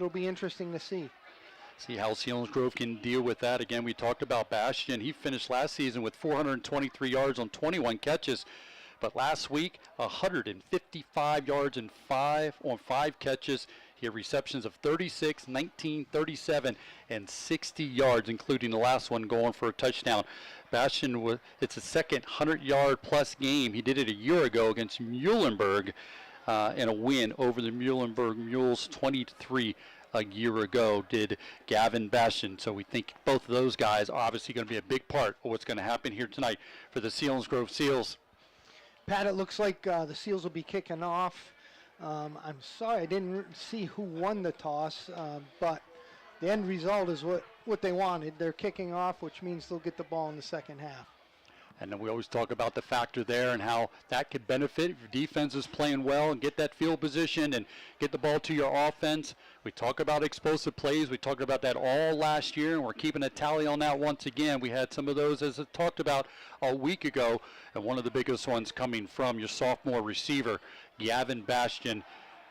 it'll be interesting to see. See how Selinsgrove can deal with that. Again, we talked about Bastian. He finished last season with 423 yards on 21 catches. But last week, 155 yards and 5 catches. He had receptions of 36, 19, 37, and 60 yards, including the last one going for a touchdown. Bastian, it's a second 100-yard-plus game. He did it a year ago against Muhlenberg. in a win over the Muhlenberg Mules 20-3 a year ago, did Gavin Bastian. So we think both of those guys are obviously going to be a big part of what's going to happen here tonight for the Selinsgrove Seals. Pat, it looks like the Seals will be kicking off. I'm sorry I didn't see who won the toss, but the end result is what they wanted. They're kicking off, which means they'll get the ball in the second half. And then we always talk about the factor there and how that could benefit if your defense is playing well and get that field position and get the ball to your offense. We talk about explosive plays. We talked about that all last year, and we're keeping a tally on that once again. We had some of those, as I talked about a week ago, and one of the biggest ones coming from your sophomore receiver, Gavin Bastian,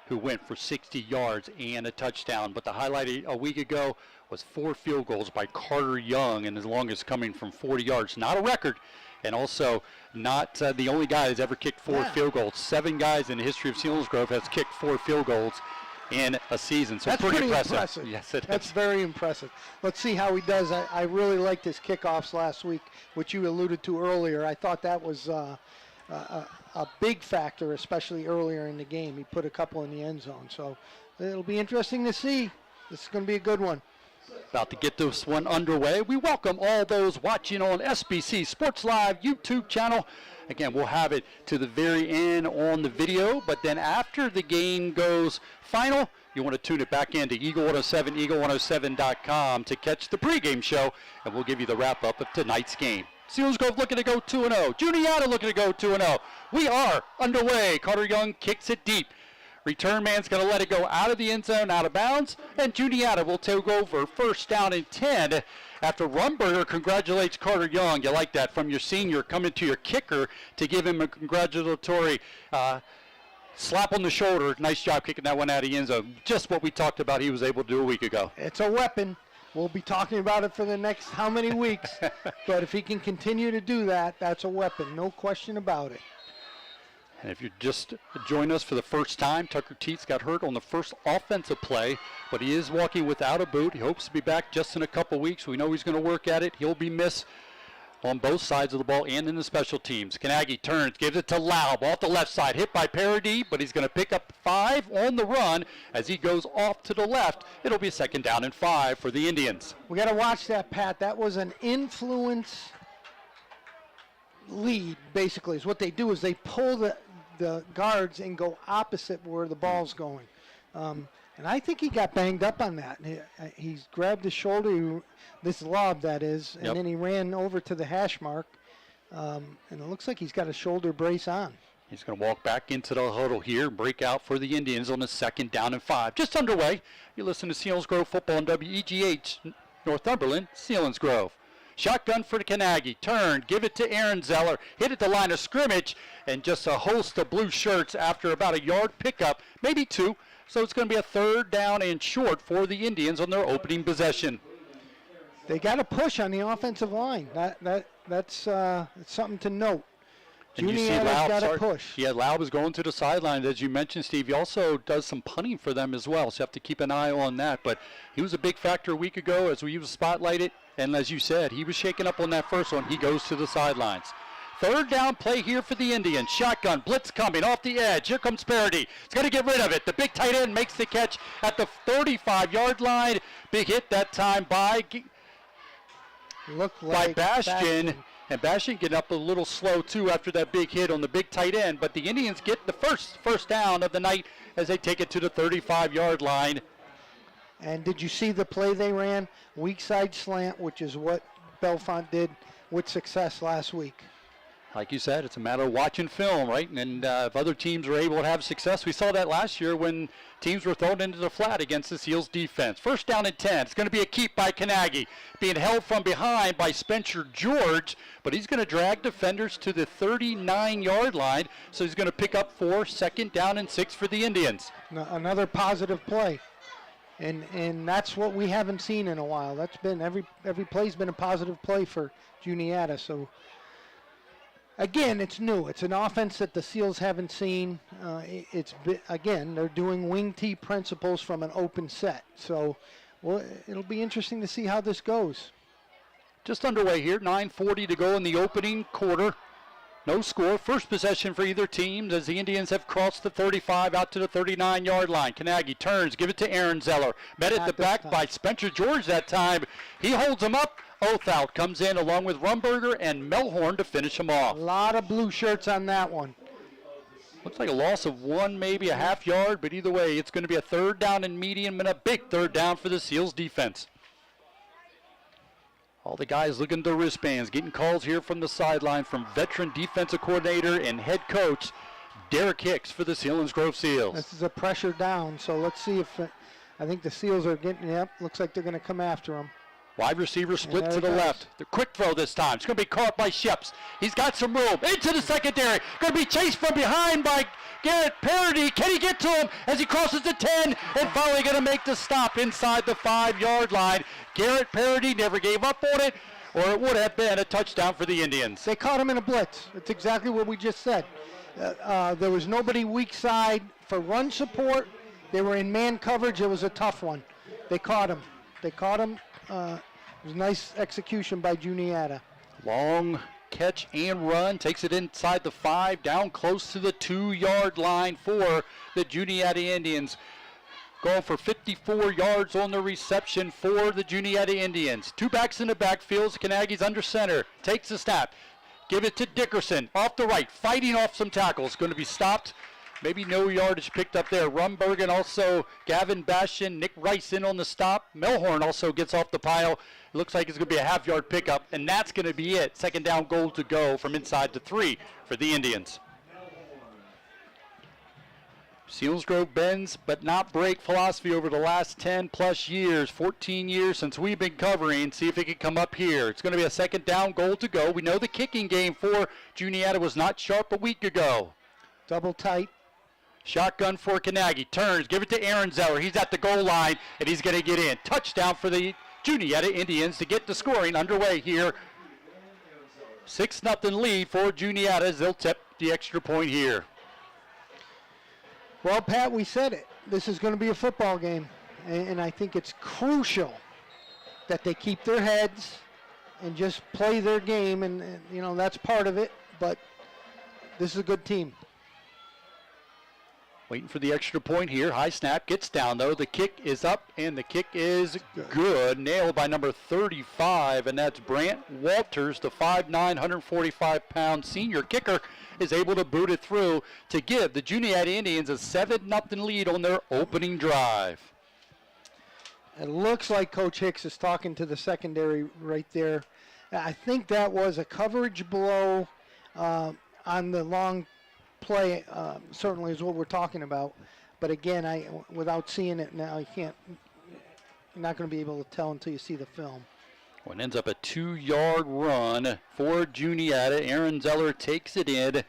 who went for 60 yards and a touchdown. But the highlight a week ago was 4 field goals by Carter Young, and the longest coming from 40 yards. Not a record. And also not the only guy that's ever kicked 4 field goals. 7 guys in the history of Selinsgrove has kicked 4 field goals in a season. So that's pretty impressive. Yes, it that's is. Very impressive. Let's see how he does. I really liked his kickoffs last week, which you alluded to earlier. I thought that was a big factor, especially earlier in the game. He put a couple in the end zone. So it'll be interesting to see. This is going to be a good one. About to get this one underway. We welcome all those watching on SBC Sports Live YouTube channel. Again, we'll have it to the very end on the video, but then after the game goes final, you want to tune it back into Eagle 107, eagle107.com to catch the pregame show, and we'll give you the wrap-up of tonight's game. Selinsgrove looking to go 2-0. Juniata looking to go 2-0. We are underway. Carter Young kicks it deep. Return man's going to let it go out of the end zone, out of bounds, and Juniata will take over first down and 10 after Rumberger congratulates Carter Young. You like that from your senior coming to your kicker to give him a congratulatory slap on the shoulder. Nice job kicking that one out of the end zone. Just what we talked about he was able to do a week ago. It's a weapon. We'll be talking about it for the next how many weeks, but if he can continue to do that, that's a weapon. No question about it. And if you just join us for the first time, Tucker Teets got hurt on the first offensive play, but he is walking without a boot. He hopes to be back just in a couple weeks. We know he's going to work at it. He'll be missed on both sides of the ball and in the special teams. Kanagi turns, gives it to Laub off the left side, hit by Parody, but he's going to pick up 5 on the run as he goes off to the left. It'll be second down and 5 for the Indians. We got to watch that, Pat. That was an influence lead, basically. Is what they do is they pull the guards and go opposite where the ball's going. And I think he got banged up on that. He's grabbed his shoulder, this lob that is, and then he ran over to the hash mark. And it looks like he's got a shoulder brace on. He's going to walk back into the huddle here, break out for the Indians on the second down and 5. Just underway. You listen to Selinsgrove football on WEGH, Northumberland, Selinsgrove. Shotgun for the Kanagi. Turn, give it to Aaron Zeller. Hit at the line of scrimmage, and just a host of blue shirts after about a yard pickup, maybe 2. So it's going to be a third down and short for the Indians on their opening possession. They got to push on the offensive line. That's something to note. And you see Laub got to push. Yeah, Laub is going to the sidelines, as you mentioned, Steve. He also does some punting for them as well, so you have to keep an eye on that. But he was a big factor a week ago as we spotlighted. And as you said, he was shaken up on that first one. He goes to the sidelines. Third down play here for the Indians. Shotgun, blitz coming off the edge. Here comes Parody. He's going to get rid of it. The big tight end makes the catch at the 35-yard line. Big hit that time by Bastian. And Bastian getting up a little slow, too, after that big hit on the big tight end. But the Indians get the first down of the night as they take it to the 35-yard line. And did you see the play they ran? Weak side slant, which is what Belfont did with success last week. Like you said, it's a matter of watching film, right? And if other teams are able to have success, we saw that last year when teams were thrown into the flat against the Seals defense. First down and 10. It's going to be a keep by Kanagi. Being held from behind by Spencer George, but he's going to drag defenders to the 39-yard line, so he's going to pick up 4, second down and 6 for the Indians. Another positive play. And that's what we haven't seen in a while. That's been every play's been a positive play for Juniata. So again, it's new. It's an offense that the Seals haven't seen. Again, they're doing wing tee principles from an open set. So it'll be interesting to see how this goes. Just underway here, 9:40 to go in the opening quarter. No score. First possession for either team as the Indians have crossed the 35 out to the 39-yard line. Kanagi turns, give it to Aaron Zeller. Met at the back by Spencer George that time. He holds him up. Oathout comes in along with Rumberger and Melhorn to finish him off. A lot of blue shirts on that one. Looks like a loss of one, maybe a half yard, but either way, it's going to be a third down and medium and a big third down for the Seals defense. All the guys looking at their wristbands, getting calls here from the sideline from veteran defensive coordinator and head coach Derek Hicks for the Selinsgrove Seals. This is a pressure down, so let's see if I think the Seals are getting, looks like they're going to come after them. Wide receiver split to the left. The quick throw this time. It's going to be caught by Sheps. He's got some room. Into the secondary. Going to be chased from behind by Garrett Parody. Can he get to him as he crosses the 10? And finally going to make the stop inside the 5-yard line. Garrett Parody never gave up on it, or it would have been a touchdown for the Indians. They caught him in a blitz. That's exactly what we just said. There was nobody weak side for run support. They were in man coverage. It was a tough one. They caught him. It was a nice execution by Juniata. Long catch and run. Takes it inside the 5, down close to the 2-yard line for the Juniata Indians. Going for 54 yards on the reception for the Juniata Indians. Two backs in the backfield. Kanagi's under center. Takes the snap. Give it to Dickerson. Off the right. Fighting off some tackles. Going to be stopped. Maybe no yardage picked up there. Rumberg and also Gavin Bastian, Nick Rice in on the stop. Melhorn also gets off the pile. It looks like it's going to be a half-yard pickup, and that's going to be it. Second down goal to go from inside the 3 for the Indians. Selinsgrove bends but not break philosophy over the last 10-plus years, 14 years since we've been covering. See if it can come up here. It's going to be a second down goal to go. We know the kicking game for Juniata was not sharp a week ago. Double tight. Shotgun for Kanagi. Turns, give it to Aaron Zeller. He's at the goal line, and he's going to get in. Touchdown for the Juniata Indians to get the scoring underway here. 6-0 lead for Juniata as they'll tip the extra point here. Well, Pat, we said it. This is going to be a football game, and I think it's crucial that they keep their heads and just play their game, and that's part of it, but this is a good team. Waiting for the extra point here. High snap, gets down though. The kick is up, and the kick is good. Nailed by number 35, and that's Brant Walters, the 5'9", 145-pound senior kicker, is able to boot it through to give the Juniata Indians a 7-0 lead on their opening drive. It looks like Coach Hicks is talking to the secondary right there. I think that was a coverage blow on the long play, certainly is what we're talking about. But again, without seeing it now, you're not going to be able to tell until you see the film. Well, it ends up a 2-yard run for Juniata. Aaron Zeller takes it in.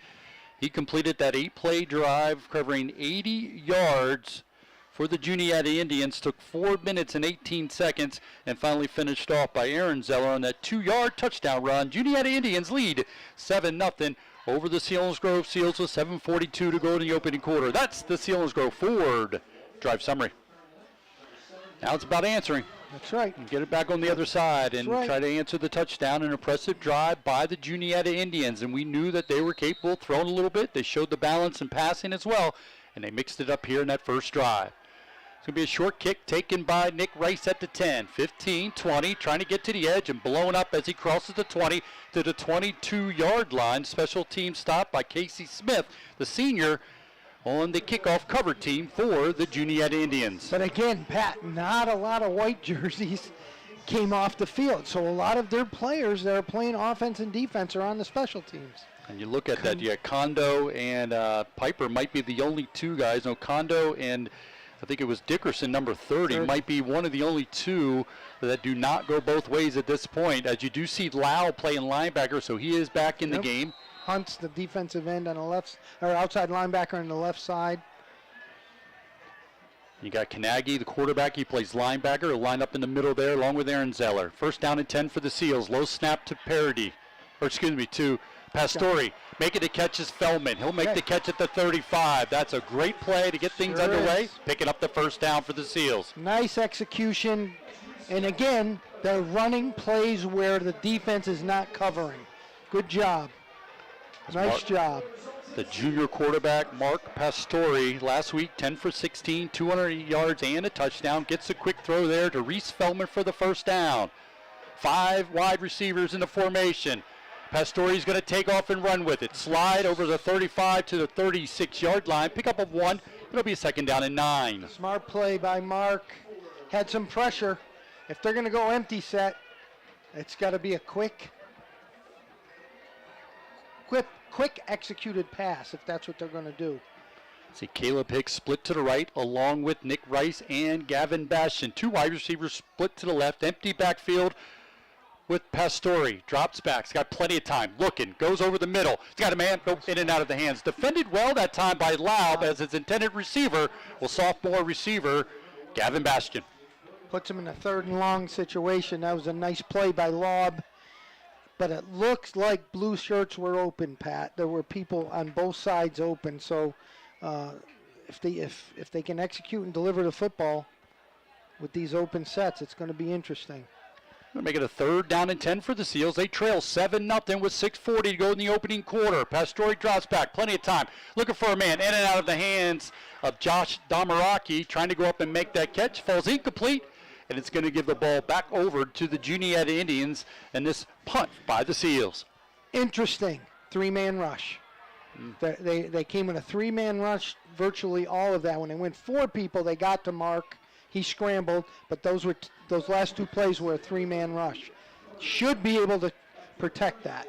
He completed that 8-play drive covering 80 yards for the Juniata Indians. Took 4 minutes and 18 seconds and finally finished off by Aaron Zeller on that 2-yard touchdown run. Juniata Indians lead 7-0 over the Selinsgrove Seals with 7:42 to go in the opening quarter. That's the Selinsgrove Ford drive summary. Now it's about answering. That's right. Get it back on the other side and try to answer the touchdown. An impressive drive by the Juniata Indians, and we knew that they were capable of throwing a little bit. They showed the balance and passing as well, and they mixed it up here in that first drive. It's going to be a short kick taken by Nick Rice at the 10, 15, 20, trying to get to the edge and blown up as he crosses the 20 to the 22-yard line. Special team stop by Casey Smith, the senior, on the kickoff cover team for the Juniata Indians. But again, Pat, not a lot of white jerseys came off the field. So a lot of their players that are playing offense and defense are on the special teams. And you look at that, Kondo and Piper might be the only two guys. No, Kondo and I think it was Dickerson, number 30, might be one of the only two that do not go both ways at this point. As you do see Lau playing linebacker, so he is back in the game. Hunt's the defensive end on the left, or outside linebacker on the left side. You got Kanagi, the quarterback. He plays linebacker. He'll line up in the middle there along with Aaron Zeller. First down and 10 for the Seals. Low snap to to Pastore. Making the catch is Feldman. He'll make the catch at the 35. That's a great play to get things underway. Picking up the first down for the Seals. Nice execution. And again, they're running plays where the defense is not covering. Good job. Nice job. The junior quarterback, Mark Pastore, last week 10 for 16, 200 yards and a touchdown. Gets a quick throw there to Reese Feldman for the first down. 5 wide receivers in the formation. Pastore's going to take off and run with it. Slide over the 35 to the 36-yard line. Pick up of 1. It'll be a second down and 9. Smart play by Mark. Had some pressure. If they're going to go empty set, it's got to be a quick executed pass if that's what they're going to do. See Caleb Hicks split to the right along with Nick Rice and Gavin Bastian. 2 wide receivers split to the left. Empty backfield with Pastore. Drops back. He's got plenty of time. Looking. Goes over the middle. He's got a man go in and out of the hands. Defended well that time by Laub as his intended receiver. Well, sophomore receiver Gavin Bastian. Puts him in a 3rd and long situation. That was a nice play by Laub. But it looks like blue shirts were open, Pat. There were people on both sides open. So if they can execute and deliver the football with these open sets, it's going to be interesting. Going to make it a 3rd down and 10 for the Seals. They trail 7-0 with 6:40 to go in the opening quarter. Pastore drops back. Plenty of time. Looking for a man in and out of the hands of Josh Damaraki. Trying to go up and make that catch. Falls incomplete. And it's going to give the ball back over to the Juniata Indians, and this punt by the Seals. Interesting 3-man rush. They came in a 3-man rush, virtually all of that. When they went 4 people, they got to Mark. He scrambled, but those last 2 plays were a 3-man rush. Should be able to protect that.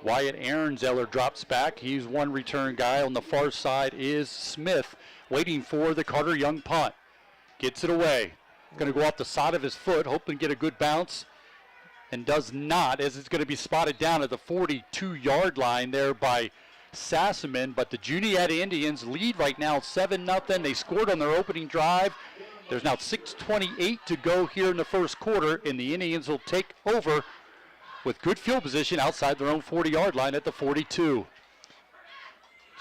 Wyatt Ehrenzeller drops back. He's one return guy. On the far side is Smith, waiting for the Carter Young punt. Gets it away. Going to go off the side of his foot, hoping to get a good bounce, and does not, as it's going to be spotted down at the 42-yard line there by Sassaman. But the Juniata Indians lead right now 7-0. They scored on their opening drive. There's now 6:28 to go here in the first quarter, and the Indians will take over with good field position outside their own 40-yard line at the 42.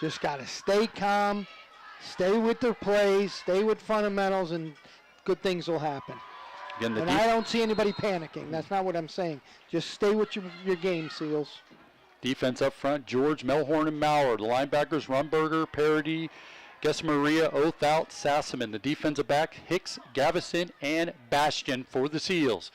Just got to stay calm, stay with their plays, stay with fundamentals, and good things will happen. Again, and I don't see anybody panicking. That's not what I'm saying. Just stay with your game, Seals. Defense up front, George, Melhorn, and Maurer. The linebackers, Rumberger, Parody, Maria, Oath out, Sassaman. The defensive back, Hicks, Gavison, and Bastian for the Seals.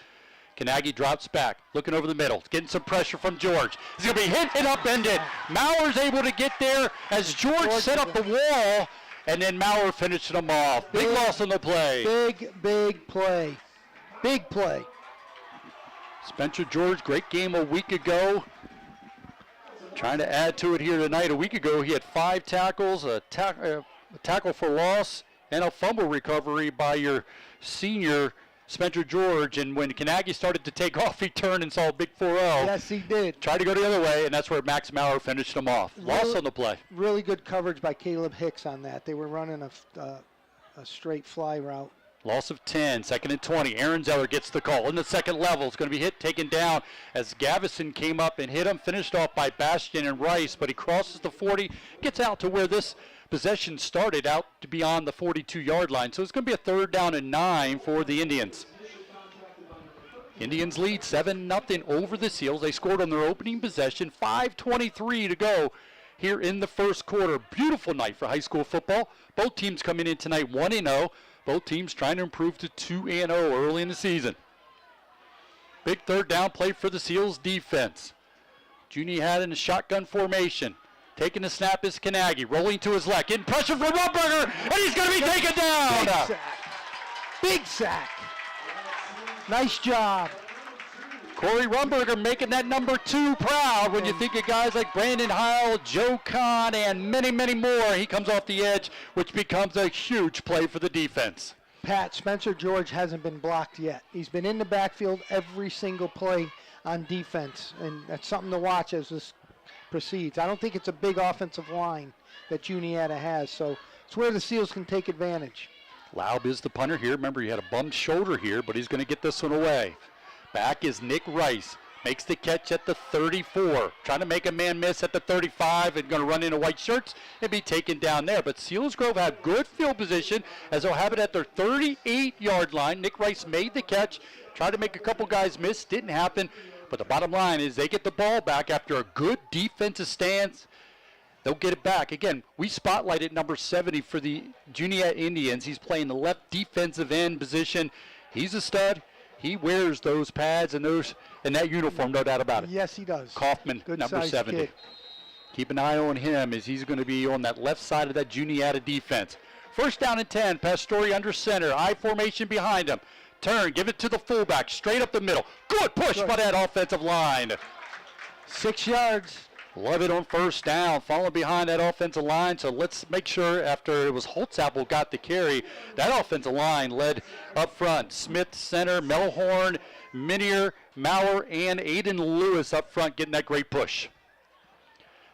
Kanagi drops back, looking over the middle, getting some pressure from George. He's going to be hit and upended. Maurer's able to get there as George set up the wall. And then Maurer finished them off. Big loss on the play. Big play. Big play. Spencer George, great game a week ago. Trying to add to it here tonight. A week ago, he had 5 tackles, a tackle for loss, and a fumble recovery by your senior, Spencer George. And when Kanagi started to take off, he turned and saw a big 4-0. Yes, he did. Tried to go the other way, and that's where Max Maurer finished him off. Loss on the play. Really good coverage by Caleb Hicks on that. They were running a straight fly route. Loss of 10, 2nd and 20. Aaron Zeller gets the call. In the second level, it's going to be hit, taken down as Gavison came up and hit him. Finished off by Bastian and Rice, but he crosses the 40, gets out to where this possession started, out to beyond the 42-yard line. So it's going to be a 3rd down and 9 for the Indians. Indians lead 7-0 over the Seals. They scored on their opening possession. 5:23 to go here in the first quarter. Beautiful night for high school football. Both teams coming in tonight 1-0. Both teams trying to improve to 2-0 early in the season. Big 3rd down play for the Seals defense. Juniata in a shotgun formation. Taking the snap is Kanagi. Rolling to his left. Getting pressure from Rumberger. And he's going to be taken down. Big sack. Big sack. Nice job. Corey Rumberger making that number 2 proud when you think of guys like Brandon Heil, Joe Kahn, and many, many more. He comes off the edge, which becomes a huge play for the defense. Pat, Spencer George hasn't been blocked yet. He's been in the backfield every single play on defense, and that's something to watch as this proceeds. I don't think it's a big offensive line that Juniata has, so it's where the Seals can take advantage. Laub is the punter here. Remember, he had a bummed shoulder here, but he's going to get this one away. Back is Nick Rice. Makes the catch at the 34. Trying to make a man miss at the 35 and going to run into white shirts and be taken down there. But Selinsgrove have good field position as they'll have it at their 38-yard line. Nick Rice made the catch. Tried to make a couple guys miss. Didn't happen. But the bottom line is they get the ball back after a good defensive stance. They'll get it back. Again, we spotlighted number 70 for the Juniata Indians. He's playing the left defensive end position. He's a stud. He wears those pads and that uniform, no doubt about it. Yes, he does. Kaufman, Good number size 70. kid. Keep an eye on him as he's going to be on that left side of that Juniata defense. First down and 10. Pastore under center. I formation behind him. Turn, give it to the fullback, straight up the middle. Good push by that offensive line. 6 yards. Love it on first down, falling behind that offensive line. So let's make sure after it was Holtzapfel got the carry, that offensive line led up front. Smith, center, Melhorn, Minier, Maurer, and Aiden Lewis up front getting that great push.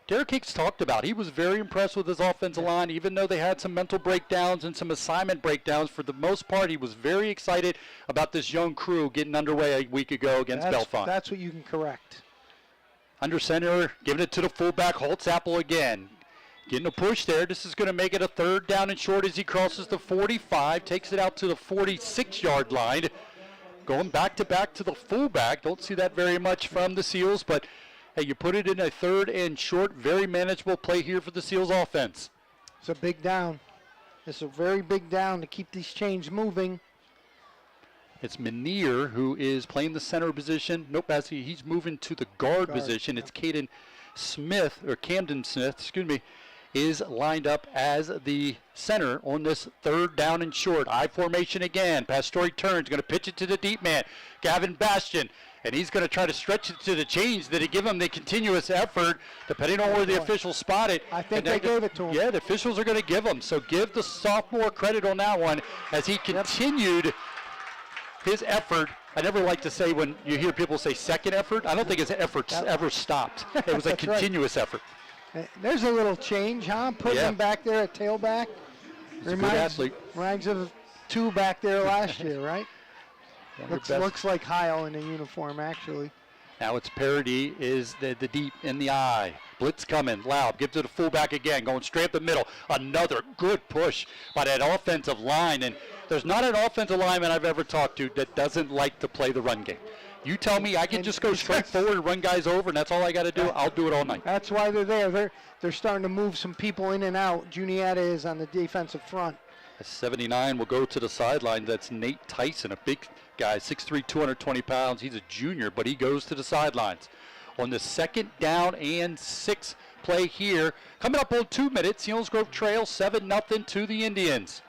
Derek Hicks talked about, he was very impressed with his offensive line, even though they had some mental breakdowns and some assignment breakdowns. For the most part, he was very excited about this young crew getting underway a week ago against Bellefonte. That's what you can correct. Under center, giving it to the fullback, Holtzapfel again. Getting a push there. This is going to make it a third down and short as he crosses the 45, takes it out to the 46-yard line. Going back to the fullback. Don't see that very much from the Seals, but hey, you put it in a third and short, very manageable play here for the Seals offense. It's a big down. It's a very big down to keep these chains moving. It's Minier who is playing the center position. Nope, he's moving to the guard position. It's Camden Smith, is lined up as the center on this third down and short. I formation again. Pastore turns, going to pitch it to the deep man, Gavin Bastian. And he's going to try to stretch it to the chains. Did he give him the continuous effort, depending on where the officials spot it? I think they gave it to him. Yeah, the officials are going to give him. So give the sophomore credit on that one as he continued his effort. I never like to say when you hear people say second effort. I don't think his efforts ever stopped. It was a continuous effort. There's a little change, huh? Putting him back there at tailback. He's a good athlete. Reminds of two back there last year, right? Looks like Heil in a uniform, actually. Now it's Parody is the deep in the eye. Blitz coming, Laub gives it to the fullback again, going straight up the middle. Another good push by that offensive line. And there's not an offensive lineman I've ever talked to that doesn't like to play the run game. You tell me I can just go straight forward and run guys over, and that's all I got to do. I'll do it all night. That's why they're there. They're starting to move some people in and out. Juniata is on the defensive front. 79 will go to the sideline. That's Nate Tyson, a big guy, 6'3", 220 pounds. He's a junior, but he goes to the sidelines. On the second down and 6 play here, coming up on 2 minutes, Selinsgrove trails 7-0 to the Indians.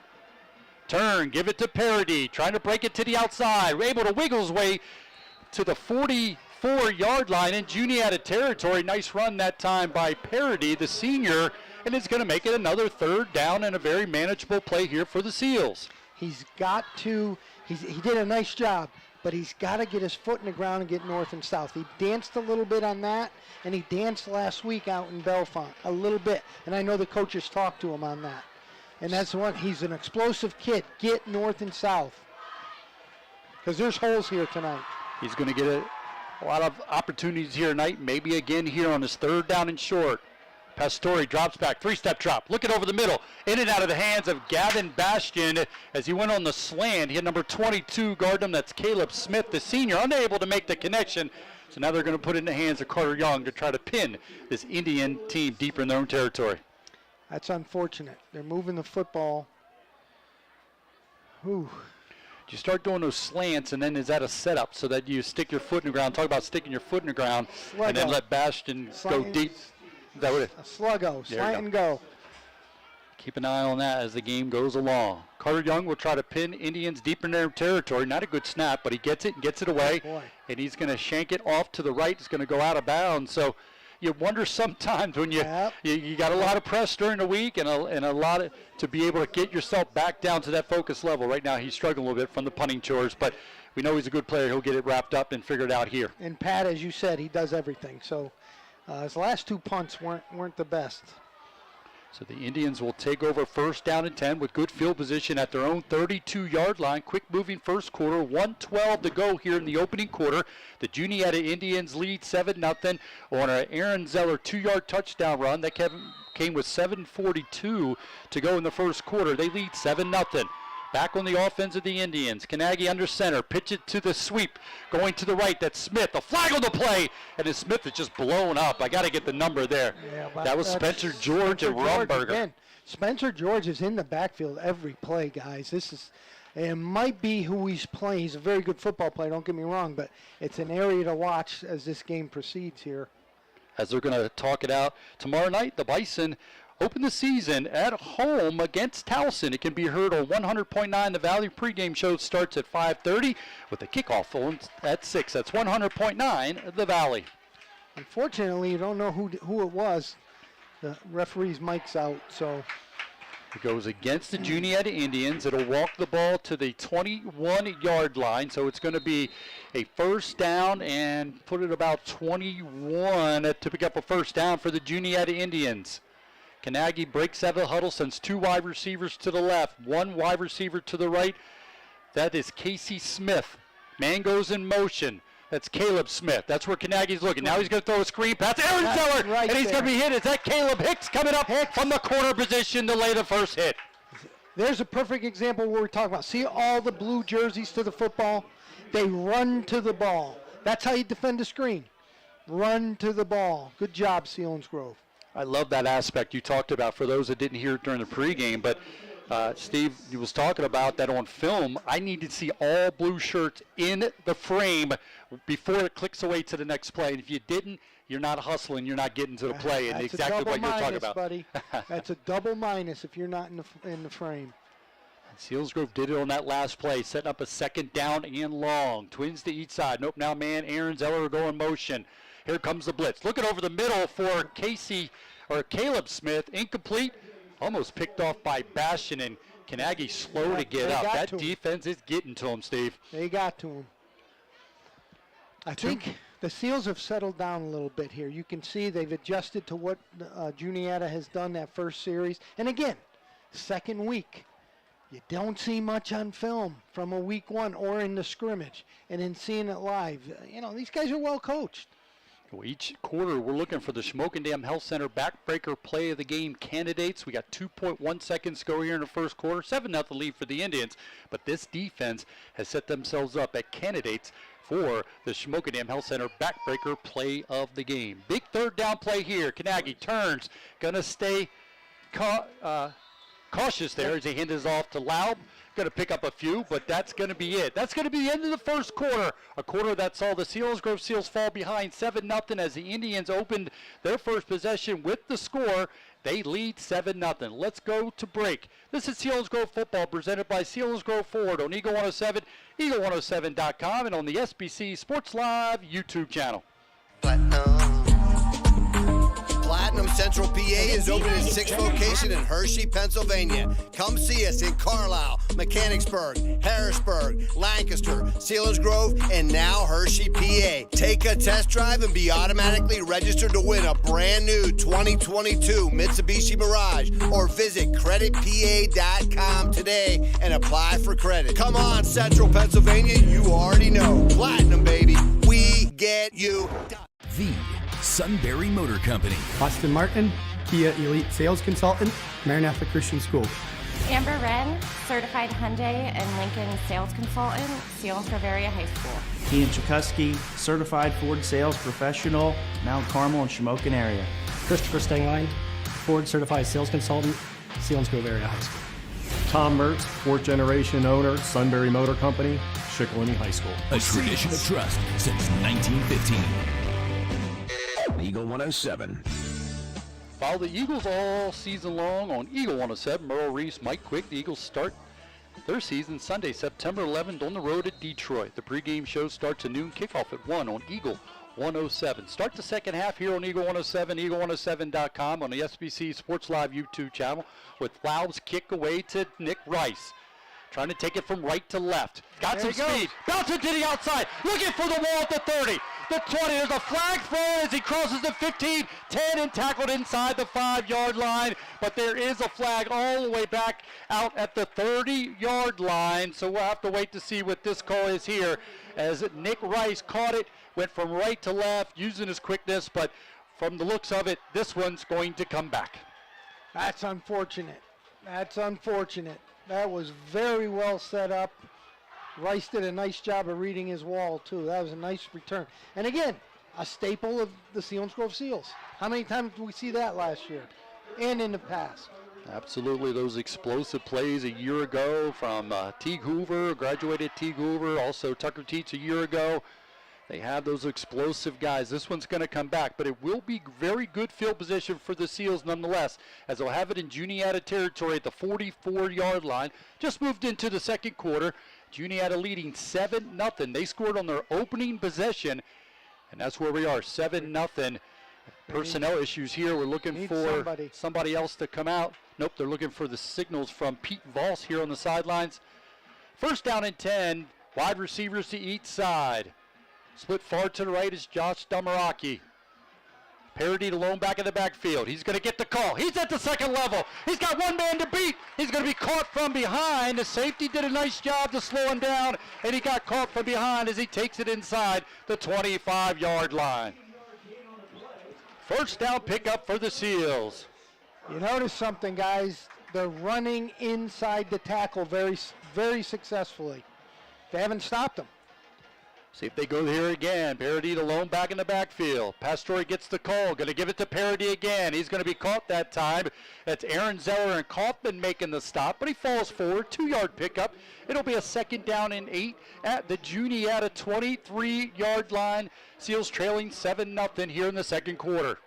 Turn, give it to Parody, trying to break it to the outside. Able to wiggle his way to the 44-yard line in Juniata territory. Nice run that time by Parody, the senior, and it's going to make it another third down and a very manageable play here for the Seals. He did a nice job, but he's got to get his foot in the ground and get north and south. He danced a little bit on that, and he danced last week out in Bellefonte a little bit, and I know the coaches talked to him on that. And that's the one. He's an explosive kid. Get north and south, because there's holes here tonight. He's going to get a lot of opportunities here tonight, maybe again here on his third down and short. Pastore drops back, 3-step drop, looking over the middle, in and out of the hands of Gavin Bastian as he went on the slant. He had number 22 guard him, that's Caleb Smith, the senior, unable to make the connection. So now they're going to put it in the hands of Carter Young to try to pin this Indian team deeper in their own territory. That's unfortunate. They're moving the football. Whew. You start doing those slants, and then is that a setup so that you stick your foot in the ground? Talk about sticking your foot in the ground, and then let Bastian go deep. Is that what it is? A sluggo, slant and go. Keep an eye on that as the game goes along. Carter Young will try to pin Indians deep in their territory. Not a good snap, but he gets it and gets it away. And he's going to shank it off to the right. It's going to go out of bounds. So you wonder sometimes when you got a lot of press during the week and a lot to be able to get yourself back down to that focus level. Right now he's struggling a little bit from the punting chores, but we know he's a good player. He'll get it wrapped up and figured out here. And Pat, as you said, he does everything. So his last 2 punts weren't the best. So the Indians will take over first down and 10 with good field position at their own 32-yard line. Quick moving first quarter, 1:12 to go here in the opening quarter. The Juniata Indians lead 7-0 on an Aaron Zeller 2-yard touchdown run. That came with 7:42 to go in the first quarter. They lead 7-0. Back on the offense of the Indians. Kanagi under center. Pitch it to the sweep. Going to the right. That's Smith. A flag on the play. And then Smith is just blown up. I got to get the number there. Yeah, that was Spencer George and Rumberger. Again. Spencer George is in the backfield every play, guys. It might be who he's playing. He's a very good football player, don't get me wrong, but it's an area to watch as this game proceeds here. As they're going to talk it out tomorrow night, the Bison open the season at home against Towson. It can be heard on 100.9. The Valley pregame show starts at 5:30 with the kickoff on at 6. That's 100.9 The Valley. Unfortunately, you don't know who it was. The referee's mic's out, so. It goes against the Juniata Indians. It'll walk the ball to the 21-yard line, so it's going to be a first down and put it about 21 to pick up a first down for the Juniata Indians. Kanagi breaks out of the huddle, sends 2 wide receivers to the left, 1 wide receiver to the right. That is Casey Smith. Man goes in motion. That's Caleb Smith. That's where Kanagi's looking. Now he's going to throw a screen pass to Aaron Zeller, right and he's going to be hit. Is that Caleb Hicks coming up from the corner position to lay the first hit? There's a perfect example of what we're talking about. See all the blue jerseys to the football? They run to the ball. That's how you defend a screen. Run to the ball. Good job, Selinsgrove. I love that aspect you talked about for those that didn't hear it during the pregame, but Steve, you was talking about that on film. I need to see all blue shirts in the frame before it clicks away to the next play. And if you didn't, you're not hustling. You're not getting to the play. And That's exactly what you're talking about. Buddy. That's a double minus if you're not in the frame. Selinsgrove did it on that last play, setting up a second down and long. Twins to each side. Nope, now man, Aaron Zeller will go in motion. Here comes the blitz. Looking over the middle for Caleb Smith. Incomplete. Almost picked off by Bastion, and Kanagi slow to get up. That defense is getting to him, Steve. They got to him. I think the Seals have settled down a little bit here. You can see they've adjusted to what Juniata has done that first series. And again, second week, you don't see much on film from a week 1 or in the scrimmage. And in seeing it live, these guys are well coached. Each quarter, we're looking for the Schmokendam Health Center backbreaker play of the game candidates. We got 2.1 seconds to go here in the first quarter. 7-0 lead for the Indians. But this defense has set themselves up at candidates for the Schmokendam Health Center backbreaker play of the game. Big third down play here. Kanagi turns. Going to stay cautious there as he hands it off to Laub. Going to pick up a few, but that's going to be it. That's going to be the end of the first quarter. A quarter that saw the Selinsgrove Seals fall behind 7-0 as the Indians opened their first possession with the score. They lead 7-0. Let's go to break. This is Selinsgrove football presented by Selinsgrove Ford on Eagle 107, eagle107.com, and on the SBC Sports Live YouTube channel. Platinum Central PA is open in 6th location in Hershey, Pennsylvania. Come see us in Carlisle, Mechanicsburg, Harrisburg, Lancaster, Selinsgrove, and now Hershey, PA. Take a test drive and be automatically registered to win a brand new 2022 Mitsubishi Mirage, or visit creditpa.com today and apply for credit. Come on, Central Pennsylvania, you already know. Platinum, baby. We get you. The Sunbury Motor Company. Austin Martin, Kia Elite Sales Consultant, Maranatha Christian School. Amber Wren, Certified Hyundai and Lincoln Sales Consultant, Selinsgrove Area High School. Ian Chakosky, Certified Ford Sales Professional, Mount Carmel and Shamokin area. Christopher Stengline, Ford Certified Sales Consultant, Selinsgrove Area High School. Tom Mertz, 4th generation owner, Sunbury Motor Company, Shikellamy High School. A tradition of trust since 1915. Eagle 107. Follow the Eagles all season long on Eagle 107. Merle Reese, Mike Quick. The Eagles start their season Sunday, September 11th on the road at Detroit. The pregame show starts at noon, kickoff at 1 on Eagle 107. Start the second half here on Eagle 107, eagle107.com, on the SBC Sports Live YouTube channel, with Laub's kick away to Nick Rice. Trying to take it from right to left. Got some speed. Bouncing to the outside. Looking for the wall at the 30. The 20. There's a flag thrown as he crosses the 15, 10, and tackled inside the 5-yard line. But there is a flag all the way back out at the 30-yard line. So we'll have to wait to see what this call is here, as Nick Rice caught it, went from right to left using his quickness. But from the looks of it, this one's going to come back. That's unfortunate. That's unfortunate. That was very well set up. Rice did a nice job of reading his wall, too. That was a nice return. And again, a staple of the Selinsgrove Seals. How many times did we see that last year and in the past? Absolutely, those explosive plays a year ago from Teague Hoover, graduated Teague Hoover, also Tucker Teets a year ago. They have those explosive guys. This one's going to come back, but it will be very good field position for the Seals nonetheless, as they'll have it in Juniata territory at the 44-yard line. Just moved into the second quarter. Juniata leading 7-0. They scored on their opening possession, and that's where we are, 7-0. Personnel issues here. We're looking for somebody else to come out. Nope, they're looking for the signals from Pete Voss here on the sidelines. First down and 10, wide receivers to each side. Split far to the right is Josh Damaraki. Parody alone back in the backfield. He's going to get the call. He's at the second level. He's got one man to beat. He's going to be caught from behind. The safety did a nice job to slow him down, and he got caught from behind as he takes it inside the 25-yard line. First down pickup for the Seals. You notice something, guys. They're running inside the tackle very, very successfully. They haven't stopped them. See if they go here again. Parody alone back in the backfield. Pastore gets the call. Going to give it to Parody again. He's going to be caught that time. That's Aaron Zeller and Kaufman making the stop, but he falls forward. 2-yard pickup. It'll be a second down and 8 at the Juniata 23-yard line. Seals trailing 7-0 here in the second quarter.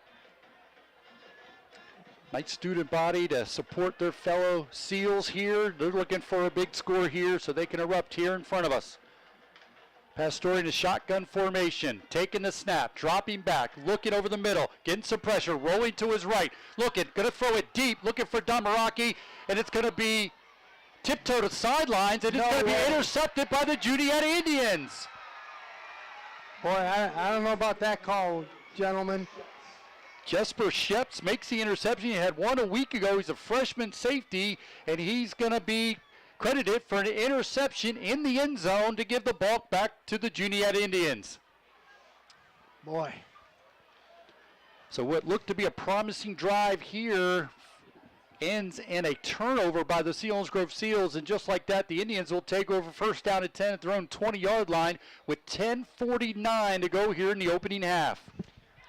Nice student body to support their fellow Seals here. They're looking for a big score here so they can erupt here in front of us. Pastore in a shotgun formation, taking the snap, dropping back, looking over the middle, getting some pressure, rolling to his right, looking, going to throw it deep, looking for Damaraki, and it's going to be tiptoe to sidelines, and it's going to be intercepted by the Juniata Indians. Boy, I don't know about that call, gentlemen. Jesper Sheps makes the interception. He had one a week ago. He's a freshman safety, and he's going to be credited for an interception in the end zone to give the ball back to the Juniata Indians. Boy. So what looked to be a promising drive here ends in a turnover by the Selinsgrove Seals, and just like that, the Indians will take over first down and 10 at their own 20-yard line with 10:49 to go here in the opening half.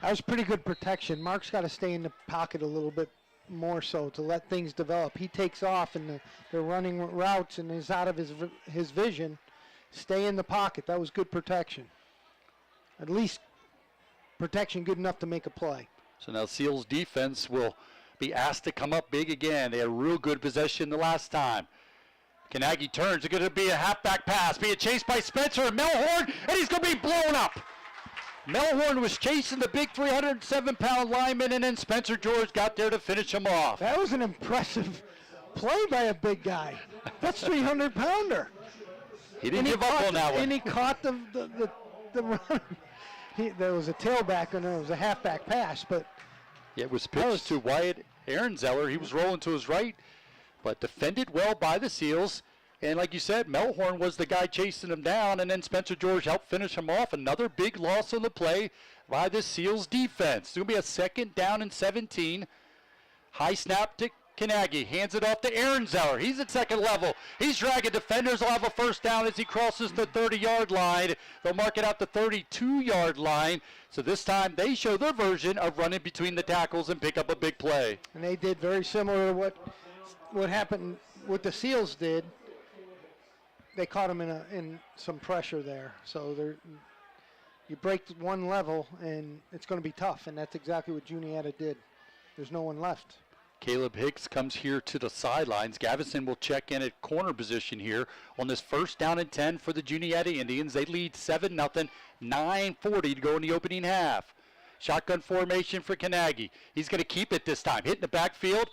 That was pretty good protection. Mark's got to stay in the pocket a little bit more so to let things develop. He takes off and they're running routes and is out of his vision. Stay in the pocket. That was good protection. At least protection good enough to make a play. So now Seals defense will be asked to come up big again. They had a real good possession the last time. Kanagi turns. It's going to be a halfback pass. Being chased by Spencer and Melhorn, and he's going to be blown up. Melhorn was chasing the big 307-pound lineman, and then Spencer George got there to finish him off. That was an impressive play by a big guy. That's 300-pounder. He didn't give up on that one. And he caught the run. There was a tailback and there was a halfback pass, but it was pitched to Wyatt Ehrenzeller. He was rolling to his right, but defended well by the Seals. And like you said, Melhorn was the guy chasing him down, and then Spencer George helped finish him off. Another big loss on the play by the Seals defense. It's going to be a second down and 17. High snap to Kanagi. Hands it off to Ehrenzeller. He's at second level. He's dragging defenders. Will have a first down as he crosses the 30-yard line. They'll mark it out the 32-yard line. So this time they show their version of running between the tackles and pick up a big play. And they did very similar to what happened, what the Seals did. They caught him in some pressure there. So you break one level, and it's going to be tough, and that's exactly what Juniata did. There's no one left. Caleb Hicks comes here to the sidelines. Gavison will check in at corner position here on this first down and 10 for the Juniata Indians. They lead 7-0, 9:40 to go in the opening half. Shotgun formation for Kanagi. He's going to keep it this time. Hitting the backfield.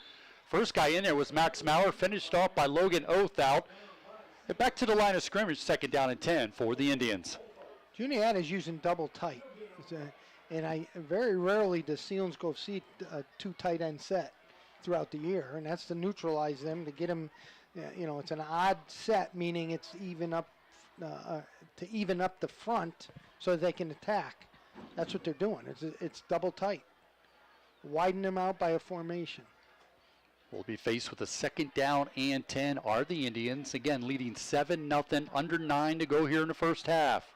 First guy in there was Max Maurer, finished off by Logan Oath out. And back to the line of scrimmage, second down and 10 for the Indians. Juniata is using double tight. And very rarely does Selinsgrove see a two tight end set throughout the year. And that's to neutralize them, to get them, it's an odd set, meaning it's even up, to even up the front so that they can attack. That's what they're doing. It's double tight. Widen them out by a formation. will be faced with a 2nd down and 10 are the Indians. Again, leading 7-0, under 9 to go here in the first half.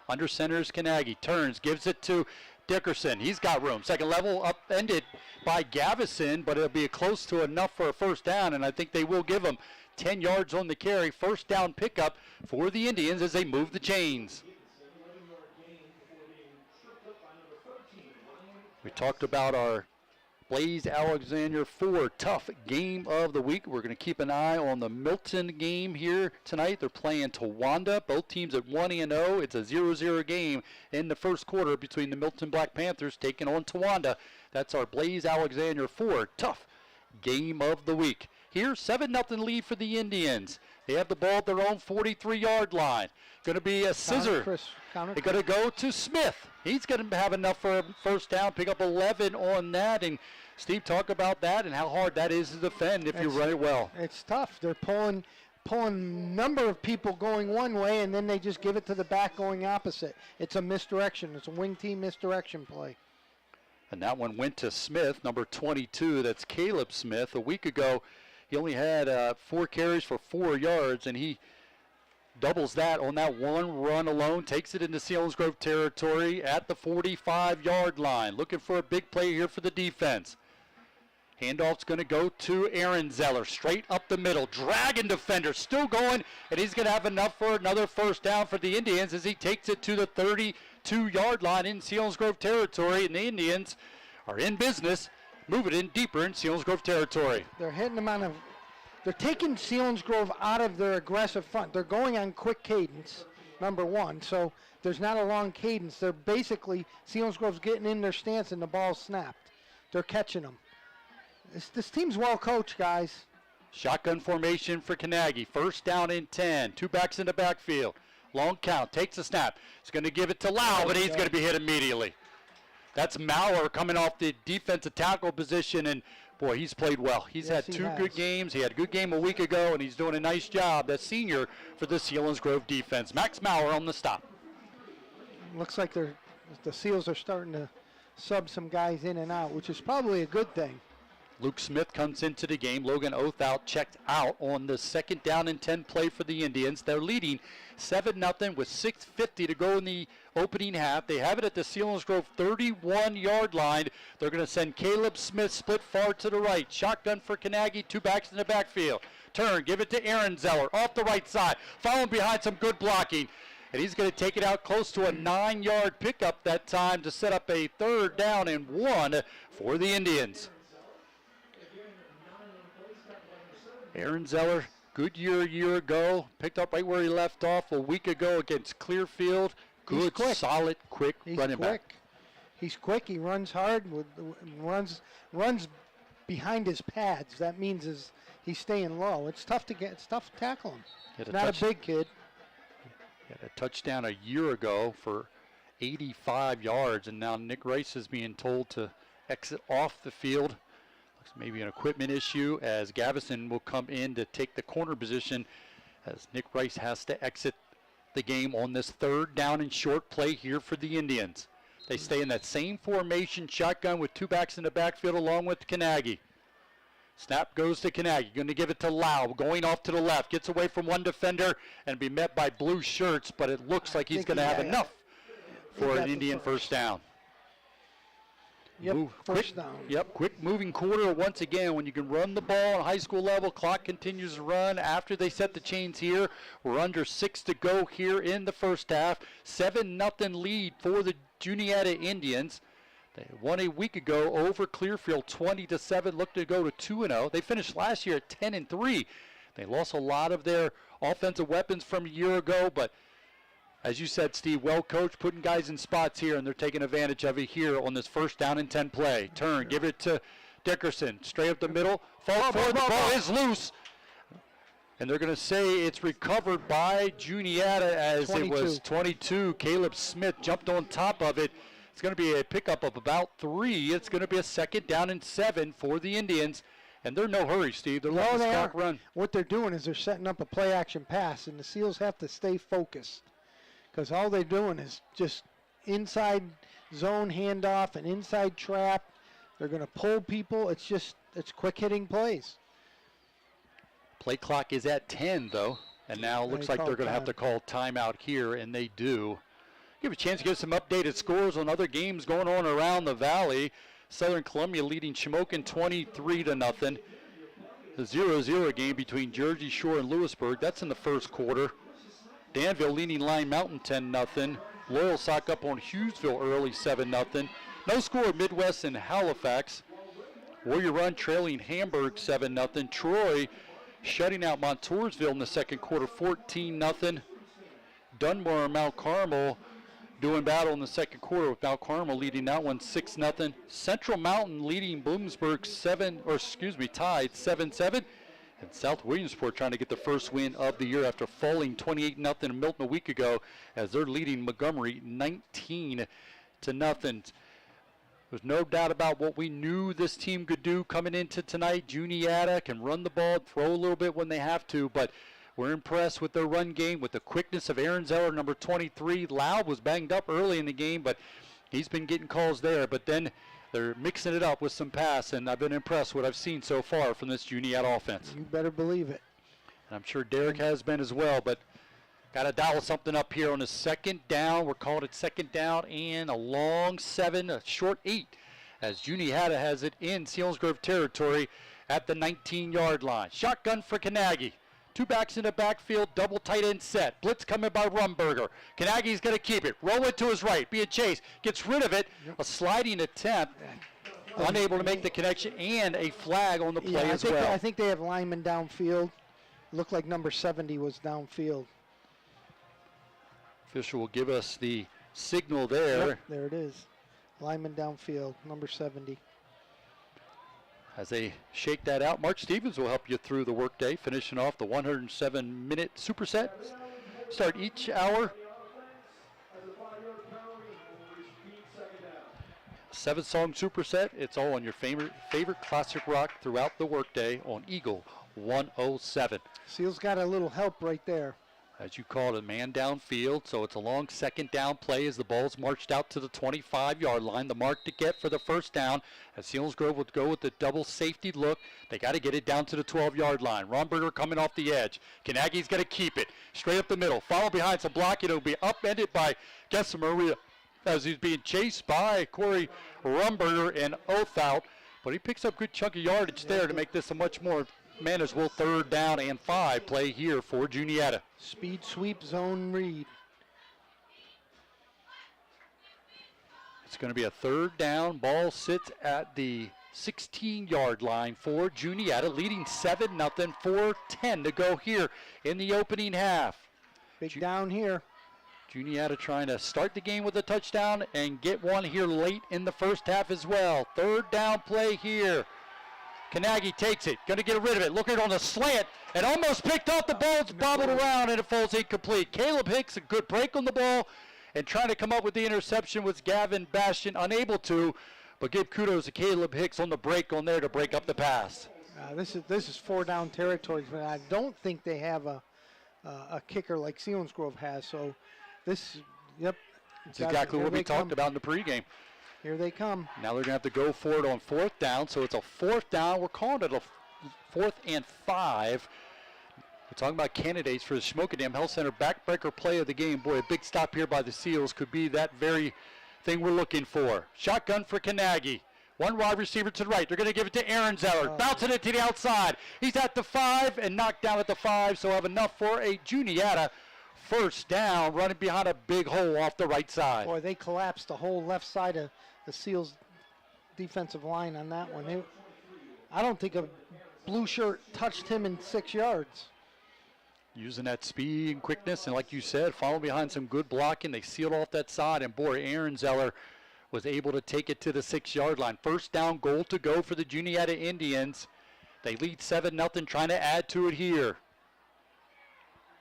Under center is Kanagi. Turns, gives it to Dickerson. He's got room. Second level, upended by Gavison, but it'll be close to enough for a first down, and I think they will give him 10 yards on the carry. First down pickup for the Indians as they move the chains. We talked about our Blaze Alexander 4 tough game of the week. We're going to keep an eye on the Milton game here tonight. They're playing Towanda. Both teams at 1-0. It's a 0-0 game in the first quarter between the Milton Black Panthers taking on Towanda. That's our Blaze Alexander 4 tough game of the week. Here, 7-0 lead for the Indians. They have the ball at their own 43-yard line. Going to be a scissor. They're going to go to Smith. He's going to have enough for a first down, pick up 11 on that. And Steve, talk about that and how hard that is to defend if you run it well. It's tough. They're pulling number of people going one way, and then they just give it to the back going opposite. It's a misdirection. It's a wing team misdirection play. And that one went to Smith, number 22. That's Caleb Smith. A week ago, he only had 4 carries for 4 yards, and he doubles that on that one run alone, takes it into Selinsgrove territory at the 45-yard line. Looking for a big play here for the defense. Handoff's going to go to Aaron Zeller, straight up the middle. Dragon defender still going, and he's going to have enough for another first down for the Indians as he takes it to the 32-yard line in Selinsgrove territory, and the Indians are in business, moving in deeper in Selinsgrove territory. They're hitting them on a... They're taking Selinsgrove out of their aggressive front. They're going on quick cadence, number one, so there's not a long cadence. They're basically, Selinsgrove's getting in their stance and the ball's snapped. They're catching them. This team's well coached, guys. Shotgun formation for Kanagi. First down and 10. 2 backs in the backfield. Long count. Takes a snap. He's going to give it to Lau, but he's going to be hit immediately. That's Maurer coming off the defensive tackle position, and boy, he's played well. He's had 2 good games. He had a good game a week ago, and he's doing a nice job as senior for the Selinsgrove defense. Max Maurer on the stop. Looks like the Seals are starting to sub some guys in and out, which is probably a good thing. Luke Smith comes into the game. Logan Othout checked out on the 2nd down and 10 play for the Indians. They're leading 7-0 with 6:50 to go in the opening half. They have it at the Selinsgrove 31-yard line. They're going to send Caleb Smith split far to the right. Shotgun for Kanagi, 2 backs in the backfield. Turn, give it to Aaron Zeller off the right side. Following behind some good blocking. And he's going to take it out close to a 9-yard pickup that time to set up a 3rd down and 1 for the Indians. Aaron Zeller, good year a year ago. Picked up right where he left off a week ago against Clearfield. Good, solid, quick running back. He's quick. He runs hard. Runs behind his pads. That means he's staying low. It's tough to tackle him. Not a big kid. He had a touchdown a year ago for 85 yards, and now Nick Rice is being told to exit off the field. Maybe an equipment issue as Gavison will come in to take the corner position as Nick Rice has to exit the game on this 3rd down and short play here for the Indians. They stay in that same formation, shotgun with 2 backs in the backfield along with Kanagi. Snap goes to Kanagi, going to give it to Lau, going off to the left, gets away from one defender and be met by blue shirts, but it looks like he's going to have enough for an Indian first down. Yep, first down. Yep, quick moving quarter once again. When you can run the ball on high school level, clock continues to run. After they set the chains here, we're under 6 to go here in the first half. 7-0 lead for the Juniata Indians. They won a week ago over Clearfield 20-7, look to go to 2-0. They finished last year at 10-3. They lost a lot of their offensive weapons from a year ago, but as you said, Steve, well coached, putting guys in spots here, and they're taking advantage of it here on this 1st down and 10 play. Turn, give it to Dickerson, straight up the middle. Fall forward, the ball is loose. And they're going to say it's recovered by Juniata as 22. It was 22. Caleb Smith jumped on top of it. It's going to be a pickup of about 3. It's going to be a 2nd down and 7 for the Indians. And they're in no hurry, Steve. They're letting the clock run. What they're doing is they're setting up a play-action pass, and the Seals have to stay focused. Because all they're doing is just inside zone handoff and inside trap. They're going to pull people. It's quick hitting plays. Play clock is at 10, though. And now it looks like they're going to have to call timeout here, and they do. Give a chance to get some updated scores on other games going on around the valley. Southern Columbia leading Shamokin 23-0. The 0-0 game between Jersey Shore and Lewisburg. That's in the first quarter. Danville leading Line Mountain 10-0. Loyal Sock up on Hughesville early 7-0. No score Midwest and Halifax. Warrior Run trailing Hamburg 7-0. Troy shutting out Montoursville in the second quarter 14-0. Dunmore and Mount Carmel doing battle in the second quarter with Mount Carmel leading that one 6-0. Central Mountain leading Bloomsburg tied 7-7. And South Williamsport trying to get the first win of the year after falling 28-0 in Milton a week ago as they're leading Montgomery 19-0. There's no doubt about what we knew this team could do coming into tonight. Juniata can run the ball, throw a little bit when they have to, but we're impressed with their run game, with the quickness of Aaron Zeller, number 23. Loud was banged up early in the game, but he's been getting calls there. But then they're mixing it up with some pass, and I've been impressed with what I've seen so far from this Juniata offense. You better believe it. And I'm sure Derek has been as well, but got to dial something up here on the second down. We're calling it second down and a long 7, a short 8, as Juniata has it in Selinsgrove territory at the 19-yard line. Shotgun for Kanagi. 2 backs in the backfield, double tight end set. Blitz coming by Rumberger. Kanagi's going to keep it. Roll it to his right. Being chased. Gets rid of it. A sliding attempt. Unable to make the connection, and a flag on the play as well. I think they have linemen downfield. Looked like number 70 was downfield. Official will give us the signal there. Yep, there it is. Lineman downfield, number 70. As they shake that out, Mark Stevens will help you through the workday, finishing off the 107-minute superset. Start each hour. 7-song superset. It's all on your favorite classic rock throughout the workday on Eagle 107. Seals got a little help right there. As you call it, a man downfield, so it's a long second down play as the ball's marched out to the 25-yard line. The mark to get for the first down, as Selinsgrove would go with the double safety look. They got to get it down to the 12-yard line. Romberger coming off the edge. Kanagi's got to keep it straight up the middle. Follow behind some blocking. It'll be upended by Maria as he's being chased by Corey Rumberger and Othout. But he picks up good chunk of yardage there to make this a much more manageable 3rd down and 5 play here for Juniata. Speed sweep zone read. It's going to be a 3rd down. Ball sits at the 16-yard line for Juniata, leading 7-0, 4:10 to go here in the opening half. Big down here. Juniata trying to start the game with a touchdown and get one here late in the first half as well. 3rd down play here. Kanagi takes it, going to get rid of it, looking on the slant, and almost picked off the ball. It's bobbled around, and it falls incomplete. Caleb Hicks, a good break on the ball, and trying to come up with the interception was Gavin Bastian, unable to, but give kudos to Caleb Hicks on the break on there to break up the pass. This is 4 down territory, but I don't think they have a kicker like Selinsgrove has. So this, yep. It's exactly what we talked about in the pregame. Here they come. Now they're going to have to go for it on 4th down, so it's a 4th down. We're calling it a 4th and 5. We're talking about candidates for the Schmokendam Health Center backbreaker play of the game. Boy, a big stop here by the Seals could be that very thing we're looking for. Shotgun for Kanagi. One wide receiver to the right. They're going to give it to Aaron Zeller. Bouncing it to the outside. He's at the 5 and knocked down at the 5, so have enough for a Juniata 1st down, running behind a big hole off the right side. Boy, they collapsed the whole left side of the Seals defensive line on that one. I don't think a blue shirt touched him in 6 yards. Using that speed and quickness, and like you said, following behind some good blocking. They sealed off that side, and boy, Aaron Zeller was able to take it to the 6-yard line. 1st down, goal to go for the Juniata Indians. They lead 7-0, trying to add to it here.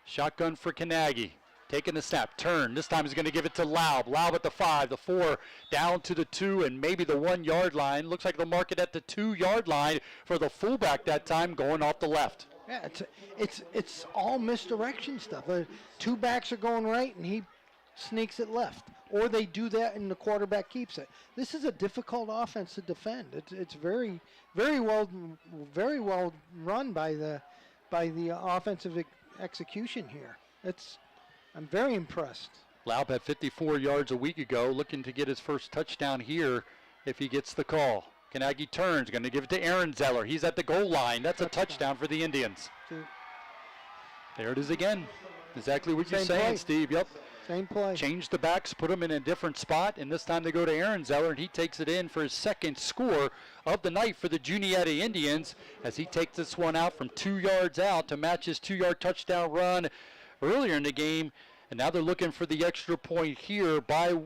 Shotgun for Kanagi. Taking the snap, turn. This time he's going to give it to Laub. Laub at the 5, the 4, down to the 2, and maybe the 1-yard line. Looks like they'll mark it at the 2-yard line for the fullback that time, going off the left. Yeah, it's all misdirection stuff. 2 backs are going right, and he sneaks it left. Or they do that, and the quarterback keeps it. This is a difficult offense to defend. It's very well run by the by the offensive execution here. I'm very impressed. Laub had 54 yards a week ago, looking to get his first touchdown here if he gets the call. Kanagi turns, going to give it to Aaron Zeller. He's at the goal line. That's a touchdown for the Indians. There it is again. Exactly what you're saying, play. Steve. Yep. Same play. Change the backs, put them in a different spot, and this time they go to Aaron Zeller, and he takes it in for his second score of the night for the Juniata Indians as he takes this one out from 2 yards out to match his 2-yard touchdown run earlier in the game. And now they're looking for the extra point here by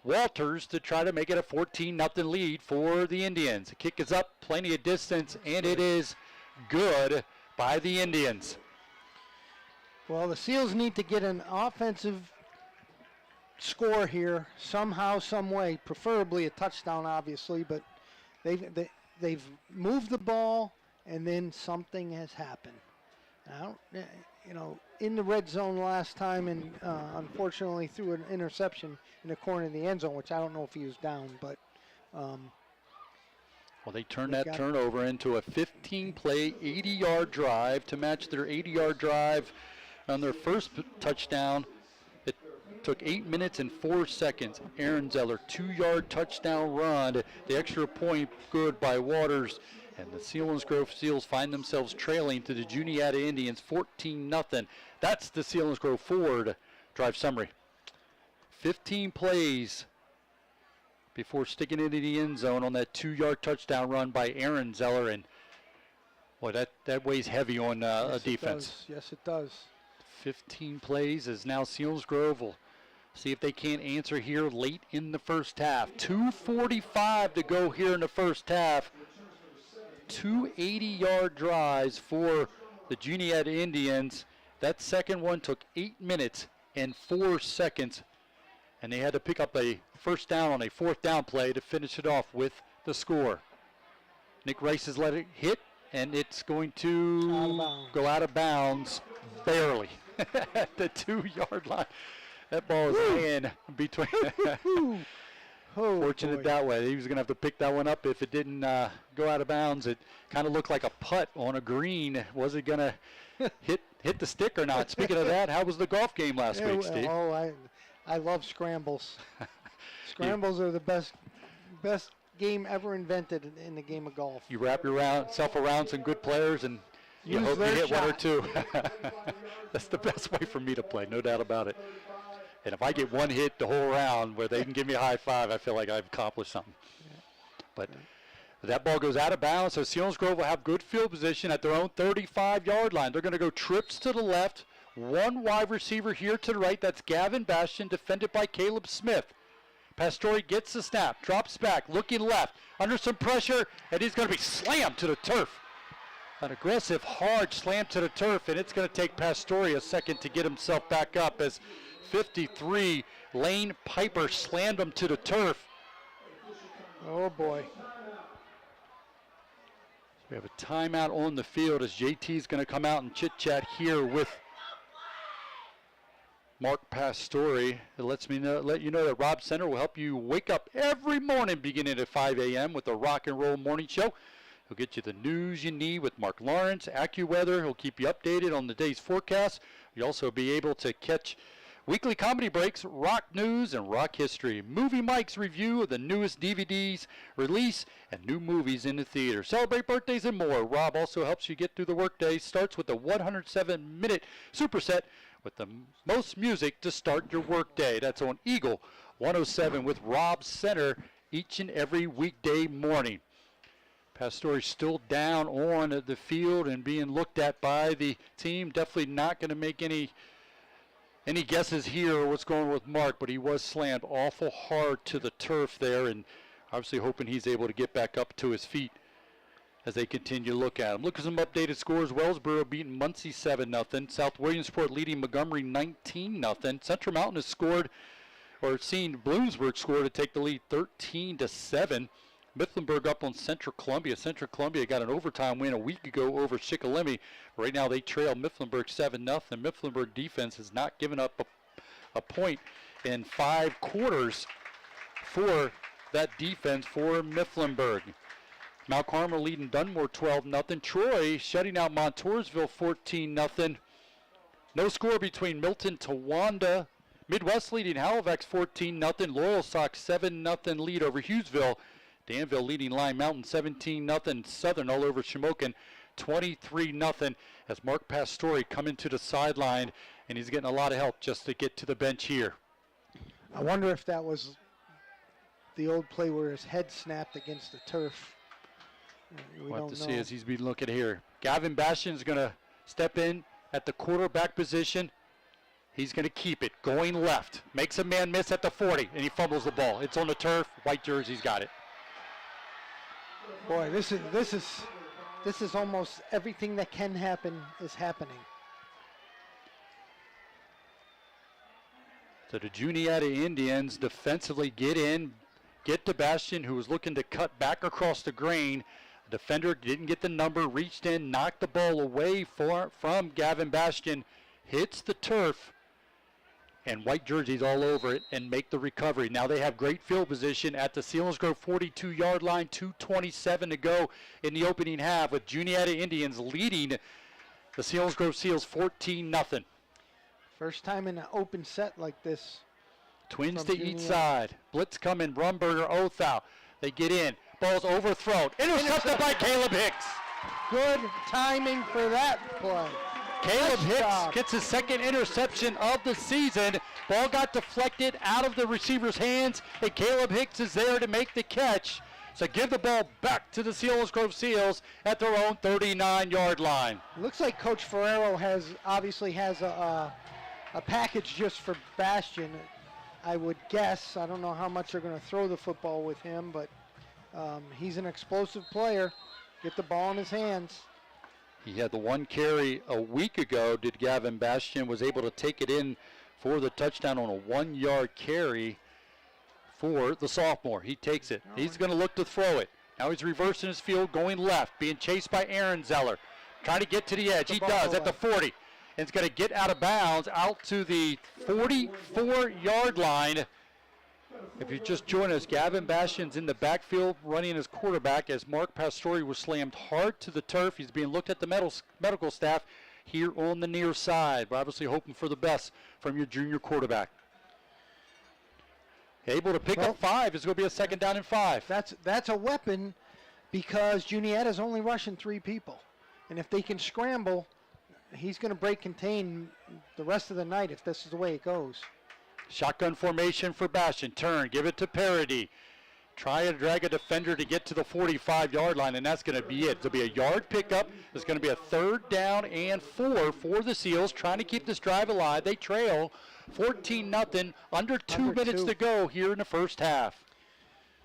Walters to try to make it a 14-0 lead for the Indians. The kick is up, plenty of distance, and it is good by the Indians. Well, the Seals need to get an offensive score here somehow, some way, preferably a touchdown, obviously, but they've moved the ball, and then something has happened. Now, in the red zone last time, and unfortunately threw an interception in the corner of the end zone, which I don't know if he was down, but well, they turned that turnover into a 15-play, 80-yard drive to match their 80-yard drive on their first touchdown. It took 8 minutes and 4 seconds. Aaron Zeller, 2-yard touchdown run. The extra point good by Waters. And the Selinsgrove Seals find themselves trailing to the Juniata Indians 14-0. That's the Selinsgrove Ford drive summary. 15 plays before sticking into the end zone on that 2-yard touchdown run by Aaron Zeller. And boy, that weighs heavy on a defense. Yes, it does. 15 plays as now Selinsgrove will see if they can't answer here late in the first half. 2:45 to go here in the first half. 2 80-yard drives for the Juniata Indians. That second one took 8 minutes and 4 seconds, and they had to pick up a first down on a 4th down play to finish it off with the score. Nick Rice has let it hit, and it's going to go out of bounds barely at the 2-yard line. That ball is laying between. Fortunate that way. He was going to have to pick that one up if it didn't go out of bounds. It kind of looked like a putt on a green. Was it going to hit the stick or not? Speaking of that, how was the golf game last week, Steve? Oh, I love scrambles. Scrambles are the best game ever invented in the game of golf. You wrap yourself around some good players and you hope you hit one or two. That's the best way for me to play, no doubt about it. And if I get one hit the whole round where they can give me a high five, I feel like I've accomplished something. But that ball goes out of bounds, so Selinsgrove will have good field position at their own 35-yard line. They're going to go trips to the left, one wide receiver here to the right. That's Gavin Bastian, defended by Caleb Smith. Pastore gets the snap, drops back, looking left, under some pressure, and he's going to be slammed to the turf. An aggressive, hard slam to the turf, and it's going to take Pastore a second to get himself back up as 53, Lane Piper slammed him to the turf. Oh, boy. We have a timeout on the field as JT's going to come out and chit-chat here with Mark Pastore. It let you know that Rob Center will help you wake up every morning beginning at 5 a.m. with the Rock and Roll Morning Show. He'll get you the news you need with Mark Lawrence, AccuWeather. He'll keep you updated on the day's forecast. You'll also be able to catch weekly comedy breaks, rock news, and rock history. Movie Mike's review of the newest DVDs, release, and new movies in the theater. Celebrate birthdays and more. Rob also helps you get through the workday. Starts with the 107-minute superset with the most music to start your workday. That's on Eagle 107 with Rob Center each and every weekday morning. Pastore's still down on the field and being looked at by the team. Definitely not going to make any guesses here what's going on with Mark, but he was slammed awful hard to the turf there, and obviously hoping he's able to get back up to his feet as they continue to look at him. Look at some updated scores. Wellsboro beating Muncie 7-0. South Williamsport leading Montgomery 19-0. Central Mountain has scored, or seen Bloomsburg score to take the lead 13-7. Mifflinburg up on Central Columbia. Central Columbia got an overtime win a week ago over Shikellamy. Right now they trail Mifflinburg 7-0. Mifflinburg defense has not given up a point in 5 quarters for that defense for Mifflinburg. Mount Carmel leading Dunmore 12-0. Troy shutting out Montoursville 14-0. No score between Milton Towanda. Midwest leading Halifax 14-0. Loyal Sox 7-0 lead over Hughesville. Danville leading Lime Mountain 17-0. Southern all over Shamokin 23-0. As Mark Pastore coming to the sideline, and he's getting a lot of help just to get to the bench here. I wonder if that was the old play where his head snapped against the turf. We'll have to see as he's been looking here. Gavin Bastian's going to step in at the quarterback position. He's going to keep it going left. Makes a man miss at the 40, and he fumbles the ball. It's on the turf. White jersey's got it. Boy, this is almost everything that can happen is happening. So the Juniata Indians defensively get in, get to Bastian, who was looking to cut back across the grain. Defender didn't get the number, reached in, knocked the ball away from Gavin Bastian, hits the turf, and white jerseys all over it and make the recovery. Now they have great field position at the Selinsgrove 42-yard line, 2:27 to go in the opening half, with Juniata Indians leading the Selinsgrove Seals 14-0. First time in an open set like this. Twins to each side. Blitz coming, Rumberger, Othau. They get in. Ball's overthrown. Intercepted by Caleb Hicks. Good timing for that play. Caleb Hicks gets his second interception of the season. Ball got deflected out of the receiver's hands, and Caleb Hicks is there to make the catch. So give the ball back to the Selinsgrove Seals at their own 39-yard line. Looks like Coach Ferrero obviously has a package just for Bastian, I would guess. I don't know how much they're going to throw the football with him, but he's an explosive player. Get the ball in his hands. He had the one carry a week ago. Did Gavin Bastian was able to take it in for the touchdown on a 1-yard carry for the sophomore. He takes it. He's going to look to throw it. Now he's reversing his field, going left, being chased by Aaron Zeller. Trying to get to the edge. He does at the 40. And it's going to get out of bounds out to the 44-yard line. If you just join us, Gavin Bastian's in the backfield running as quarterback as Mark Pastore was slammed hard to the turf. He's being looked at the medical staff here on the near side. We're obviously hoping for the best from your junior quarterback. Able to pick up 5. It's going to be a 2nd down and 5. That's a weapon because Juniata's only rushing 3 people. And if they can scramble, he's going to break contain the rest of the night if this is the way it goes. Shotgun formation for Bastian. Turn, give it to Parody. Try to drag a defender to get to the 45-yard line, and that's going to be it. It'll be a yard pickup. It's going to be a 3rd down and 4 for the Seals, trying to keep this drive alive. They trail 14-0, under 2 minutes to go here in the first half.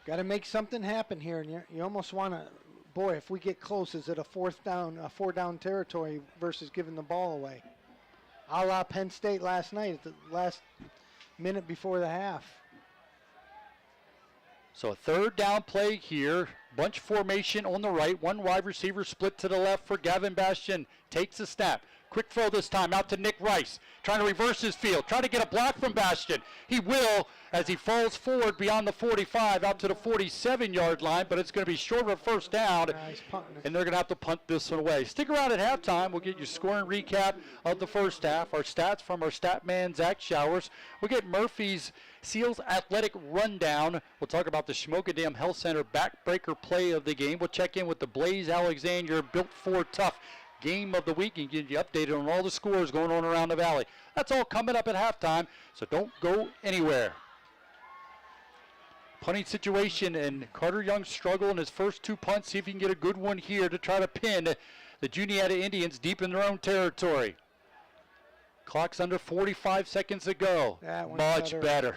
Got to make something happen here, and you almost want to, boy, if we get close, is it a 4-down territory versus giving the ball away? A la Penn State last night at the last minute before the half. So a 3rd down play here. Bunch formation on the right. 1 wide receiver split to the left for Gavin Bastian. Takes a snap. Quick throw this time out to Nick Rice. Trying to reverse his field. Trying to get a block from Bastian. He will as he falls forward beyond the 45 out to the 47-yard line, but it's going to be short of a 1st down, and they're going to have to punt this one away. Stick around at halftime. We'll get your scoring recap of the first half. Our stats from our stat man, Zach Showers. We'll get Murphy's Seals athletic rundown. We'll talk about the Shamokin Dam Health Center backbreaker play of the game. We'll check in with the Blaze Alexander Built for Tough game of the week and get you updated on all the scores going on around the valley. That's all coming up at halftime, so don't go anywhere. Punting situation, and Carter Young struggled in his first 2 punts. See if he can get a good one here to try to pin the Juniata Indians deep in their own territory. Clock's under 45 seconds to go. Much better.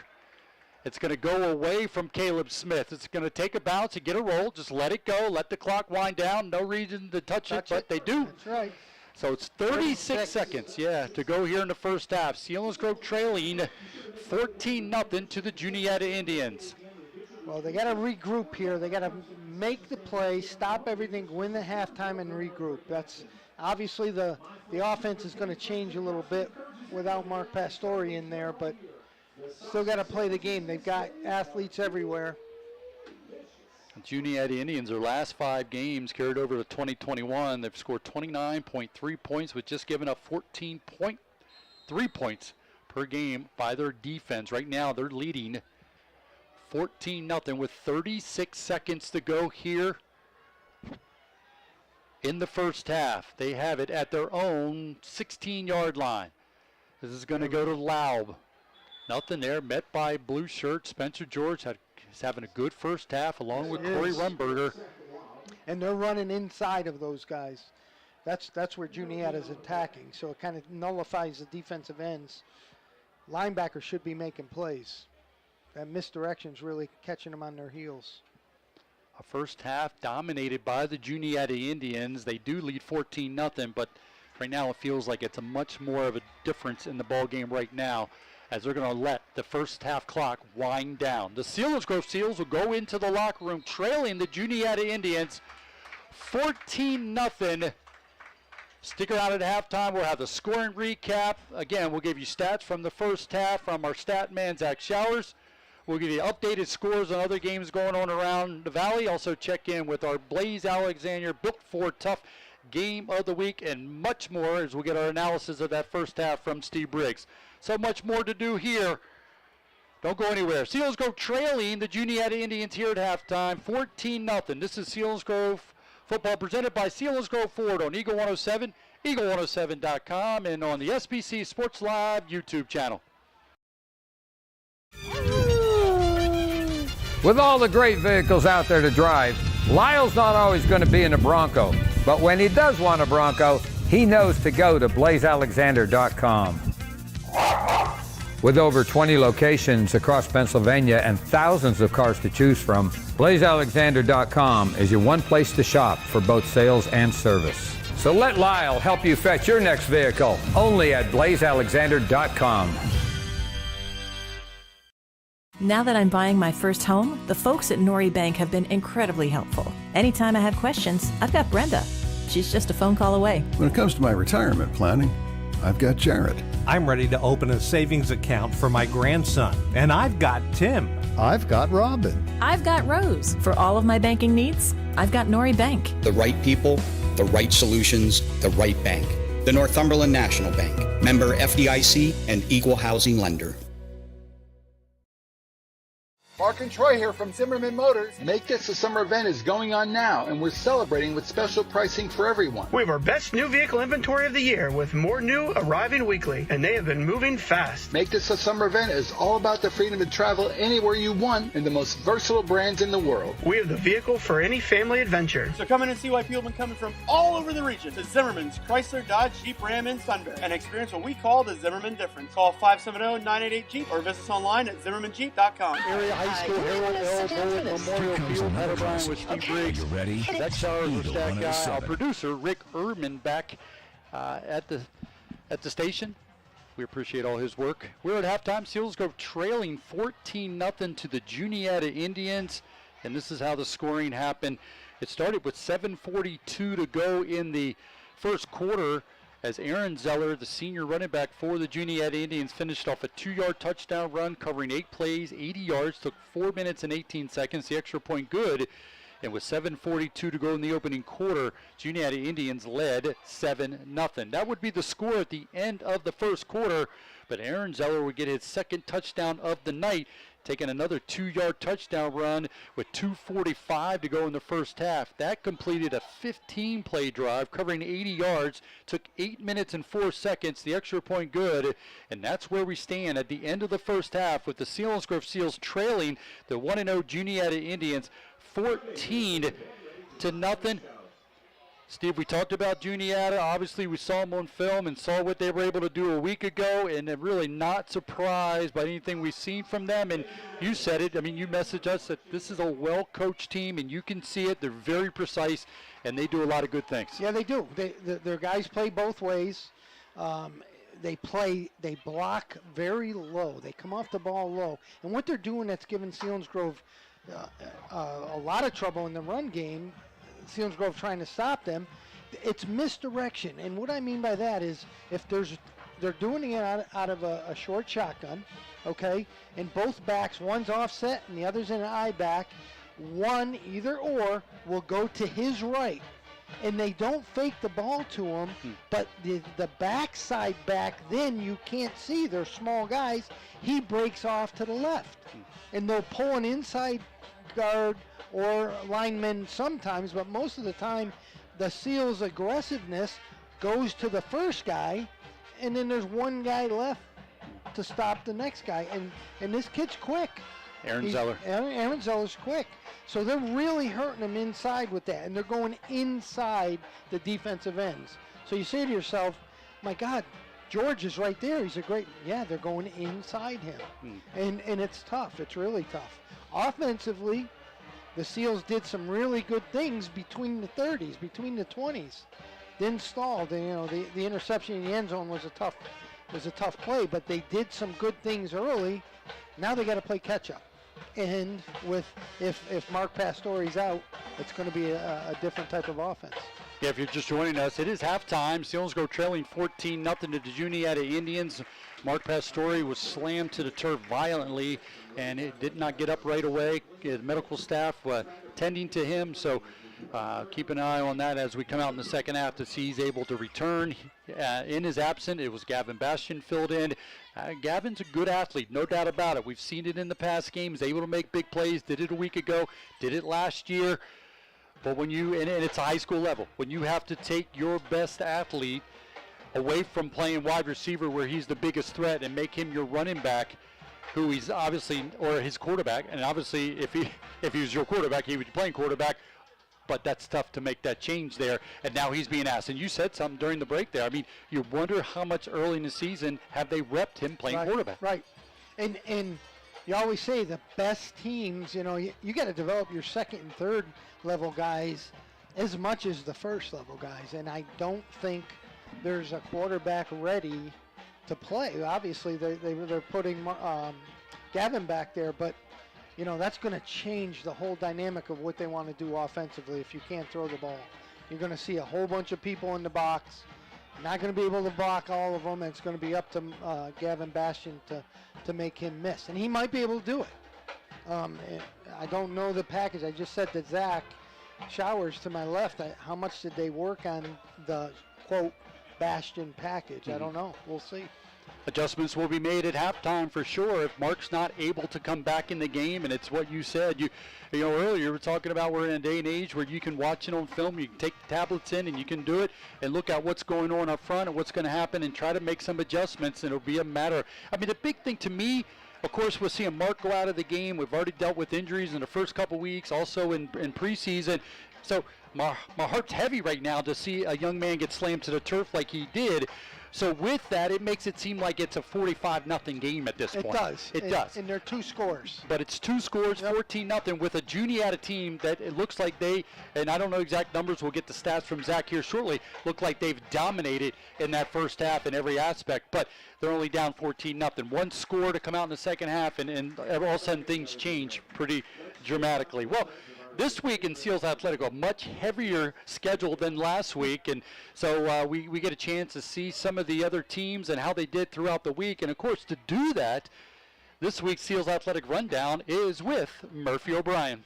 It's going to go away from Caleb Smith. It's going to take a bounce and get a roll. Just let it go. Let the clock wind down. No reason to touch it, but they do. That's right. So it's 36 seconds, to go here in the first half. Selinsgrove trailing 14-0 to the Juniata Indians. Well, they got to regroup here. They got to make the play, stop everything, win the halftime, and regroup. That's obviously the offense is going to change a little bit without Mark Pastore in there, but still got to play the game. They've got athletes everywhere. Juniata Indians, their last 5 games carried over to 2021. They've scored 29.3 points with just giving up 14.3 points per game by their defense. Right now, they're leading 14-0 with 36 seconds to go here in the first half. They have it at their own 16-yard line. This is going to go to Laub. Nothing there, met by blue shirt. Spencer George is having a good first half along with Corey Rumberger. And they're running inside of those guys. That's where Juniata's attacking, so it kind of nullifies the defensive ends. Linebackers should be making plays. That misdirection's really catching them on their heels. A first half dominated by the Juniata Indians. They do lead 14-0, but right now it feels like it's a much more of a difference in the ball game right now, as they're going to let the first half clock wind down. The Selinsgrove Seals will go into the locker room trailing the Juniata Indians 14-0. Stick around at halftime. We'll have the scoring recap. Again, we'll give you stats from the first half from our stat man, Zach Showers. We'll give you updated scores on other games going on around the Valley. Also check in with our Blaze Alexander Built for Tough Game of the Week and much more as we get our analysis of that first half from Steve Briggs. So much more to do here. Don't go anywhere. Selinsgrove trailing the Juniata Indians here at halftime, 14-0. This is Selinsgrove football presented by Selinsgrove Ford on Eagle 107, eagle107.com, and on the SBC Sports Live YouTube channel. With all the great vehicles out there to drive, Lyle's not always going to be in a Bronco. But when he does want a Bronco, he knows to go to blazealexander.com. With over 20 locations across Pennsylvania and thousands of cars to choose from, blazealexander.com is your one place to shop for both sales and service. So let Lyle help you fetch your next vehicle, only at blazealexander.com. Now that I'm buying my first home, the folks at Nori Bank have been incredibly helpful. Anytime I have questions, I've got Brenda. She's just a phone call away. When it comes to my retirement planning, I've got Jared. I'm ready to open a savings account for my grandson, and I've got Tim. I've got Robin. I've got Rose. For all of my banking needs, I've got Nori Bank. The right people, the right solutions, the right bank. The Northumberland National Bank. Member FDIC and equal housing lender. Mark and Troy here from Zimmerman Motors. Make This a Summer event is going on now, and we're celebrating with special pricing for everyone. We have our best new vehicle inventory of the year, with more new arriving weekly, and they have been moving fast. Make This a Summer event is all about the freedom to travel anywhere you want in the most versatile brands in the world. We have the vehicle for any family adventure. So come in and see why people have been coming from all over the region to Zimmerman's Chrysler, Dodge, Jeep, Ram, and Sunbury, and experience what we call the Zimmerman difference. Call 570-988-JEEP or visit us online at zimmermanjeep.com. Area High School, Harold L. Bowen Memorial Field, Pat O'Brien with Steve Briggs. You ready? Zach Showers with that guy. Our producer, Rick Erman, back at the station. We appreciate all his work. We're at halftime. Selinsgrove trailing 14-0 to the Juniata Indians, and this is how the scoring happened. It started with 7:42 to go in the first quarter, as Aaron Zeller, the senior running back for the Juniata Indians, finished off a 2-yard touchdown run covering 8 plays, 80 yards, took 4 minutes and 18 seconds, the extra point good. And with 7:42 to go in the opening quarter, Juniata Indians led 7-0. That would be the score at the end of the first quarter, but Aaron Zeller would get his second touchdown of the night, taking another 2-yard touchdown run with 2:45 to go in the first half. That completed a 15-play drive covering 80 yards, took 8 minutes and 4 seconds, the extra point good, and that's where we stand at the end of the first half with the Selinsgrove Seals trailing the 1-0 Juniata Indians 14-0. Steve, we talked about Juniata. Obviously, we saw them on film and saw what they were able to do a week ago, and I'm really not surprised by anything we've seen from them. And you said it. I mean, you messaged us that this is a well-coached team, and you can see it. They're very precise, and they do a lot of good things. Yeah, they do. Their guys play both ways. They block very low. They come off the ball low. And what they're doing that's giving Selinsgrove a lot of trouble in the run game, Selinsgrove trying to stop them, it's misdirection. And what I mean by that is if they're doing it out of a short shotgun, okay, and both backs, one's offset and the other's in an I back, one, either or, will go to his right. And they don't fake the ball to him, but the backside back, then you can't see. They're small guys. He breaks off to the left. And they'll pull an inside guard or lineman sometimes, but most of the time, the Seals' aggressiveness goes to the first guy, and then there's one guy left to stop the next guy. And this kid's quick. Aaron Zeller. Aaron Zeller's quick. So they're really hurting him inside with that, and they're going inside the defensive ends. So you say to yourself, my God, George is right there. He's a great, yeah, they're going inside him. And it's tough. It's really tough. Offensively, the Seals did some really good things between the 30s, between the 20s. Didn't stall. The interception in the end zone was a tough play, but they did some good things early. Now they got to play catch up. And if Mark Pastore's out, it's going to be a different type of offense. Yeah, if you're just joining us, it is halftime. Selinsgrove trailing 14-0 to the Juniata Indians. Mark Pastore was slammed to the turf violently, and it did not get up right away. The medical staff tending to him, so keep an eye on that as we come out in the second half to see he's able to return. In his absence, it was Gavin Bastian filled in. Gavin's a good athlete, no doubt about it. We've seen it in the past games, able to make big plays, did it a week ago, did it last year. But when you, and it's a high school level, when you have to take your best athlete away from playing wide receiver where he's the biggest threat and make him your running back, who he's obviously, or his quarterback, and obviously if he was your quarterback, he would be playing quarterback, but that's tough to make that change there, and now he's being asked. And you said something during the break there. I mean, you wonder how much early in the season have they repped him playing quarterback. Right, and you always say the best teams, you got to develop your second and third level guys as much as the first level guys, and I don't think there's a quarterback ready to play. Obviously, they're putting Gavin back there, but that's going to change the whole dynamic of what they want to do offensively if you can't throw the ball. You're going to see a whole bunch of people in the box. You're not going to be able to block all of them, and it's going to be up to Gavin Bastian to make him miss. And he might be able to do it. I don't know the package. I just said to Zach Showers to my left, how much did they work on the, quote, Bastian package? I don't know. We'll see. Adjustments will be made at halftime for sure if Mark's not able to come back in the game, and it's what you said. You earlier we were talking about we're in a day and age where you can watch it on film, you can take the tablets in and you can do it and look at what's going on up front and what's going to happen and try to make some adjustments, and it'll be a matter. I mean, the big thing to me, of course, we're seeing Mark go out of the game. We've already dealt with injuries in the first couple weeks, also in preseason. So my heart's heavy right now to see a young man get slammed to the turf like he did. So with that, it makes it seem like it's a 45-0 game at this point. It does. It does. And they're 2 scores. But it's 2 scores, 14-0 with a Juniata team that it looks like they, and I don't know exact numbers, we'll get the stats from Zach here shortly, look like they've dominated in that first half in every aspect, but they're only down 14-0. 1 score to come out in the second half, and all of a sudden things change pretty dramatically. Well, this week in Seals Athletic, a much heavier schedule than last week, and so we get a chance to see some of the other teams and how they did throughout the week. And of course, to do that, this week's Seals Athletic Rundown is with Murphy O'Brien.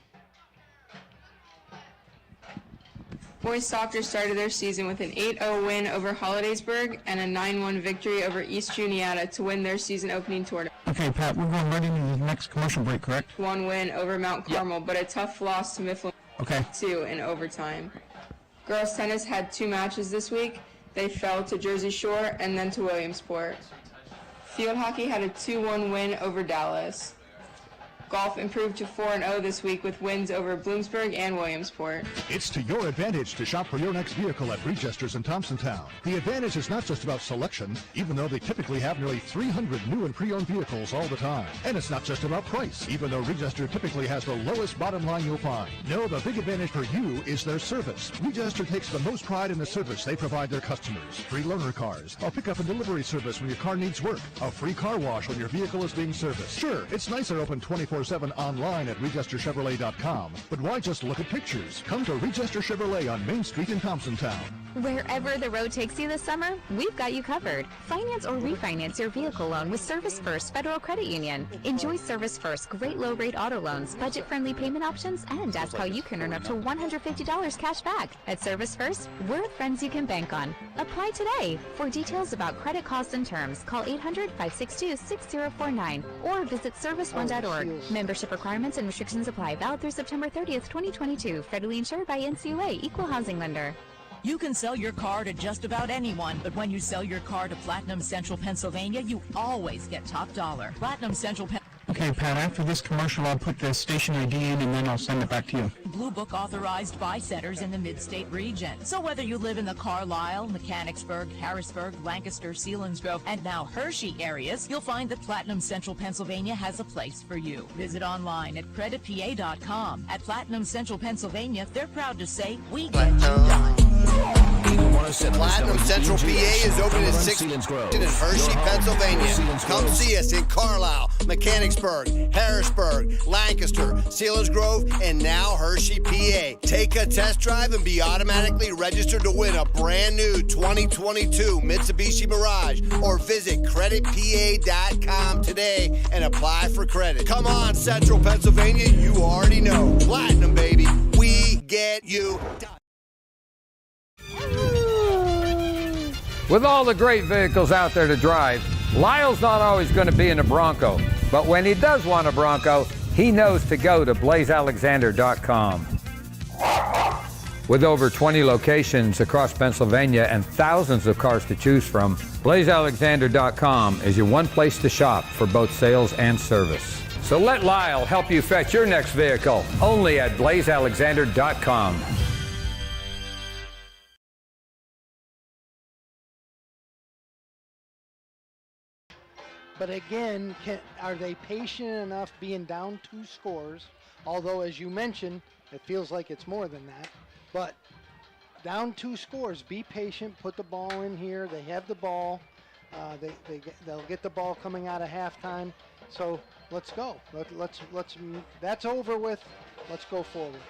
Boys soccer started their season with an 8-0 win over Hollidaysburg and a 9-1 victory over East Juniata to win their season opening tournament. Okay, Pat, we're going right into the next commercial break, correct? 1 win over Mount Carmel, but a tough loss to Mifflin 2 in overtime. Girls tennis had 2 matches this week. They fell to Jersey Shore and then to Williamsport. Field hockey had a 2-1 win over Dallas. Golf improved to 4-0 this week with wins over Bloomsburg and Williamsport. It's to your advantage to shop for your next vehicle at Register's in Thompsontown. The advantage is not just about selection, even though they typically have nearly 300 new and pre-owned vehicles all the time. And it's not just about price, even though Register typically has the lowest bottom line you'll find. No, the big advantage for you is their service. Register takes the most pride in the service they provide their customers. Free loaner cars, a pickup and delivery service when your car needs work, a free car wash when your vehicle is being serviced. Sure, it's nicer open 24/7 online at RegisterChevrolet.com, but why just look at pictures? Come to Register Chevrolet on Main Street in Thompsontown. Wherever the road takes you this summer, we've got you covered. Finance or refinance your vehicle loan with Service First Federal Credit Union. Enjoy Service First great low-rate auto loans, budget-friendly payment options, and ask how you can earn up to $150 cash back. At Service First, we're friends you can bank on. Apply today. For details about credit costs and terms, call 800-562-6049 or visit serviceone.org. Membership requirements and restrictions apply. Valid through September 30th, 2022. Federally insured by NCUA, Equal Housing Lender. You can sell your car to just about anyone, but when you sell your car to Platinum Central Pennsylvania, you always get top dollar. Platinum Central Okay, Pat, after this commercial, I'll put the station ID in and then I'll send it back to you. Blue Book authorized buy centers in the mid-state region. So whether you live in the Carlisle, Mechanicsburg, Harrisburg, Lancaster, Selinsgrove, and now Hershey areas, you'll find that Platinum Central Pennsylvania has a place for you. Visit online at creditpa.com. At Platinum Central Pennsylvania, they're proud to say, we get you done. Platinum Central PA is open at 6 in Hershey, Pennsylvania. Come see us in Carlisle, Mechanicsburg, Harrisburg, Lancaster, Selinsgrove, and now Hershey, PA. Take a test drive and be automatically registered to win a brand new 2022 Mitsubishi Mirage, or visit creditpa.com today and apply for credit. Come on, Central Pennsylvania, you already know. Platinum, baby, we get you done. With all the great vehicles out there to drive, Lyle's not always going to be in a Bronco, but when he does want a Bronco, he knows to go to blazealexander.com. With over 20 locations across Pennsylvania and thousands of cars to choose from, blazealexander.com is your one place to shop for both sales and service. So let Lyle help you fetch your next vehicle, only at blazealexander.com. But again, are they patient enough being down 2 scores? Although, as you mentioned, it feels like it's more than that. But down 2 scores, be patient, put the ball in here. They have the ball. They'll get the ball coming out of halftime. So let's go. Let's that's over with. Let's go forward.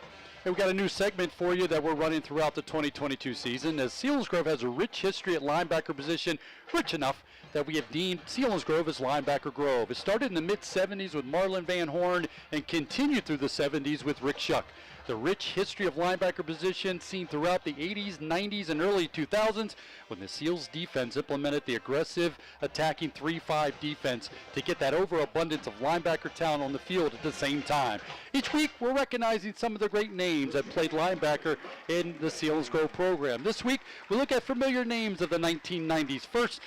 Hey, we've got a new segment for you that we're running throughout the 2022 season, as Selinsgrove has a rich history at linebacker position, rich enough that we have deemed Selinsgrove as Linebacker Grove. It started in the mid-'70s with Marlon Van Horn and continued through the '70s with Rick Shuck. The rich history of linebacker position seen throughout the '80s, '90s, and early 2000s when the Seals defense implemented the aggressive attacking 3-5 defense to get that overabundance of linebacker talent on the field at the same time. Each week, we're recognizing some of the great names that played linebacker in the Selinsgrove program. This week, we look at familiar names of the 1990s. First,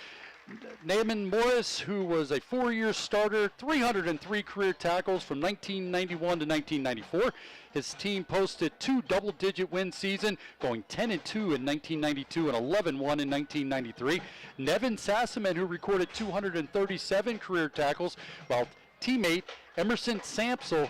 Naaman Morris, who was a 4-year starter, 303 career tackles from 1991 to 1994. His team posted 2 double-digit win seasons, going 10-2 in 1992 and 11-1 in 1993. Nevin Sassaman, who recorded 237 career tackles, while teammate Emerson Sampsell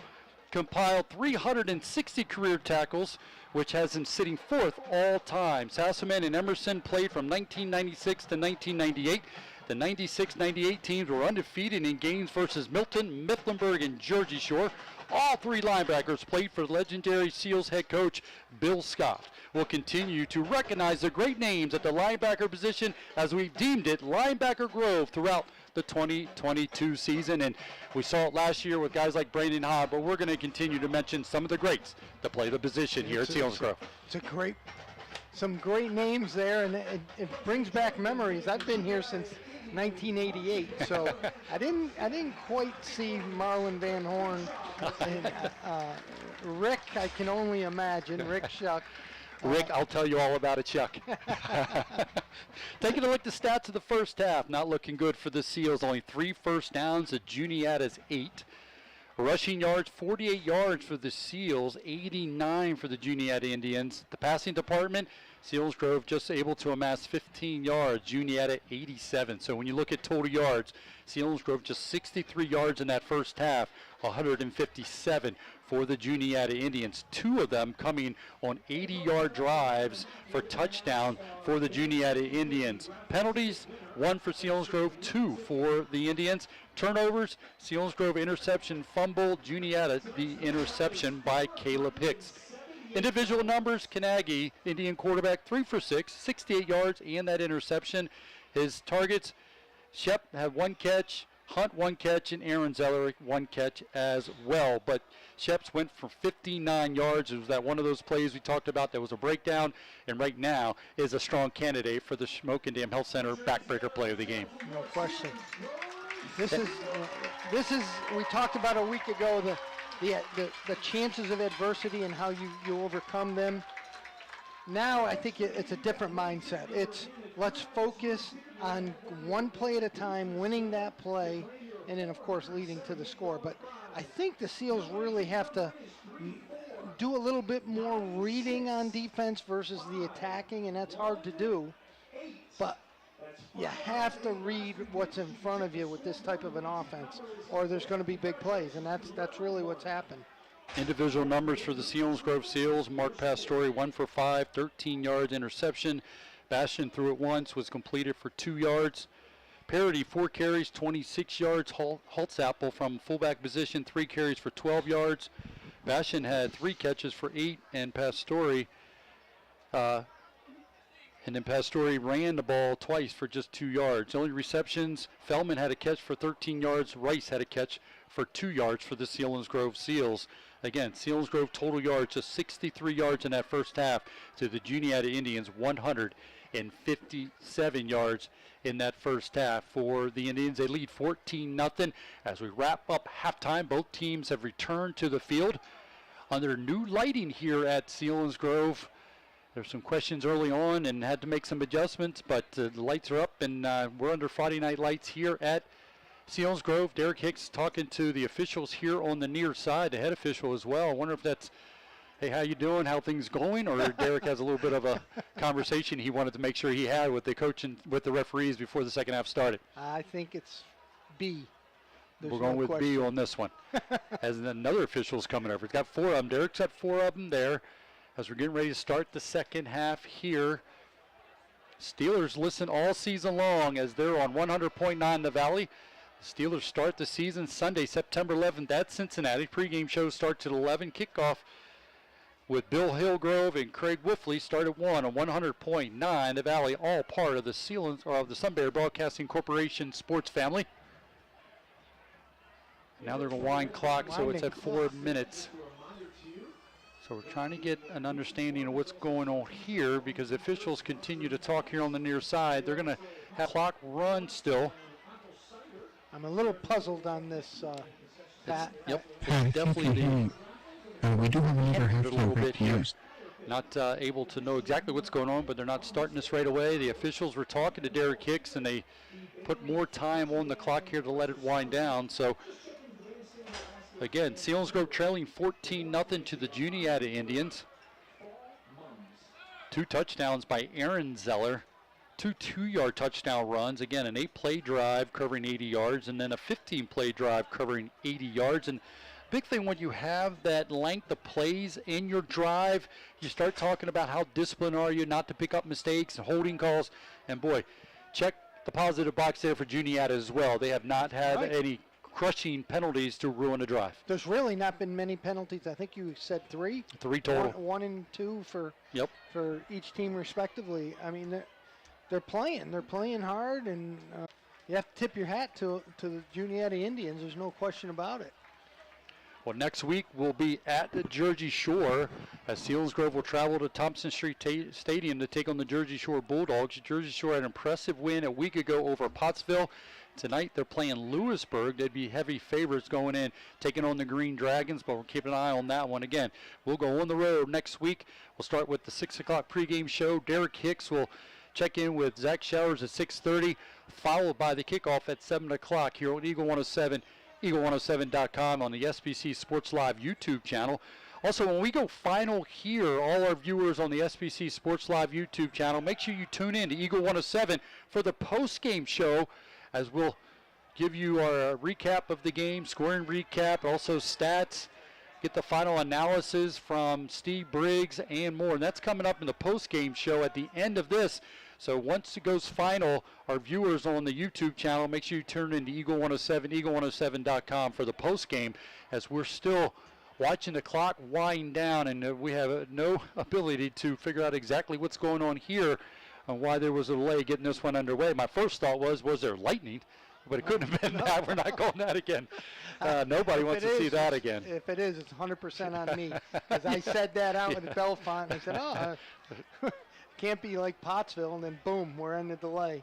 compiled 360 career tackles, which has him sitting 4th all time. Sassaman and Emerson played from 1996 to 1998. The 96-98 teams were undefeated in games versus Milton, Mifflinburg, and Jersey Shore. All 3 linebackers played for legendary Seals head coach Bill Scott. We'll continue to recognize the great names at the linebacker position as we've deemed it Linebacker Grove throughout the 2022 season. And we saw it last year with guys like Brandon Hobb, but we're going to continue to mention some of the greats that play the position here at Selinsgrove. Some great names there, and it brings back memories. I've been here since 1988, so I didn't quite see Marlon Van Horn. And, Rick, I can only imagine. Rick Shuck. Rick, I'll tell you all about it, Chuck. Taking a look at the stats of the first half, not looking good for the Seals. Only 3 first downs to Juniata's 8. Rushing yards, 48 yards for the Seals, 89 for the Juniata Indians. The passing department, Selinsgrove just able to amass 15 yards, Juniata 87. So when you look at total yards, Selinsgrove just 63 yards in that first half, 157 for the Juniata Indians. 2 of them coming on 80-yard drives for touchdown for the Juniata Indians. Penalties, 1 for Selinsgrove, 2 for the Indians. Turnovers, Selinsgrove interception, fumble, Juniata the interception by Caleb Hicks. Individual numbers, Kanagi, Indian quarterback, 3 for 6, 68 yards, and that interception. His targets, Shep had 1 catch, Hunt 1 catch, and Aaron Zeller 1 catch as well. But Shep's went for 59 yards. It was that one of those plays we talked about that was a breakdown, and right now is a strong candidate for the Smoking Dam Health Center backbreaker play of the game. No question. This is we talked about a week ago the chances of adversity and how you overcome them. Now I think it's a different mindset. It's let's focus on one play at a time, winning that play, and then of course leading to the score. But I think the Seals really have to do a little bit more reading on defense versus the attacking, and that's hard to do. But you have to read what's in front of you with this type of an offense, or there's going to be big plays, and that's really what's happened. Individual numbers for the Selinsgrove Seals. Mark Pastore, 1 for 5, 13 yards, interception. Bastian threw it once, was completed for 2 yards. Parity, 4 carries, 26 yards. Holtzapfel from fullback position, 3 carries for 12 yards. Bastian had 3 catches for 8, and Pastore ran the ball twice for just 2 yards. Only receptions, Feldman had a catch for 13 yards. Rice had a catch for 2 yards for the Selinsgrove Seals. Again, Selinsgrove total yards, just 63 yards in that first half to the Juniata Indians, 157 yards in that first half. For the Indians, they lead 14-0. As we wrap up halftime, both teams have returned to the field under new lighting here at Selinsgrove. There's some questions early on and had to make some adjustments, but the lights are up, and we're under Friday night lights here at Selinsgrove. Derek Hicks talking to the officials here on the near side, the head official as well. I wonder if that's, hey, how you doing, how things going, or Derek has a little bit of a conversation he wanted to make sure he had with the coach and with the referees before the second half started. I think it's B. We're going with B on this one. As another official's coming over. He's got 4 of them. Derek's got 4 of them there as we're getting ready to start the second half here. Steelers listen all season long as they're on 100.9 The Valley. Steelers start the season Sunday, September 11th at Cincinnati. Pregame show starts at 11. Kickoff with Bill Hillgrove and Craig Wolfley start at 1 on 100.9 The Valley, all part of the Sunbury Broadcasting Corporation sports family. Now they're going to wind clock, so it's at 4 minutes. So we're trying to get an understanding of what's going on here because officials continue to talk here on the near side. They're going to have clock run still. I'm a little puzzled on this, Pat. Yep, it's definitely we do have another a half little time bit here. Not able to know exactly what's going on, but they're not starting this right away. The officials were talking to Derek Hicks, and they put more time on the clock here to let it wind down. So, again, Selinsgrove trailing 14-0 to the Juniata Indians. 2 touchdowns by Aaron Zeller. 2 2-yard touchdown runs. Again, an 8-play drive covering 80 yards, and then a 15-play drive covering 80 yards. And big thing when you have that length of plays in your drive, you start talking about how disciplined are you not to pick up mistakes and holding calls. And boy, check the positive box there for Juniata as well. They have not had any crushing penalties to ruin a drive. There's really not been many penalties. I think you said 3. 3 total. 1 and 2 for each team respectively. I mean, they're playing hard, and you have to tip your hat to the Juniata Indians. There's no question about it. Well, next week we'll be at the Jersey Shore as Selinsgrove will travel to Thompson Street Stadium to take on the Jersey Shore Bulldogs. Jersey Shore had an impressive win a week ago over Pottsville. Tonight they're playing Lewisburg. They'd be heavy favorites going in, taking on the Green Dragons, but we'll keep an eye on that one. Again, we'll go on the road next week. We'll start with the 6 o'clock pregame show. Derek Hicks will check in with Zach Showers at 6:30, followed by the kickoff at 7 o'clock here on Eagle 107, Eagle107.com on the SBC Sports Live YouTube channel. Also, when we go final here, all our viewers on the SBC Sports Live YouTube channel, make sure you tune in to Eagle 107 for the post-game show as we'll give you our recap of the game, scoring recap, also stats, get the final analysis from Steve Briggs and more. And that's coming up in the post-game show at the end of this. So once it goes final, our viewers on the YouTube channel, make sure you turn into Eagle 107, Eagle107.com for the post-game as we're still watching the clock wind down, and we have no ability to figure out exactly what's going on here and why there was a delay getting this one underway. My first thought was there lightning? But it couldn't have been that. We're not calling that again. Nobody wants to see that again. If it is, it's 100% on me. Because I said that out with Bellefonte, and I said, can't be like Pottsville, and then boom, we're in the delay.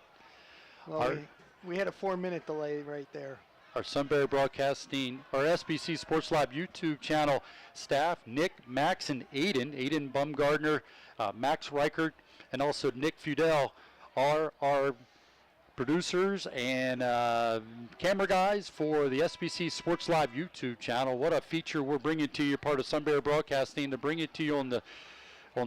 Well, we had a 4-minute delay right there. Our Sunbury Broadcasting, our SBC Sports Live YouTube channel staff, Nick, Max, and Aiden Bumgardner, Max Reichert, and also Nick Fudel are our producers and camera guys for the SBC Sports Live YouTube channel. What a feature we're bringing to you, part of Sunbury Broadcasting, to bring it to you on the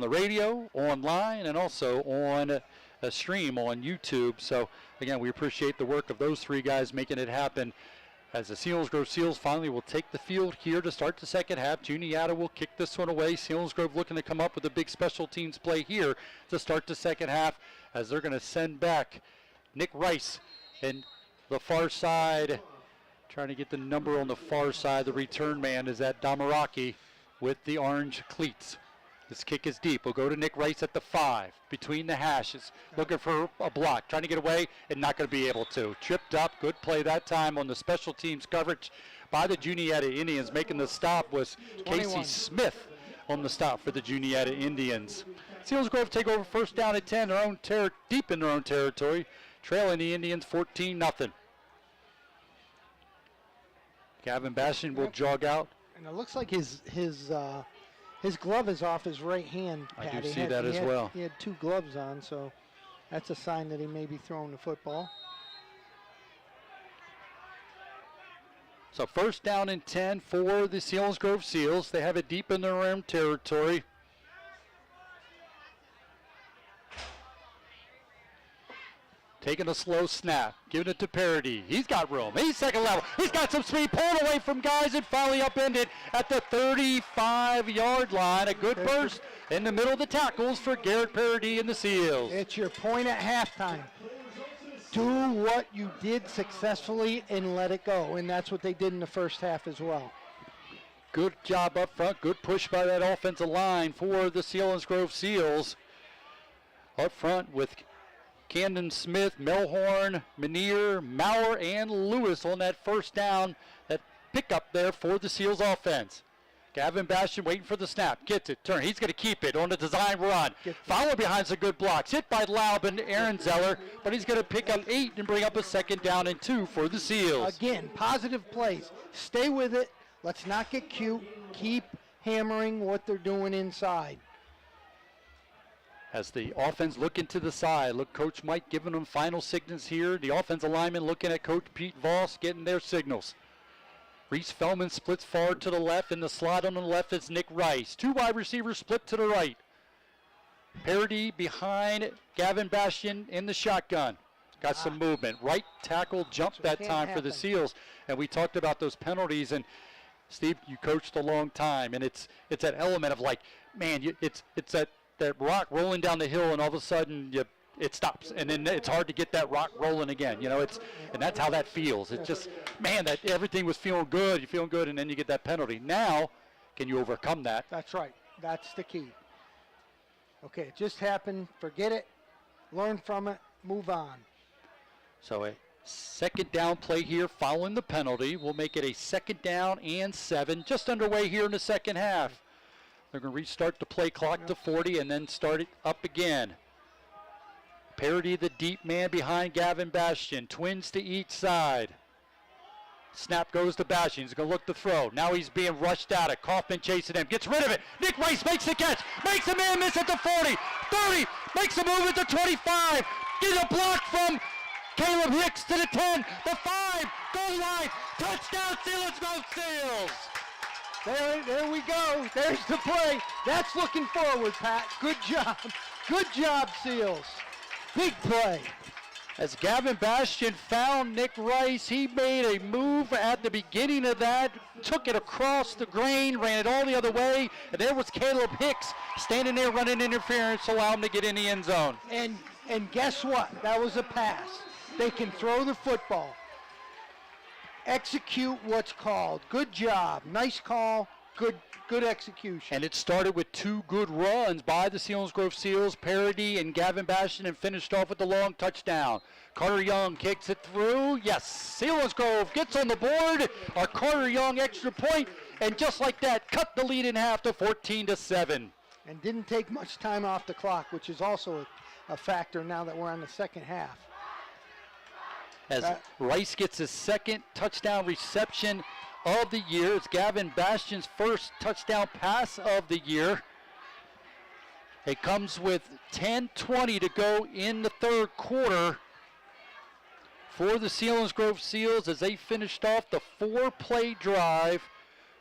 radio, online, and also on a stream on YouTube. So again, we appreciate the work of those three guys making it happen. As the Selinsgrove Seals finally will take the field here to start the second half. Juniata will kick this one away. Selinsgrove looking to come up with a big special teams play here to start the second half, as they're going to send back Nick Rice and the far side, trying to get the number on the far side. The return man is that Damaraki with the orange cleats. This kick is deep. We'll go to Nick Rice at the 5, between the hashes, looking for a block, trying to get away and not going to be able to. Tripped up, good play that time on the special teams coverage by the Juniata Indians. Making the stop was 21. Casey Smith on the stop for the Juniata Indians. Selinsgrove take over first down at 10, deep in their own territory, trailing the Indians 14-0. Gavin Bastian will jog out. And it looks like his glove is off his right hand, Pat. I do see that as well. He had 2 gloves on, so that's a sign that he may be throwing the football. So first down and 10 for the Selinsgrove Seals. They have it deep in their own territory. Taking a slow snap, giving it to Parody. He's got room. He's second level. He's got some speed, pulling away from guys, and finally upended at the 35-yard line. A good burst in the middle of the tackles for Garrett Parody and the Seals. It's your point at halftime. Do what you did successfully and let it go, and that's what they did in the first half as well. Good job up front. Good push by that offensive line for the Selinsgrove Seals. Up front with Camden Smith, Melhorn, Menier, Maurer, and Lewis on that first down, that pickup there for the Seals offense. Gavin Bastian waiting for the snap, gets it, turn, he's going to keep it on the design run. Following behind some good blocks, hit by Laub and Aaron Zeller, but he's going to pick up 8 and bring up a second down and 2 for the Seals. Again, positive plays. Stay with it. Let's not get cute. Keep hammering what they're doing inside. As the offense looking to the side, look, Coach Mike giving them final signals here. The offensive lineman looking at Coach Pete Voss getting their signals. Reese Fellman splits forward to the left. In the slot on the left is Nick Rice. 2 wide receivers split to the right. Parody behind Gavin Bastian in the shotgun. Got some movement. Right tackle jumped that time for the Seals. And we talked about those penalties. And Steve, you coached a long time. And it's that element of like, man, it's that rock rolling down the hill, and all of a sudden it stops, and then it's hard to get that rock rolling again. You know, and that's how that feels. It's just, man, that everything was feeling good, you're feeling good, and then you get that penalty. Now, can you overcome that? That's right. That's the key. Okay, it just happened. Forget it. Learn from it. Move on. So a second down play here following the penalty. We'll make it a second down and 7, just underway here in the second half. They're going to restart the play clock to 40 and then start it up again. Parody, the deep man behind Gavin Bastian. Twins to each side. Snap goes to Bastian. He's going to look to throw. Now he's being rushed out. Kaufman chasing him. Gets rid of it. Nick Rice makes the catch. Makes a man miss at the 40. 30. Makes a move at the 25. Get a block from Caleb Hicks to the 10. The 5. Goal line. Touchdown, Selinsgrove Seals. There we go. There's the play. That's looking forward, Pat. Good job. Good job, Seals. Big play. As Gavin Bastian found Nick Rice, he made a move at the beginning of that, took it across the grain, ran it all the other way, and there was Caleb Hicks standing there running interference to allow him to get in the end zone. And guess what? That was a pass. They can throw the football. Execute what's called. Good job. Nice call. good execution. And it started with 2 good runs by the Selinsgrove Seals, Parody and Gavin Bastian, and finished off with the long touchdown. Carter Young kicks it through. Yes, Selinsgrove gets on the board. A Carter Young extra point, and just like that, cut the lead in half to 14-7. And didn't take much time off the clock, which is also a factor now that we're on the second half. As Rice gets his second touchdown reception of the year. It's Gavin Bastian's first touchdown pass of the year. It comes with 10:20 to go in the third quarter for the Selinsgrove Seals as they finished off the 4-play drive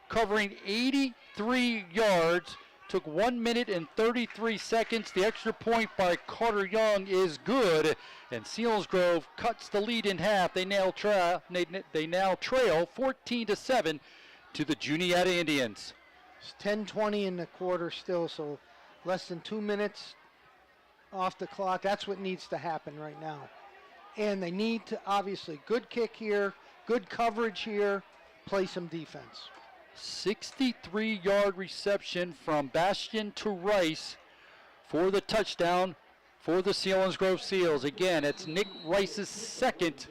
covering 83 yards. Took 1 minute and 33 seconds. The extra point by Carter Young is good, and Selinsgrove cuts the lead in half. They now trail 14-7 to the Juniata Indians. It's 10:20 in the quarter still, so less than 2 minutes off the clock. That's what needs to happen right now. And they need to, obviously, good kick here, good coverage here, play some defense. 63-yard reception from Bastian to Rice for the touchdown for the Selinsgrove Seals. Again, it's Nick Rice's second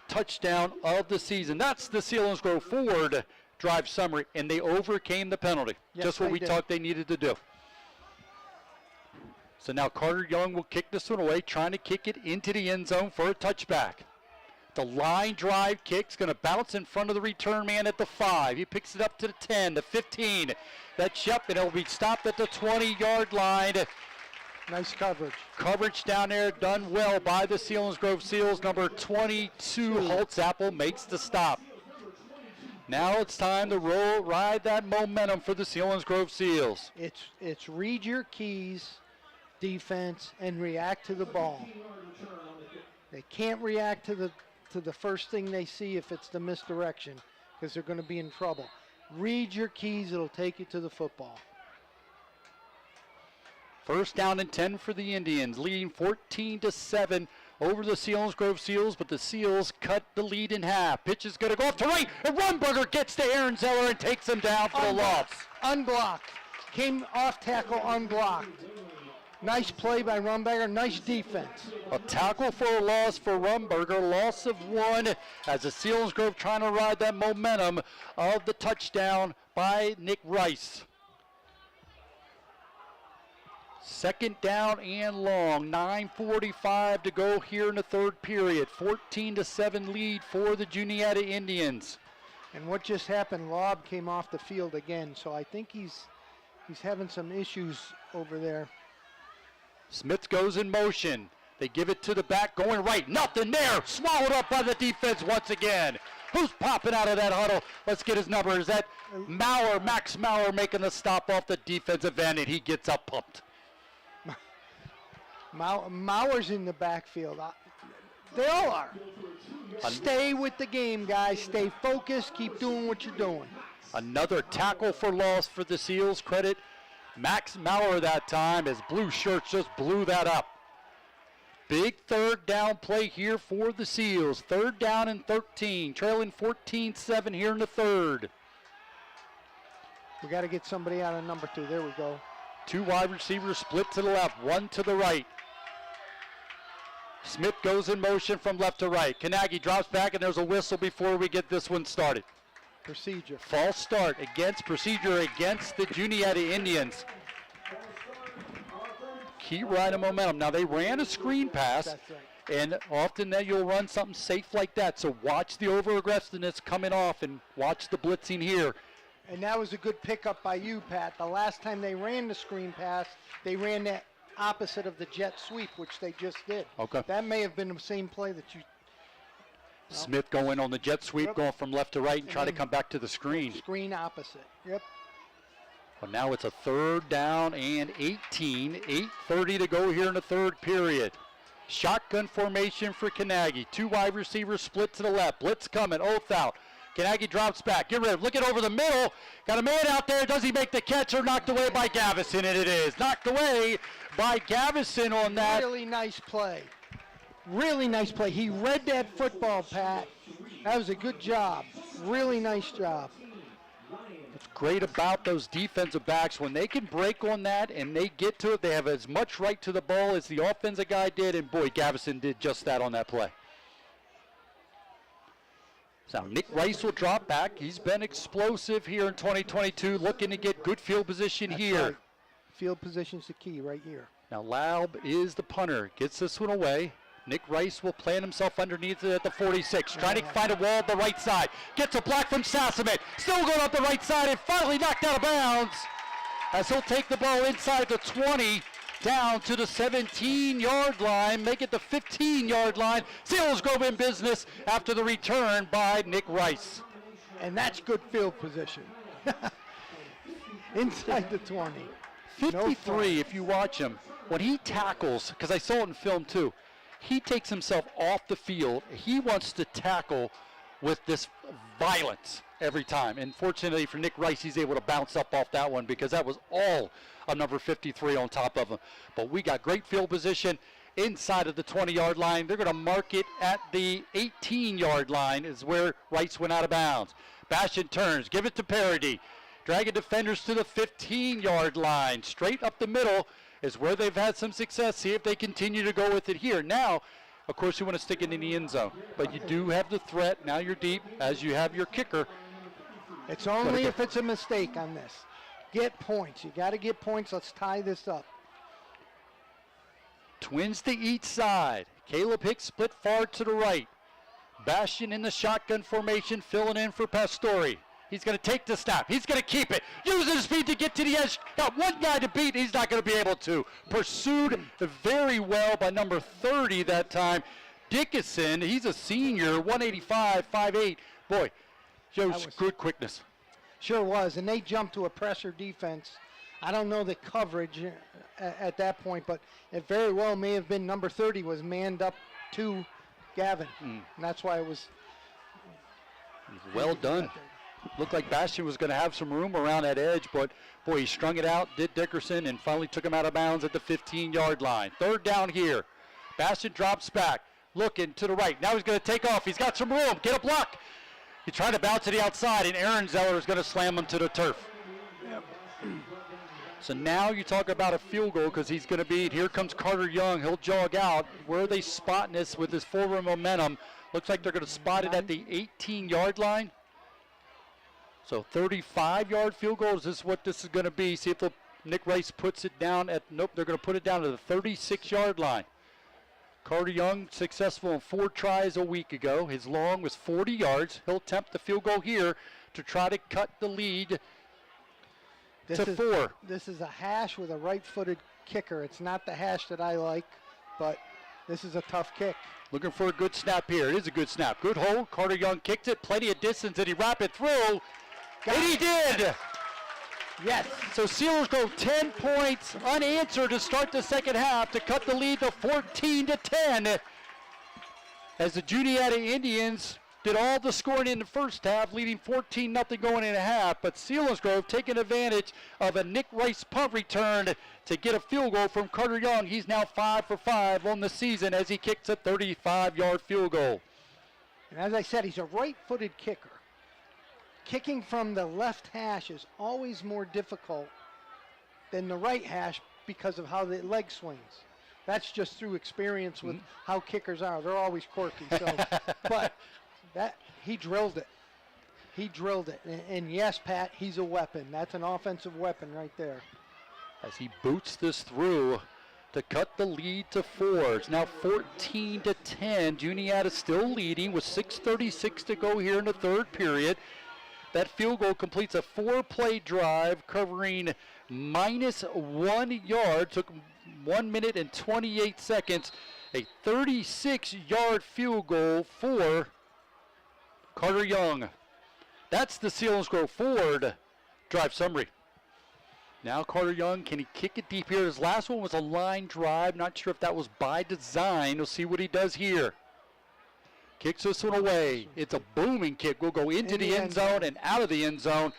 touchdown of the season. That's the Selinsgrove Ford drive summary, and they overcame the penalty. Yes, just what we thought they needed to do. So now Carter Young will kick this one away, trying to kick it into the end zone for a touchback. The line drive kick's going to bounce in front of the return man at the 5. He picks it up to the 10, the 15. That's and it'll be stopped at the 20-yard line. Nice coverage. Coverage down there done well by the Selinsgrove Seals. Number 22, Holtzapfel, makes the stop. Now it's time to ride that momentum for the Selinsgrove Seals. It's read your keys, defense, and react to the ball. They can't react to the first thing they see if it's the misdirection, because they're going to be in trouble. Read your keys, it'll take you to the football. First down and 10 for the Indians, leading 14-7 over the Selinsgrove Seals, but the Seals cut the lead in half. Pitch is going to go off to right, and Rumberger gets to Aaron Zeller and takes him down for the loss. Unblocked. Came off tackle unblocked. Nice play by Rumberger, nice defense. A tackle for a loss for Rumberger, loss of 1 as the Selinsgrove trying to ride that momentum of the touchdown by Nick Rice. Second down and long, 9:45 to go here in the third period. 14-7 lead for the Juniata Indians. And what just happened, Lobb came off the field again, so I think he's having some issues over there. Smith goes in motion. They give it to the back, going right. Nothing there. Swallowed up by the defense once again. Who's popping out of that huddle? Let's get his number. Is that Maurer, Max Maurer, making the stop off the defensive end, and he gets up pumped. Maurer's in the backfield. They all are. Stay with the game, guys. Stay focused. Keep doing what you're doing. Another tackle for loss for the Seals. Credit Max Maurer that time, as blue shirts just blew that up. Big third down play here for the Seals. Third down and 13, trailing 14-7 here in the third. We got to get somebody out of number 2. There we go. 2 wide receivers split to the left, 1 to the right. Smith goes in motion from left to right. Kanagi drops back, and there's a whistle before we get this one started. Procedure. False start against the Juniata Indians. Keep riding momentum. Now they ran a screen pass. That's right. And often that you'll run something safe like that. So watch the over-aggressiveness coming off and watch the blitzing here. And that was a good pickup by you, Pat. The last time they ran the screen pass, they ran that opposite of the jet sweep, which they just did. Okay. That may have been the same play that you... Smith going on the jet sweep, going from left to right and try to come back to the screen. Screen opposite. Yep. Well, now it's a third down and 18. 8:30 to go here in the third period. Shotgun formation for Kanagi. 2 wide receivers split to the left. Blitz coming. Oath out. Kanagi drops back. Get rid of it. Looking over the middle. Got a man out there. Does he make the catch or knocked away by Gavison? And it is. Knocked away by Gavison on that. Really nice play. Really nice play. He read that football, Pat. That was a good job. Really nice job. great about those defensive backs, when they can break on that and they get to it, they have as much right to the ball as the offensive guy did, and boy, Gavison did just that on that play. So Nick Rice will drop back. He's been explosive here in 2022, looking to get good field position here. Right. Field position's the key right here. Now Laub is the punter, gets this one away. Nick Rice will plant himself underneath it at the 46, trying to find a wall at the right side. Gets a block from Sassaman, still going up the right side, and finally knocked out of bounds as he'll take the ball inside the 20, down to the 17-yard line, make it the 15-yard line. Selinsgrove in business after the return by Nick Rice. And that's good field position. Inside the 20. 53, if you watch him, when he tackles, because I saw it in film too, he takes himself off the field. He wants to tackle with this violence every time. And fortunately for Nick Rice, he's able to bounce up off that one because that was all of number 53 on top of him. But we got great field position inside of the 20-yard line. They're going to mark it at the 18-yard line is where Rice went out of bounds. Bastion turns, give it to Parody. Dragging defenders to the 15-yard line. Straight up the middle is where they've had some success. See if they continue to go with it here. Now, of course, you want to stick it in the end zone. But you do have the threat. Now you're deep as you have your kicker. It's only if it's a mistake on this. Get points. You got to get points. Let's tie this up. Twins to each side. Caleb Hicks split far to the right. Bastion in the shotgun formation, filling in for Pastore. He's going to take the snap. He's going to keep it. Using his speed to get to the edge. Got one guy to beat. He's not going to be able to. Pursued very well by number 30 that time. Dickinson, he's a senior, 185, 5'8". Boy, shows good quickness. Sure was. And they jumped to a pressure defense. I don't know the coverage at that point, but it very well may have been number 30 was manned up to Gavin. And that's why it was well done. Looked like Bastion was going to have some room around that edge, but boy, he strung it out, did Dickerson, and finally took him out of bounds at the 15-yard line. Third down here. Bastion drops back, looking to the right. Now he's going to take off. He's got some room. Get a block. He tried to bounce to the outside, and Aaron Zeller is going to slam him to the turf. Yep. So now you talk about a field goal because he's going to be, here comes Carter Young. He'll jog out. Where are they spotting this with his forward momentum? Looks like they're going to spot it at the 18-yard line. So 35-yard field goal, is this what this is going to be? See if Nick Rice puts it down at, nope, they're going to put it down to the 36-yard line. Carter Young successful in 4 tries a week ago. His long was 40 yards. He'll attempt the field goal here to try to cut the lead to 4. This is a hash with a right-footed kicker. It's not the hash that I like, but this is a tough kick. Looking for a good snap here. It is a good snap. Good hold. Carter Young kicked it. Plenty of distance. Did he wrap it through? And he did. Yes. So Selinsgrove 10 points unanswered to start the second half to cut the lead to 14-10. As the Juniata Indians did all the scoring in the first half, leading 14-0 going in a half. But Selinsgrove taking advantage of a Nick Rice punt return to get a field goal from Carter Young. He's now 5 for 5 on the season as he kicks a 35-yard field goal. And as I said, he's a right-footed kicker. Kicking from the left hash is always more difficult than the right hash because of how the leg swings. That's just through experience with how kickers are. They're always quirky. So, but that he drilled it. He drilled it. And yes, Pat, he's a weapon. That's an offensive weapon right there. As he boots this through to cut the lead to 4. It's now 14-10. Juniata still leading with 6:36 to go here in the third period. That field goal completes a 4-play drive covering -1 yard. Took 1 minute and 28 seconds. A 36-yard field goal for Carter Young. That's the Selinsgrove Ford drive summary. Now Carter Young, can he kick it deep here? His last one was a line drive. Not sure if that was by design. We'll see what he does here. Kicks this one away. It's a booming kick. We'll go into the end zone and out of the end zone.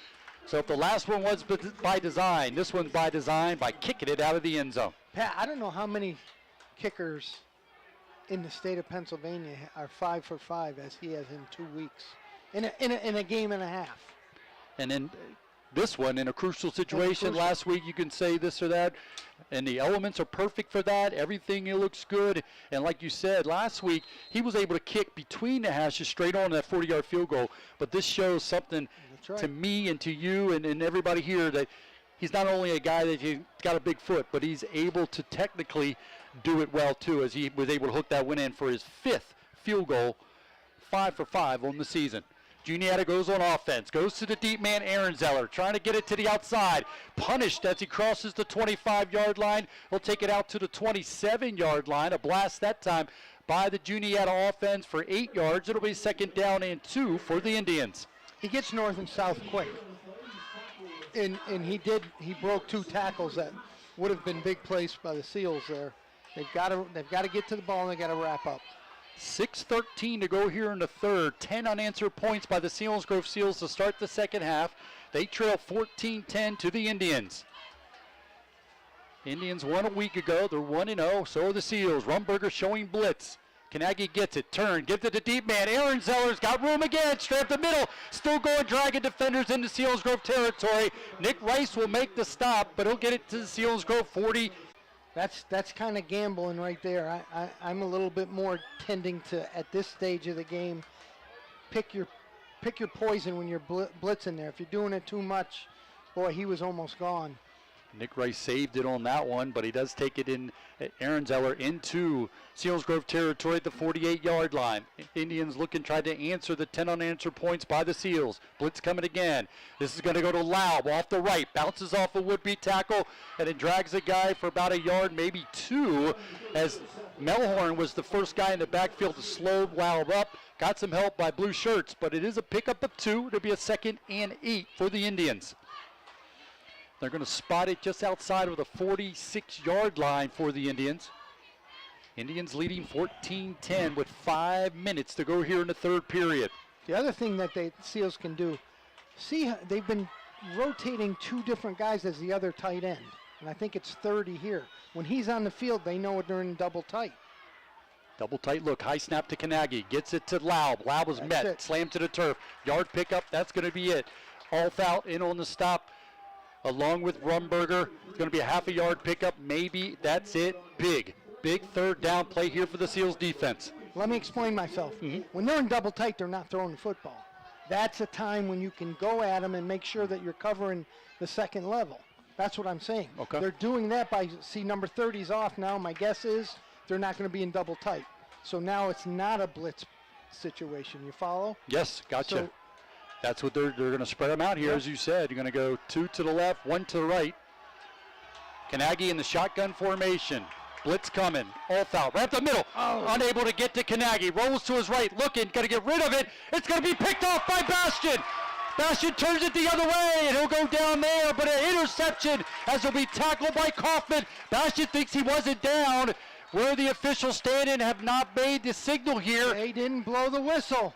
So if the last one was by design, this one's by design by kicking it out of the end zone. Pat, I don't know how many kickers in the state of Pennsylvania are 5 for 5 as he has in 2 weeks. In a game and a half. And then this one in a crucial situation. Last week you can say this or that, and the elements are perfect for that. Everything looks good. And like you said, last week he was able to kick between the hashes straight on that 40-yard field goal. But this shows something to me and to you and everybody here that he's not only a guy that he's got a big foot, but he's able to technically do it well too, as he was able to hook that one in for his 5th field goal, 5 for 5 on the season. Juniata goes on offense, goes to the deep man, Aaron Zeller, trying to get it to the outside. Punished as he crosses the 25-yard line. He'll take it out to the 27-yard line. A blast that time by the Juniata offense for 8 yards. It'll be 2nd down and 2 for the Indians. He gets north and south quick. And he broke 2 tackles that would have been big plays by the Seals there. They've got to get to the ball and they've got to wrap up. 6:13 to go here in the third. 10 unanswered points by the Selinsgrove Seals to start the second half. They trail 14-10 to the Indians. Indians won a week ago. They're 1-0. So are the Seals. Rumberger showing blitz. Kanagi gets it. Turn. Gives it to deep man. Aaron Zeller's got room again. Straight up the middle. Still going, dragging defenders into Selinsgrove territory. Nick Rice will make the stop, but he'll get it to the Selinsgrove 40. That's kind of gambling right there. I'm a little bit more tending to, at this stage of the game, pick your poison when you're blitzing there. If you're doing it too much, boy, he was almost gone. Nick Rice saved it on that one, but he does take it in, Aaron Zeller into Selinsgrove territory at the 48-yard line. Indians looking, tried to answer the 10 unanswered points by the Seals. Blitz coming again. This is going to go to Laub off the right. Bounces off a would-be tackle, and it drags a guy for about a yard, maybe 2, as Melhorn was the first guy in the backfield to slow Laub up. Got some help by blue shirts, but it is a pickup of 2. It'll be a 2nd and 8 for the Indians. They're going to spot it just outside of the 46-yard line for the Indians. Indians leading 14-10 with 5 minutes to go here in the third period. The other thing that the Seals can do, see, they've been rotating 2 different guys as the other tight end. And I think it's 30 here. When he's on the field, they know they're in double tight. Double tight look, high snap to Kanagi. Gets it to Laub. Laub was met, slammed to the turf. Yard pickup, that's going to be it. Alf out in on the stop. Along with Rumberger, it's going to be a half a yard pickup. Maybe that's it. Big 3rd down play here for the Seals defense. Let me explain myself. When they're in double tight, they're not throwing the football. That's a time when you can go at them and make sure that you're covering the second level. That's what I'm saying. Okay. They're doing that by, see, number 30's off now. My guess is they're not going to be in double tight. So now it's not a blitz situation. You follow? Yes, gotcha. So, that's what they're going to spread them out here, as you said. You're going to go 2 to the left, 1 to the right. Kanagi in the shotgun formation. Blitz coming. Off out. Right up the middle. Unable to get to Kanagi. Rolls to his right. Looking. Got to get rid of it. It's going to be picked off by Bastian. Bastian turns it the other way, and he'll go down there, but an interception as he'll be tackled by Kaufman. Bastian thinks he wasn't down. Where the officials stand and have not made the signal here. They didn't blow the whistle.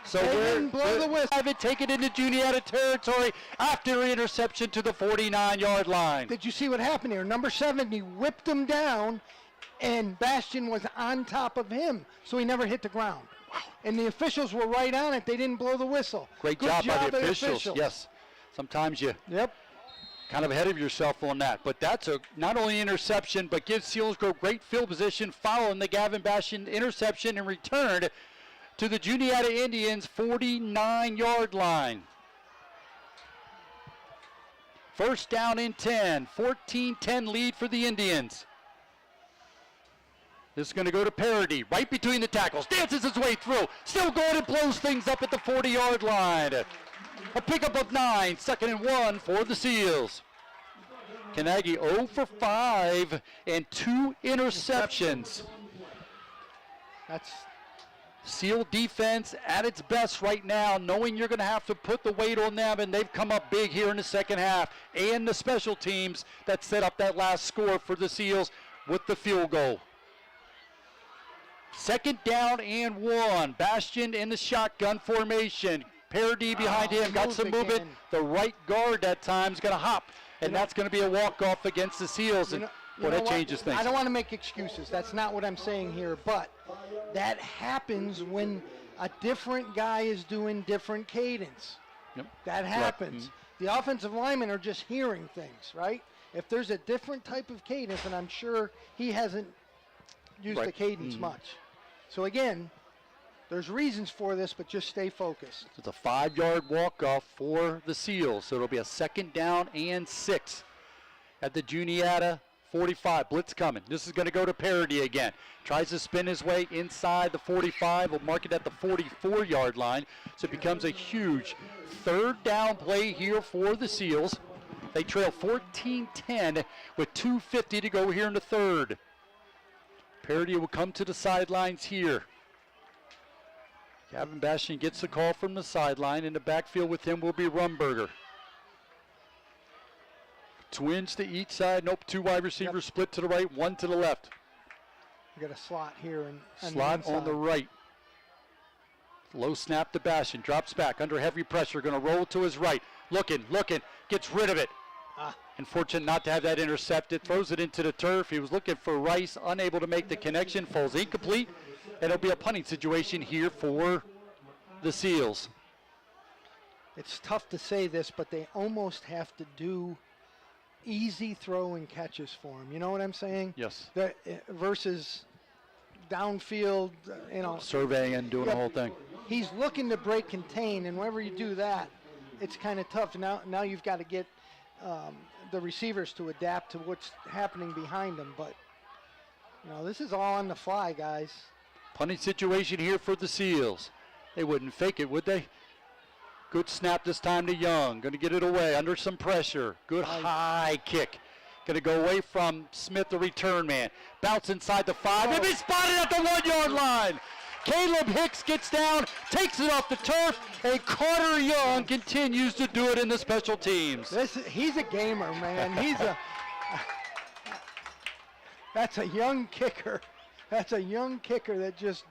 So we haven't taken into Juniata territory after interception to the 49-yard line. Did you see what happened here? Number 70 whipped him down, and Bastian was on top of him, so he never hit the ground. Wow. And the officials were right on it. They didn't blow the whistle. Good job by the officials. Yes. Sometimes you kind of ahead of yourself on that. But that's a not only interception, but gives Selinsgrove great field position following the Gavin Bastian interception and returned to the Juniata Indians 49-yard line. 1st down and 10, 14-10 lead for the Indians. This is going to go to Parody, right between the tackles, dances his way through, still going and blows things up at the 40-yard line. A pickup of 9, 2nd and 1 for the Seals. Kanagi 0 for 5 and 2 interceptions. That's Seal defense at its best right now, knowing you're going to have to put the weight on them, and they've come up big here in the second half. And the special teams that set up that last score for the Seals with the field goal. 2nd down and 1. Bastian in the shotgun formation. Parody behind him, got some movement. The right guard that time is going to hop, and that's going to be a walk-off against the Seals. Well, that changes things. I don't want to make excuses. That's not what I'm saying here. But that happens when a different guy is doing different cadence. That happens. The offensive linemen are just hearing things, right? If there's a different type of cadence, and I'm sure he hasn't used the cadence much. So again, there's reasons for this, but just stay focused. It's a 5-yard walk-off for the Seals, so it'll be a 2nd down and 6 at the Juniata 45. Blitz coming. This is going to go to Parody again. Tries to spin his way inside the 45. We'll mark it at the 44-yard line. So it becomes a huge 3rd down play here for the Seals. They trail 14-10 with 2:50 to go here in the 3rd. Parody will come to the sidelines here. Gavin Bastian gets the call from the sideline. In the backfield with him will be Rumberger. Twins to each side. Nope, 2 wide receivers split to the right, 1 to the left. We got a slot here. And slot on the right. Low snap to Bastian. Drops back under heavy pressure. Going to roll to his right. Looking. Gets rid of it. Unfortunate not to have that intercepted. Throws it into the turf. He was looking for Rice. Unable to make the connection. Falls incomplete. And it'll be a punting situation here for the Seals. It's tough to say this, but they almost have to do easy throw and catches for him. You know what I'm saying? Yes. Versus downfield, surveying and doing the whole thing. He's looking to break contain, and whenever you do that, it's kind of tough. Now you've got to get the receivers to adapt to what's happening behind them. But, this is all on the fly, guys. Punting situation here for the Seals. They wouldn't fake it, would they? Good snap this time to Young. Going to get it away under some pressure. Good high kick. Going to go away from Smith, the return man. Bounce inside the 5. And he's spotted at the 1-yard line. Caleb Hicks gets down, takes it off the turf, and Carter Young continues to do it in the special teams. He's a gamer, man. That's a young kicker. That's a young kicker that just.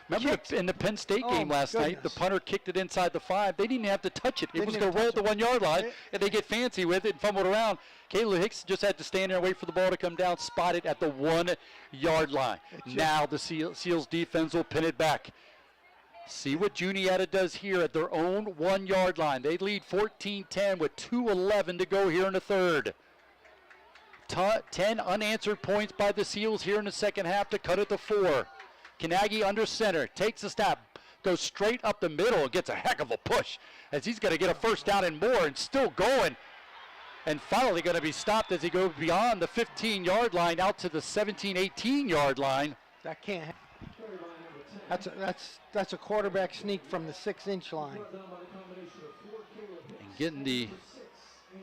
Remember in the Penn State game last night, the punter kicked it inside the 5. They didn't have to touch it. It was going to roll at the 1-yard line, and they get fancy with it and fumbled around. Caleb Hicks just had to stand there and wait for the ball to come down, spot it at the 1-yard line. Now the Seals defense will pin it back. See what Juniata does here at their own 1-yard line. They lead 14-10 with 2:11 to go here in the 3rd. 10 unanswered points by the Seals here in the second half to cut it to 4. Kanagi under center, takes a step, goes straight up the middle and gets a heck of a push as he's going to get a 1st down and more and still going. And finally going to be stopped as he goes beyond the 15-yard line out to the 17, 18-yard line. That can't happen. That's a quarterback sneak from the 6-inch line. And getting the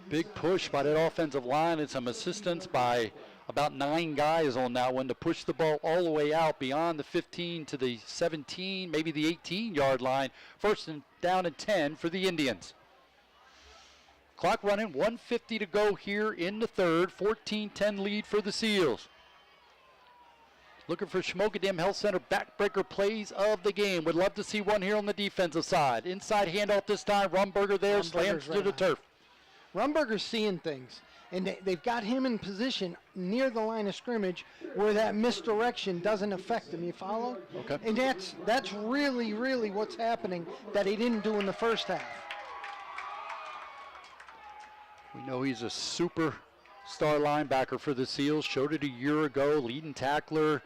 big push by that offensive line and some assistance by about 9 guys on that one to push the ball all the way out beyond the 15 to the 17, maybe the 18-yard line. 1st down and 10 for the Indians. Clock running, 1:50 to go here in the 3rd. 14-10 lead for the Seals. Looking for Schmogadam Health Center backbreaker plays of the game. Would love to see one here on the defensive side. Inside handoff this time. Rumberger there, slams to the turf. Rumberger's seeing things, and they've got him in position near the line of scrimmage where that misdirection doesn't affect him. You follow? Okay. And that's really, really what's happening that he didn't do in the first half. We know he's a superstar linebacker for the Seals. Showed it a year ago, leading tackler,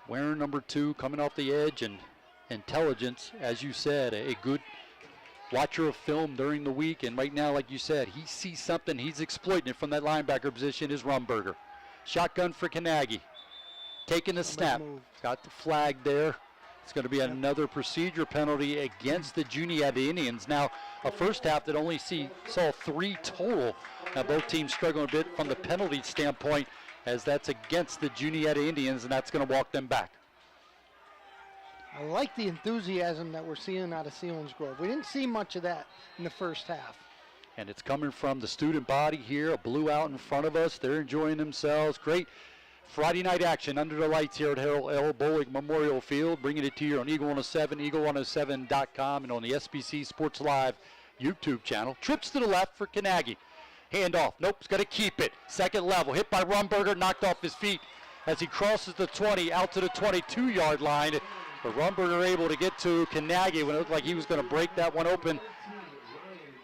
wearing number 2, coming off the edge, and intelligence, as you said, a good watcher of film during the week, and right now, like you said, he sees something, he's exploiting it from that linebacker position, is Rumberger. Shotgun for Kanagi. Taking the snap. Got the flag there. It's going to be another procedure penalty against the Juniata Indians. Now, a first half that only saw 3 total. Now, both teams struggling a bit from the penalty standpoint, as that's against the Juniata Indians, and that's going to walk them back. I like the enthusiasm that we're seeing out of Selinsgrove. We didn't see much of that in the first half. And it's coming from the student body here, a blue out in front of us. They're enjoying themselves. Great Friday night action under the lights here at Harold L. Bowling Memorial Field. Bringing it to you on Eagle 107, eagle107.com, and on the SBC Sports Live YouTube channel. Trips to the left for Kanagi. Handoff. Nope, he's got to keep it. Second level. Hit by Rumberger, knocked off his feet as he crosses the 20 out to the 22-yard line. But Rumberger able to get to Kanagi when it looked like he was going to break that one open.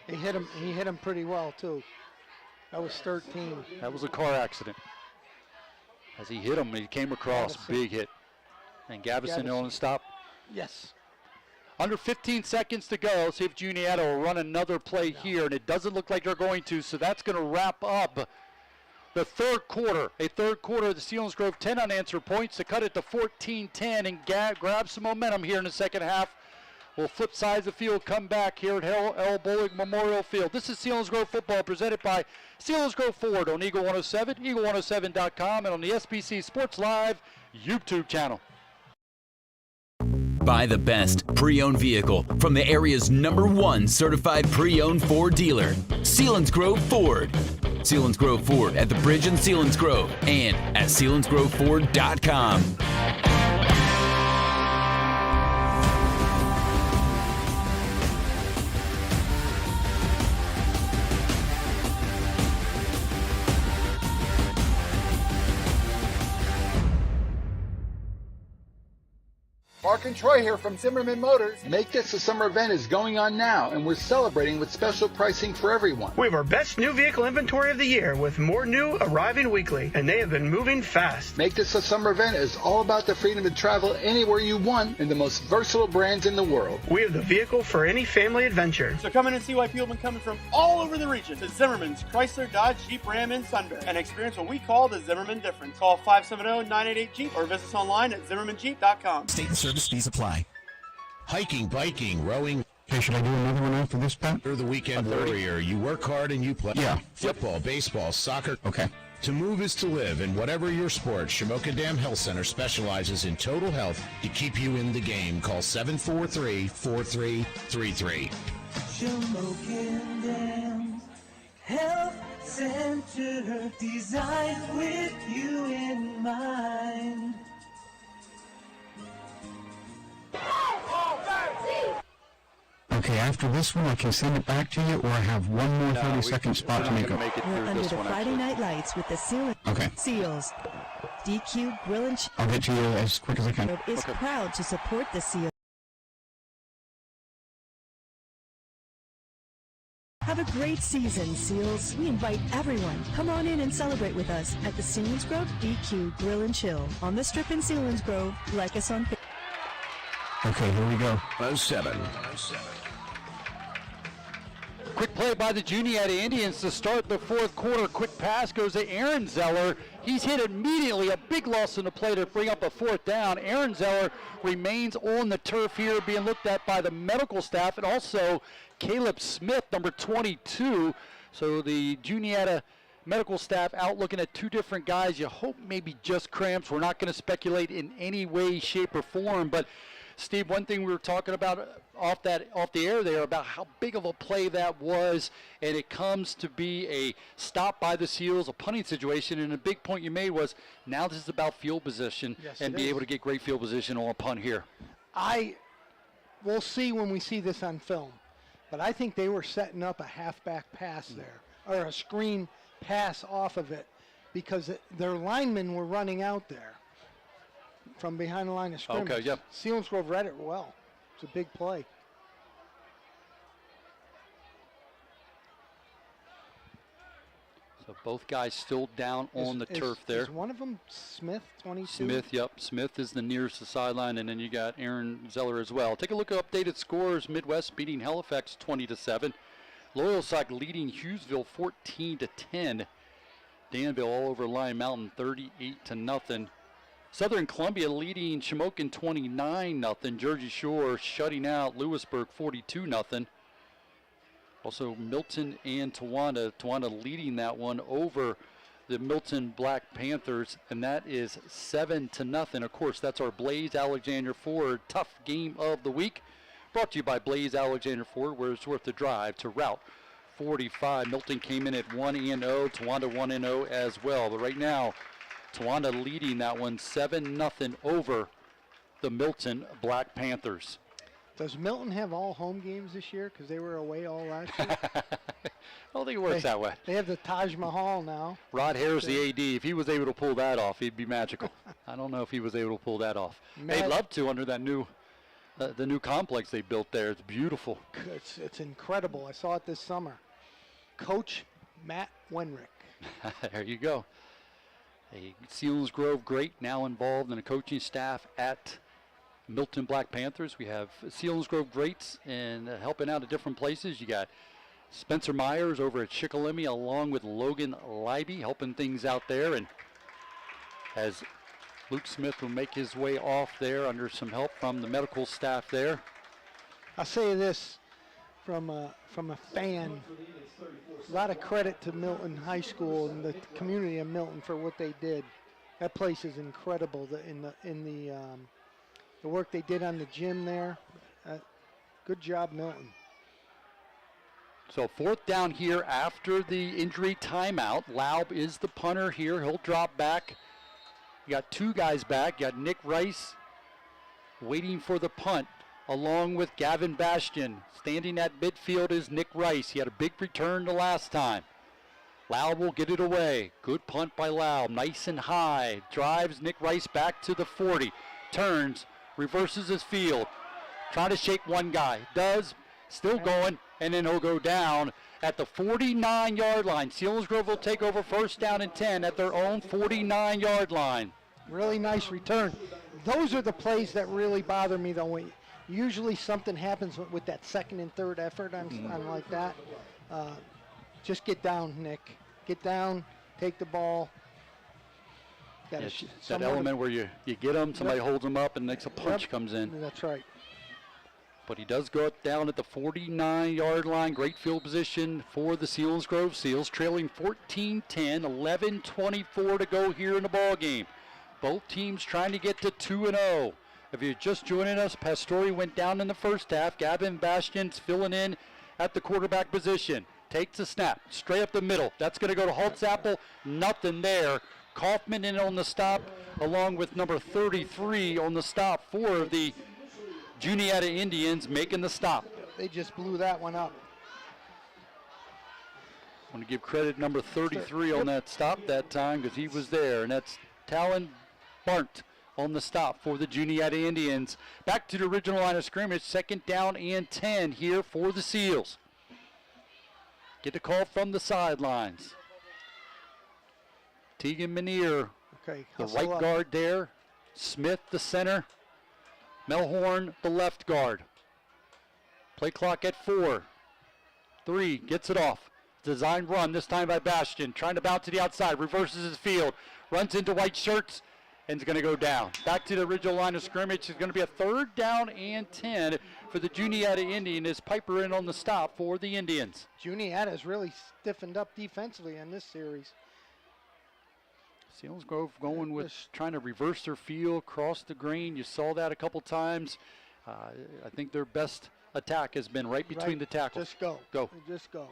He hit him pretty well too. That was 13. That was a car accident. As he hit him, he came across, big hit. And Gavison on the stop. Yes. Under 15 seconds to go. See if Juniata will run another play here, and it doesn't look like they're going to, so that's going to wrap up the third quarter. A third quarter of the Selinsgrove 10 unanswered points to cut it to 14-10 and grab some momentum here in the second half. We'll flip sides of the field, come back here at L. Bowling Memorial Field. This is Selinsgrove football presented by Selinsgrove Ford on Eagle 107, eagle107.com, and on the SBC Sports Live YouTube channel. Buy the best pre-owned vehicle from the area's #1 certified pre-owned Ford dealer, Selinsgrove Ford. Selinsgrove Ford at the Bridge in Selinsgrove and at selinsgroveford.com. Mark and Troy here from Zimmerman Motors. Make This a Summer event is going on now, and we're celebrating with special pricing for everyone. We have our best new vehicle inventory of the year with more new arriving weekly, and they have been moving fast. Make This a Summer event is all about the freedom to travel anywhere you want and the most versatile brands in the world. We have the vehicle for any family adventure. So come in and see why people have been coming from all over the region to Zimmerman's Chrysler, Dodge, Jeep, Ram, and Sunbury and experience what we call the Zimmerman difference. Call 570-988-JEEP or visit us online at zimmermanjeep.com. State and service fees apply. Hiking, biking, rowing. Okay, should I do another one after this, Pat? You're the weekend warrior. You work hard and you play. Yeah. Football, baseball, soccer. Okay. To move is to live, and whatever your sport, Shamokin Dam Health Center specializes in total health to keep you in the game. Call 743-4333. Shamokin Dam Health Center, designed with you in mind. Okay, after this one, I can send it back to you, or I have one more 30-second spot to make it. We're under the Friday night lights with the Seals. DQ Grill and I'll get to you as quick as I can. is proud to support the Seals. Have a great season, Seals. We invite everyone. Come on in and celebrate with us at the Selinsgrove DQ Grill and Chill on the Strip in Selinsgrove. Like us on Facebook. Okay, here we go. 07. Quick play by the Juniata Indians to start the fourth quarter. Quick pass goes to Aaron Zeller. He's hit immediately. A big loss in the play to bring up a fourth down. Aaron Zeller remains on the turf here, being looked at by the medical staff, and also Caleb Smith, number 22. So the Juniata medical staff out looking at two different guys. You hope maybe just cramps. We're not going to speculate in any way, shape, or form, but Steve, one thing we were talking about off the air there about how big of a play that was, and it comes to be a stop by the Seals, a punting situation, and a big point you made was now this is about field position and be able to get great field position on a punt here. We'll see when we see this on film, but I think they were setting up a halfback pass there, or a screen pass off of it, because their linemen were running out there from behind the line of scrimmage. Okay, yep. Selinsgrove read it well. It's a big play. So both guys still down on the turf there. Is one of them Smith, 22? Smith, yep. Smith is the nearest the sideline, and then you got Aaron Zeller as well. Take a look at updated scores. Midwest beating Halifax 20-7. Loyalsock leading Hughesville 14-10. Danville all over Lion Mountain 38-0. Southern Columbia leading Shamokin 29-0. Jersey Shore shutting out Lewisburg 42-0. Also Milton and Towanda. Towanda leading that one over the Milton Black Panthers, and that is 7-0. Of course, that's our Blaze Alexander Ford tough game of the week. Brought to you by Blaze Alexander Ford, where it's worth the drive to Route 45. Milton came in at 1-0. Towanda 1-0 as well. But right now, Towanda leading that one 7-0 over the Milton Black Panthers. Does Milton have all home games this year because they were away all last year? I don't think it works that way. They have the Taj Mahal now. Rod Harris, the AD, if he was able to pull that off, he'd be magical. I don't know if he was able to pull that off. They'd love to under that new, the new complex they built there. It's beautiful. It's incredible. I saw it this summer. Coach Matt Wenrick. There you go. A Selinsgrove great now involved in the coaching staff at Milton Black Panthers. We have Selinsgrove greats and helping out at different places. You got Spencer Myers over at Shikellamy along with Logan Leiby helping things out there. And as Luke Smith will make his way off there under some help from the medical staff there. I'll say this from a fan. A lot of credit to Milton High School and the community of Milton for what they did. That place is incredible. The work they did on the gym there. Good job, Milton. So 4th down here after the injury timeout. Laub is the punter here. He'll drop back. You got 2 guys back. You got Nick Rice waiting for the punt along with Gavin Bastian. Standing at midfield is Nick Rice. He had a big return the last time. Laub will get it away. Good punt by Laub. Nice and high. Drives Nick Rice back to the 40. Turns. Reverses his field. Trying to shake one guy. Does. Still going. And then he'll go down at the 49-yard line. Selinsgrove will take over 1st down and 10 at their own 49-yard line. Really nice return. Those are the plays that really bother me, though. Usually something happens with that 2nd and 3rd effort on like that. Just get down, Nick. Get down, take the ball. That element where you get them, somebody holds them up, and next a punch comes in. That's right. But he does go down at the 49-yard line. Great field position for the Selinsgrove Seals, trailing 14-10, 11:24 to go here in the ball game. Both teams trying to get to 2-0. If you're just joining us, Pastore went down in the first half. Gavin Bastian's filling in at the quarterback position. Takes a snap, straight up the middle. That's going to go to Holtzapfel. Nothing there. Kaufman in on the stop, along with number 33 on the stop for the Juniata Indians making the stop. They just blew that one up. I want to give credit number 33 on that stop that time because he was there, and that's Talon Barnt on the stop for the Juniata Indians. Back to the original line of scrimmage, 2nd down and 10 here for the Seals. Get the call from the sidelines. Tegan Menier, the right guard there. Smith, the center. Melhorn, the left guard. Play clock at 4. 3, gets it off. Design run, this time by Bastian. Trying to bounce to the outside, reverses his field. Runs into white shirts, and is going to go down. Back to the original line of scrimmage. It's going to be a 3rd down and 10 for the Juniata Indian as Piper in on the stop for the Indians. Juniata's really stiffened up defensively in this series. Selinsgrove going with trying to reverse their field, cross the green. You saw that a couple times. I think their best attack has been right between the tackles. Just go. Go. Just go.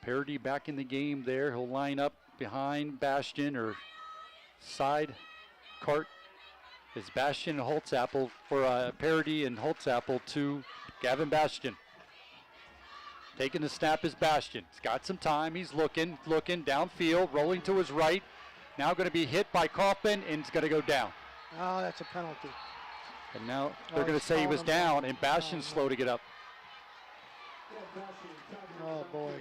Parody back in the game there. He'll line up behind Bastian or side cart is Bastian and Holtzapfel for Parody and Holtzapfel to Gavin Bastian. Taking the snap is Bastian. He's got some time. He's looking downfield, rolling to his right. Now going to be hit by Kaufman, and it's going to go down. Oh, that's a penalty. And now they're going to say he was down, and Bastian's slow to get up. Oh, boy.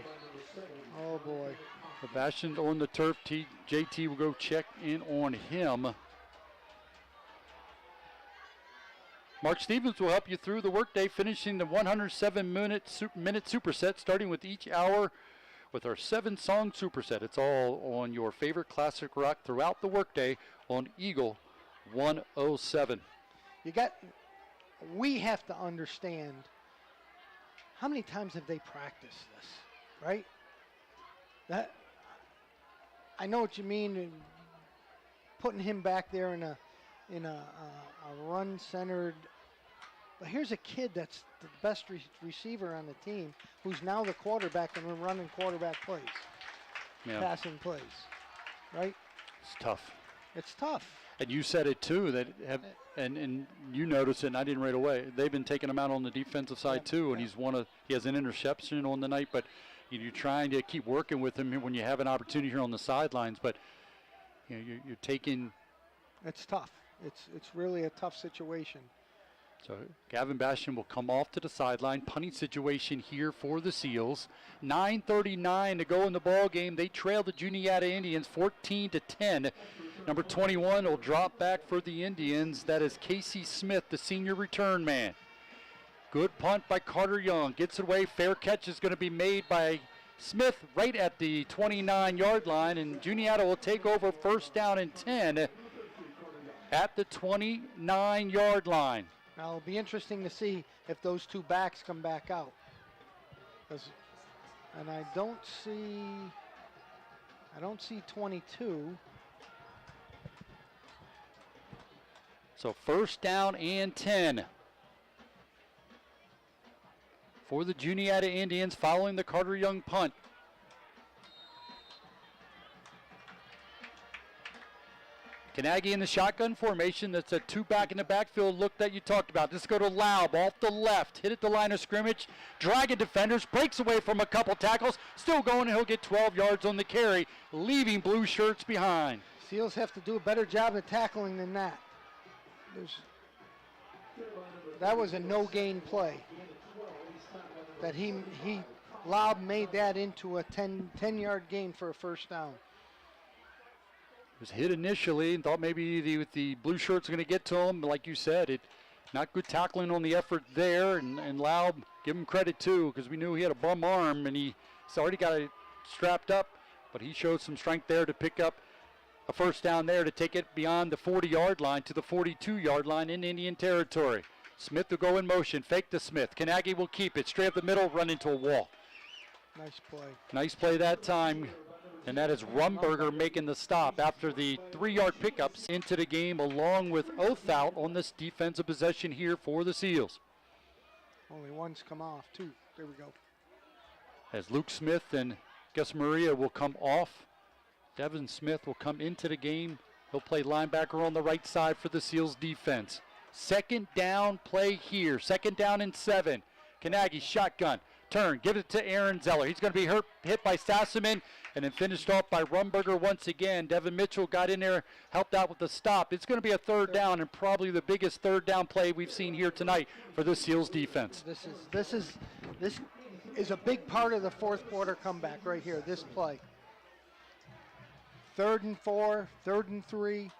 Oh, boy. Bastian on the turf. JT will go check in on him. Mark Stevens will help you through the workday, finishing the 107-minute superset, starting with each hour with our 7-song superset. It's all on your favorite classic rock throughout the workday on Eagle 107. We have to understand, how many times have they practiced this, right? I know what you mean, putting him back there in a run-centered. But here's a kid that's the best receiver on the team, who's now the quarterback and we're running quarterback plays, passing plays, right? It's tough. It's tough. And you said it too, that and you noticed it, and I didn't right away. They've been taking him out on the defensive side too, and he has an interception on the night, but you're trying to keep working with him when you have an opportunity here on the sidelines. But you're taking. It's tough. It's really a tough situation. So Gavin Bastian will come off to the sideline. Punting situation here for the Seals. 9:39 to go in the ball game. They trail the Juniata Indians 14-10. Number 21 will drop back for the Indians. That is Casey Smith, the senior return man. Good punt by Carter Young. Gets it away. Fair catch is going to be made by Smith right at the 29-yard line. And Juniata will take over first down and 10 at the 29-yard line. Now it'll be interesting to see if those two backs come back out. And I don't see 22. So first down and 10 for the Juniata Indians following the Carter Young punt. Kanagi in the shotgun formation. That's a two back in the backfield look that you talked about. Just go to Laub off the left. Hit at the line of scrimmage. Dragging defenders. Breaks away from a couple tackles. Still going, and he'll get 12 yards on the carry, leaving blue shirts behind. Seals have to do a better job of tackling than that. That was a no-gain play. That Laub made that into a 10-yard gain for a first down. Was hit initially and thought maybe the blue shirts are going to get to him. Like you said, not good tackling on the effort there. And Laub, give him credit too, because we knew he had a bum arm and he's already got it strapped up. But he showed some strength there to pick up a first down there to take it beyond the 40-yard line to the 42-yard line in Indian territory. Smith will go in motion. Fake to Smith. Kanagi will keep it. Straight up the middle, run into a wall. Nice play. Nice play that time. And that is Rumberger making the stop after the 3-yard pickups into the game, along with Othout on this defensive possession here for the Seals. Only one's come off, too. There we go. As Luke Smith and Gus Maria will come off. Devin Smith will come into the game. He'll play linebacker on the right side for the Seals defense. Second down play here. 2nd down and 7. Kanagi shotgun. Turn. Give it to Aaron Zeller. He's going to be hit by Sassaman and then finished off by Rumberger once again. Devin Mitchell got in there, helped out with the stop. It's going to be a 3rd down and probably the biggest 3rd down play we've seen here tonight for the Seals defense. This is a big part of the 4th quarter comeback right here, this play. 3rd and 4, 3rd and 3.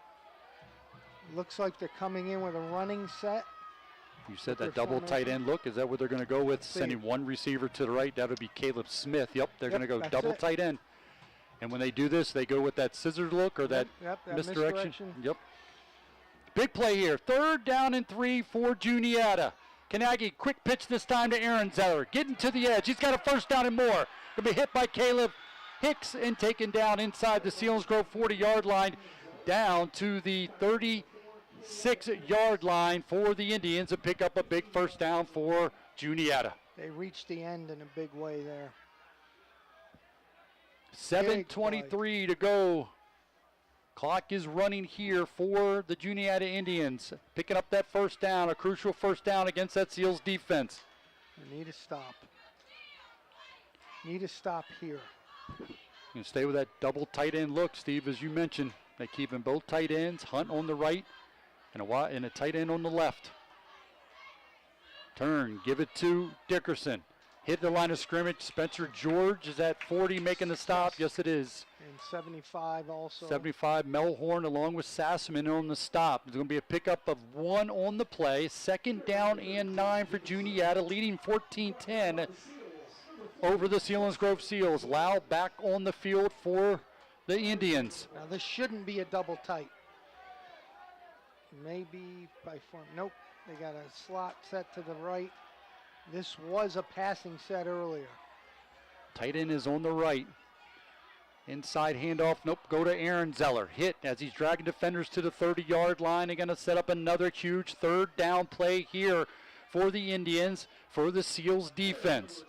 Looks like they're coming in with a running set. You said that double tight end look. Is that what they're going to go with? Sending one receiver to the right. That would be Caleb Smith. Yep, they're going to go double tight end. And when they do this, they go with that scissor look or that misdirection. Yep. Big play here. 3rd down and 3 for Juniata. Kanagi, quick pitch this time to Aaron Zeller. Getting to the edge. He's got a first down and more. Going to be hit by Caleb Hicks and taken down inside the Selinsgrove 40-yard line, down to the 36-yard line for the Indians to pick up a big first down for Juniata. They reached the end in a big way there. 7:23 to go. Clock is running here for the Juniata Indians. Picking up that first down, a crucial first down against that Seals defense. They need to stop. Need to stop here. You stay with that double tight end look, Steve, as you mentioned. They keep in both tight ends, Hunt on the right and a tight end on the left. Turn, give it to Dickerson. Hit the line of scrimmage. Spencer George is at 40 making the stop. Yes, it is. And 75 also. 75, Melhorn along with Sassaman on the stop. There's going to be a pickup of 1 on the play. 2nd down and 9 for Juniata, leading 14-10 over the Selinsgrove Seals. Lau back on the field for the Indians. Now this shouldn't be a double tight. Maybe by form. Nope. They got a slot set to the right. This was a passing set earlier. Tight end is on the right. Inside handoff. Nope. Go to Aaron Zeller. Hit as he's dragging defenders to the 30-yard line. They're going to set up another huge 3rd down play here for the Indians, for the Seals defense.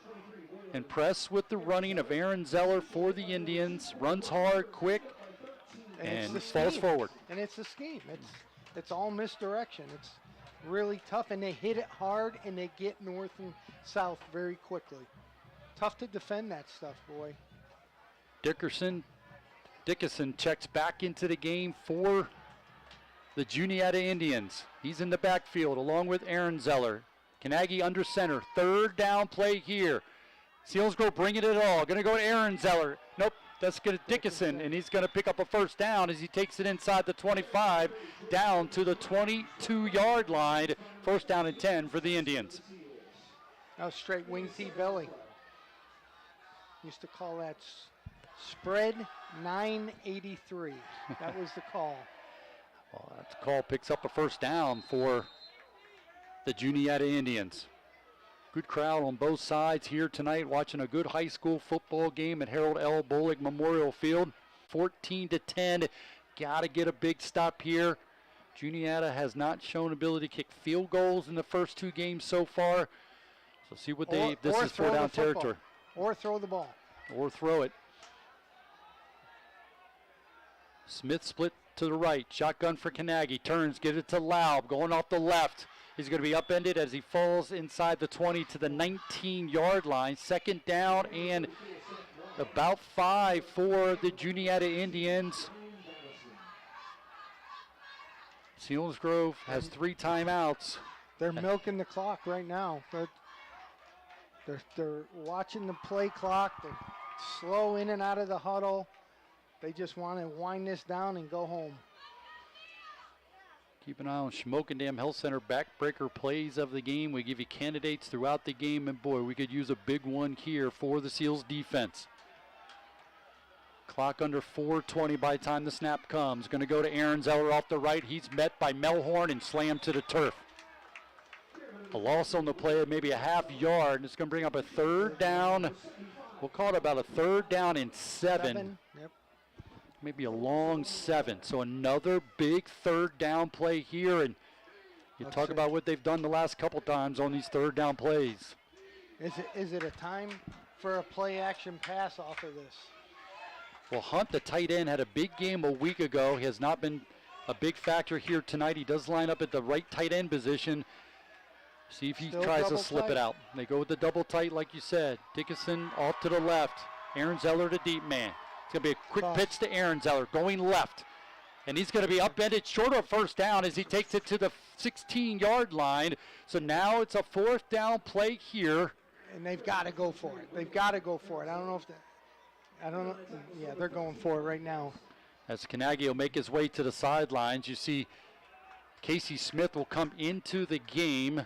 Impressed with the running of Aaron Zeller for the Indians. Runs hard, quick, and falls forward. And it's a scheme. It's all misdirection. It's really tough, and they hit it hard, and they get north and south very quickly. Tough to defend that stuff, boy. Dickerson checks back into the game for the Juniata Indians. He's in the backfield along with Aaron Zeller. Kanagi under center. Third down play here. Selinsgrove bringing it all. Going to go to Aaron Zeller. Nope, that's going to Dickerson, and he's going to pick up a first down as he takes it inside the 25 down to the 22-yard line. First down and 10 for the Indians. Now straight wing T belly. Used to call that spread 983. That was the call. Well, that call picks up a first down for the Juniata Indians. Good crowd on both sides here tonight, watching a good high school football game at Harold L. Bullock Memorial Field. 14-10. Got to get a big stop here. Juniata has not shown ability to kick field goals in the first two games so far. So see what this is four down territory. Or throw the ball. Or throw it. Smith split to the right. Shotgun for Kanagi. Turns, gives it to Laub. Going off the left. He's going to be upended as he falls inside the 20 to the 19-yard line. Second down and about 5 for the Juniata Indians. Selinsgrove has 3 timeouts. They're milking the clock right now. They're watching the play clock. They're slow in and out of the huddle. They just want to wind this down and go home. Keep an eye on Schmokendam Health Center backbreaker plays of the game. We give you candidates throughout the game, and boy, we could use a big one here for the Seals defense. Clock under 4:20 by the time the snap comes. Going to go to Aaron Zeller off the right. He's met by Melhorn and slammed to the turf. A loss on the play of maybe a half yard, and it's going to bring up a third down. We'll call it about a third down and 7. Yep. Maybe a long 7. So another big third down play here, and you talk about what they've done the last couple times on these third down plays. Is it a time for a play action pass off of this? Well, Hunt, the tight end, had a big game a week ago. He has not been a big factor here tonight. He does line up at the right tight end position. See if he tries to slip it out. They go with the double tight like you said. Dickinson off to the left. Aaron Zeller to deep man. It's going to be a quick pitch to Aaron Zeller going left. And he's going to be upended short of first down as he takes it to the 16-yard line. So now it's a fourth down play here. And they've got to go for it. They've got to go for it. I don't know. Yeah, they're going for it right now. As Kanagi will make his way to the sidelines, you see Casey Smith will come into the game.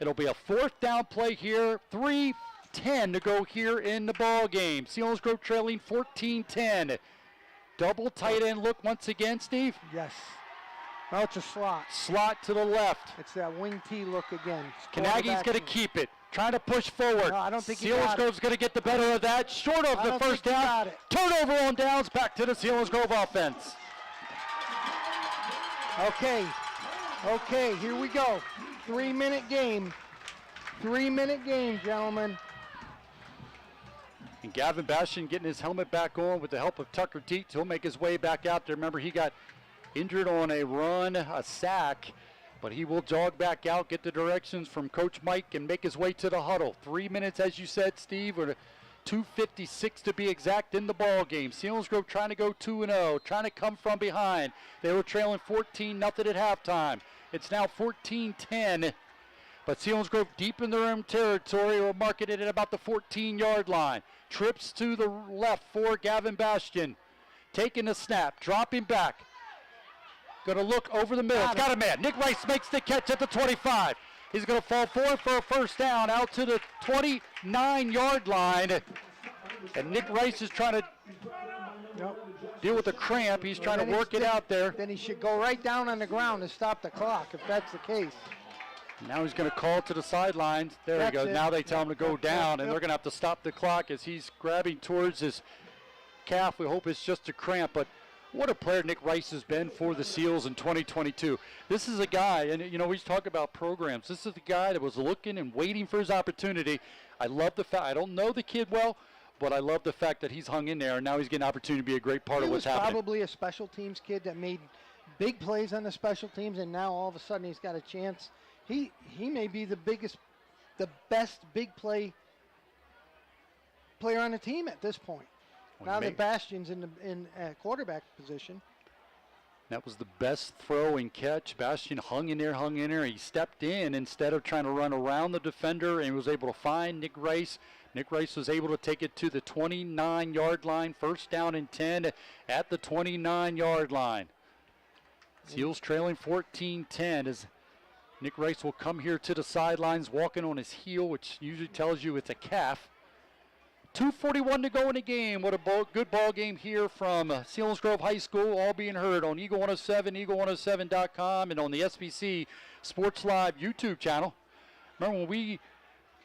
It'll be a fourth down play here. 3:10 to go here in the ball game. Selinsgrove trailing 14-10. Double tight end look once again, Steve. Yes. Well, it's a slot. Slot to the left. It's that wing T look again. Kanagi's going to keep it. Trying to push forward. No, I don't think Selinsgrove's going to get the better of that. Short of the first down. Turnover on downs. Back to the Selinsgrove offense. Okay, here we go. 3-minute game. 3-minute game, gentlemen. And Gavin Bastian getting his helmet back on with the help of Tucker Teets. He'll make his way back out there. Remember, he got injured on a run, a sack, but he will jog back out, get the directions from Coach Mike, and make his way to the huddle. 3 minutes, as you said, Steve, or 2:56 to be exact in the ball game. Selinsgrove trying to go 2-0, trying to come from behind. They were trailing 14-0 at halftime. It's now 14-10. But Selinsgrove deep in their own territory. We're marking it at about the 14-yard line. Trips to the left for Gavin Bastian. Taking the snap, dropping back. Going to look over the middle. Got a man. Nick Rice makes the catch at the 25. He's going to fall forward for a first down out to the 29-yard line. And Nick Rice is trying to deal with the cramp. He's trying to work it out there. Then he should go right down on the ground and stop the clock if that's the case. Now he's going to call to the sidelines. There he goes. Now they tell him to go down, and they're going to have to stop the clock as he's grabbing towards his calf. We hope it's just a cramp, but what a player Nick Rice has been for the Seals in 2022. This is a guy, and you know, we talk about programs. This is the guy that was looking and waiting for his opportunity. I love the fact, I don't know the kid well, but I love the fact that he's hung in there, and now he's getting an opportunity to be a great part of what's happening. He was probably a special teams kid that made big plays on the special teams, and now all of a sudden he's got a chance. He may be the best big player on the team at this point. Well, now that Bastian's in quarterback position. That was the best throw and catch. Bastian hung in there. He stepped in instead of trying to run around the defender and was able to find Nick Rice. Nick Rice was able to take it to the 29-yard line. First down and 10 at the 29-yard line. Seals trailing 14-10 as Nick Rice will come here to the sidelines walking on his heel, which usually tells you it's a calf. 2:41 to go in the game. What a good ball game here from Selinsgrove High School, all being heard on Eagle 107, eagle107.com, and on the SBC Sports Live YouTube channel. Remember, when we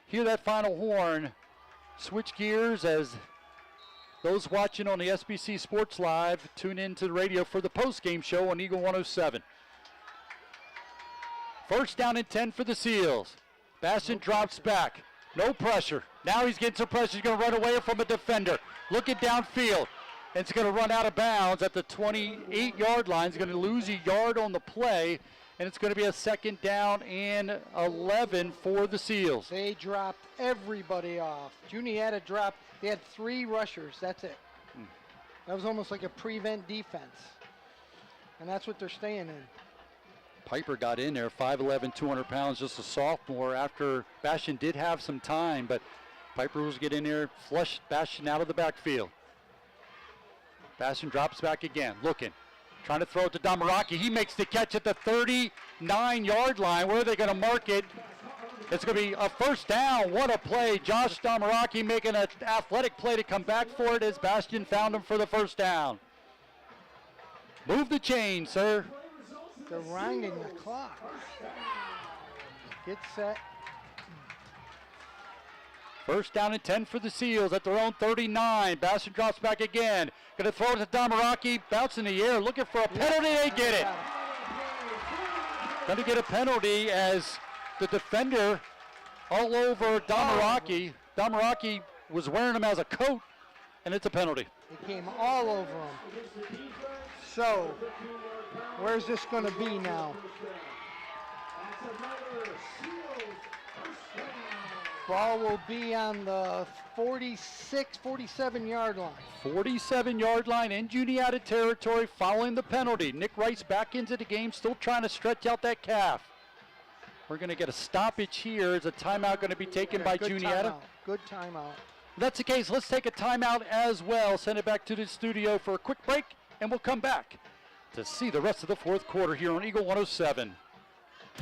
hear that final horn, switch gears as those watching on the SBC Sports Live tune into the radio for the post-game show on Eagle 107. First down and 10 for the Seals. Bastian drops back. No pressure. Now he's getting some pressure. He's going to run away from a defender. Looking downfield. It's going to run out of bounds at the 28-yard line. He's going to lose a yard on the play, and it's going to be a second down and 11 for the Seals. They dropped everybody off. Juniata dropped. They had 3 rushers. That's it. That was almost like a prevent defense. And that's what they're staying in. Piper got in there, 5'11", 200 pounds, just a sophomore after Bastian did have some time, but Piper was getting in there, flushed Bastian out of the backfield. Bastian drops back again, looking, trying to throw it to Damaraki. He makes the catch at the 39-yard line. Where are they going to mark it? It's going to be a first down. What a play. Josh Damaraki making an athletic play to come back for it as Bastian found him for the first down. Move the chain, sir. They're winding the clock. Get set. First down and 10 for the Seals at their own 39. Bastian drops back again. Going to throw it to Damaraki. Bounce in the air. Looking for a penalty. They get it. Going to get a penalty as the defender all over Damaraki. Damaraki was wearing him as a coat, and it's a penalty. He came all over him. So, where's this going to be now? Ball will be on the 47-yard line. 47-yard line in Juniata territory following the penalty. Nick Rice back into the game, still trying to stretch out that calf. We're going to get a stoppage here. Is a timeout going to be taken by Juniata? Good timeout. If that's the case, let's take a timeout as well. Send it back to the studio for a quick break, and we'll come back to see the rest of the fourth quarter here on Eagle 107.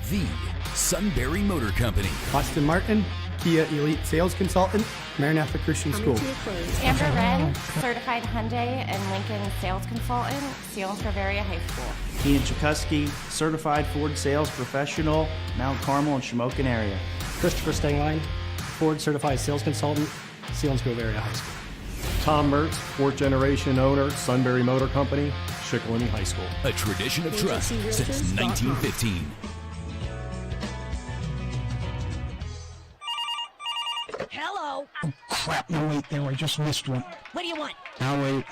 The Sunbury Motor Company. Austin Martin, Kia Elite Sales Consultant, Maranatha Christian School. Amber Wren, Certified Hyundai and Lincoln Sales Consultant, Selinsgrove Area High School. Ian Chikuski, Certified Ford Sales Professional, Mount Carmel and Shamokin area. Christopher Stengline, Ford Certified Sales Consultant, Selinsgrove Area High School. Tom Mertz, 4th generation owner, Sunbury Motor Company, Shikellamy High School. A tradition of trust since 1915. Hello. Oh, crap, no wait there, I just missed one. What do you want? I'll wait.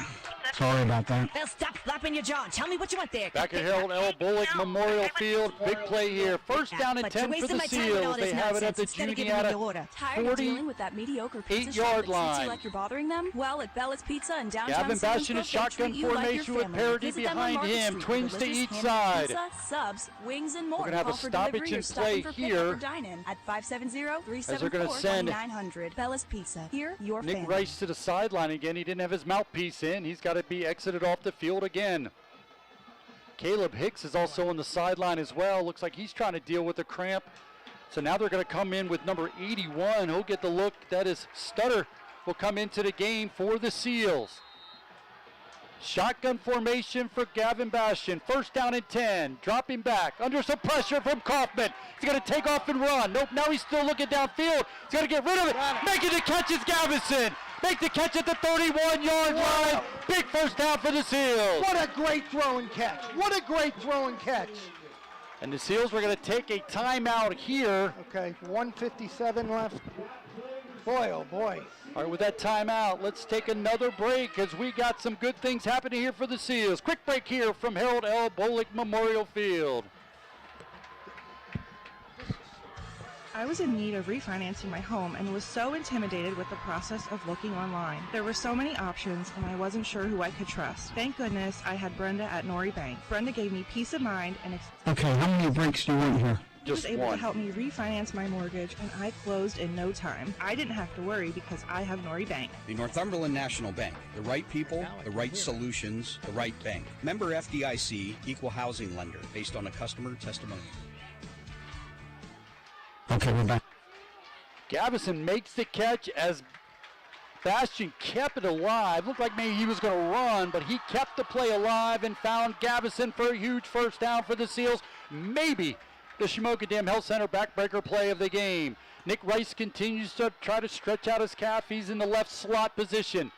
Sorry about that. Well, stop flapping your jaw. Tell me what you want there. Back at Harold L. Bullock Memorial Field. Big play here. First down and 10 for the Seals. They have it at the Juniata 48-yard line. Like you're bothering them? Well, at Bella's Pizza in downtown Gavin Bastian in shotgun formation with Parody behind him. Twins to each side. Pizza, subs, wings, and more. We're going to have a stoppage in play here. At 570-374-2900. Bella's Pizza. Here, your Nick family. Rice to the sideline again. He didn't have his mouthpiece in. He's got to be exited off the field again. Caleb Hicks is also on the sideline as well. Looks like he's trying to deal with a cramp. So now they're going to come in with number 81. He'll get the look. That is Stutter will come into the game for the Seals. Shotgun formation for Gavin Bastian. First down and 10. Dropping back under some pressure from Kaufman. He's going to take off and run. Nope, now he's still looking downfield. He's going to get rid of it. Making the catch is Gavinson. Make the catch at the 31-yard line. Big first down for the Seals. What a great throw and catch. What a great throw and catch. And the Seals were going to take a timeout here. Okay, 1:57 left. Boy, oh boy. All right, with that timeout, let's take another break as we got some good things happening here for the Seals. Quick break here from Harold L. Bolick Memorial Field. I was in need of refinancing my home and was so intimidated with the process of looking online. There were so many options and I wasn't sure who I could trust. Thank goodness I had Brenda at Nori Bank. Brenda gave me peace of mind and Okay, how many breaks do you want here? was able to help me refinance my mortgage, and I closed in no time. I didn't have to worry because I have Nori Bank. The Northumberland National Bank. The right people, the right solutions, the right bank. Member FDIC, equal housing lender, based on a customer testimony. Okay, we're back. Gavison makes the catch as Bastian kept it alive. Looked like maybe he was going to run, but he kept the play alive and found Gavison for a huge first down for the Seals. Maybe the Shamokin Dam Health Center backbreaker play of the game. Nick Rice continues to try to stretch out his calf. He's in the left slot position.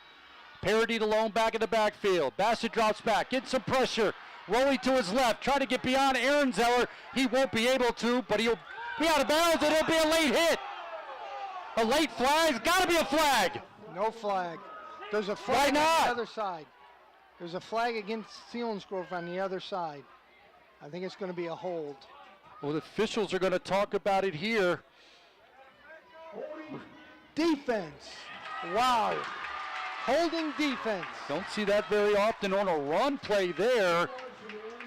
Parody to lone back in the backfield. Bassett drops back, gets some pressure. Rolling to his left, trying to get beyond Aaron Zeller. He won't be able to, but he'll be out of bounds, and it'll be a late hit. A late flag's got to be a flag. No flag. There's a flag on the other side. There's a flag against Selinsgrove on the other side. I think it's going to be a hold. Well, the officials are going to talk about it here. Defense. Wow. Holding defense. Don't see that very often on a run play there.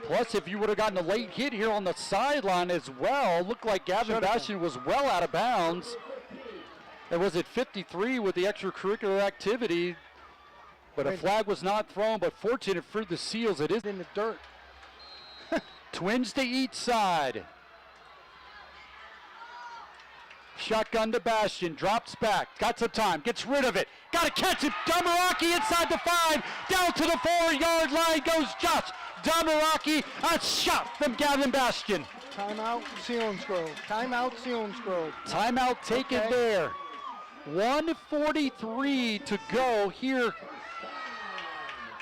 Plus, if you would have gotten a late hit here on the sideline as well, looked like Gavin Bastian was well out of bounds. It was at 53 with the extracurricular activity, but a flag was not thrown, but fortunate for the Seals, it is in the dirt. Twins to each side. Shotgun to Bastian, drops back, got some time, gets rid of it, got to catch it. Damaraki inside the 5, down to the 4-yard line goes Josh Damaraki. A shot from Gavin Bastian. Timeout, Selinsgrove. Timeout, Selinsgrove. Timeout taken there. 1:43 to go here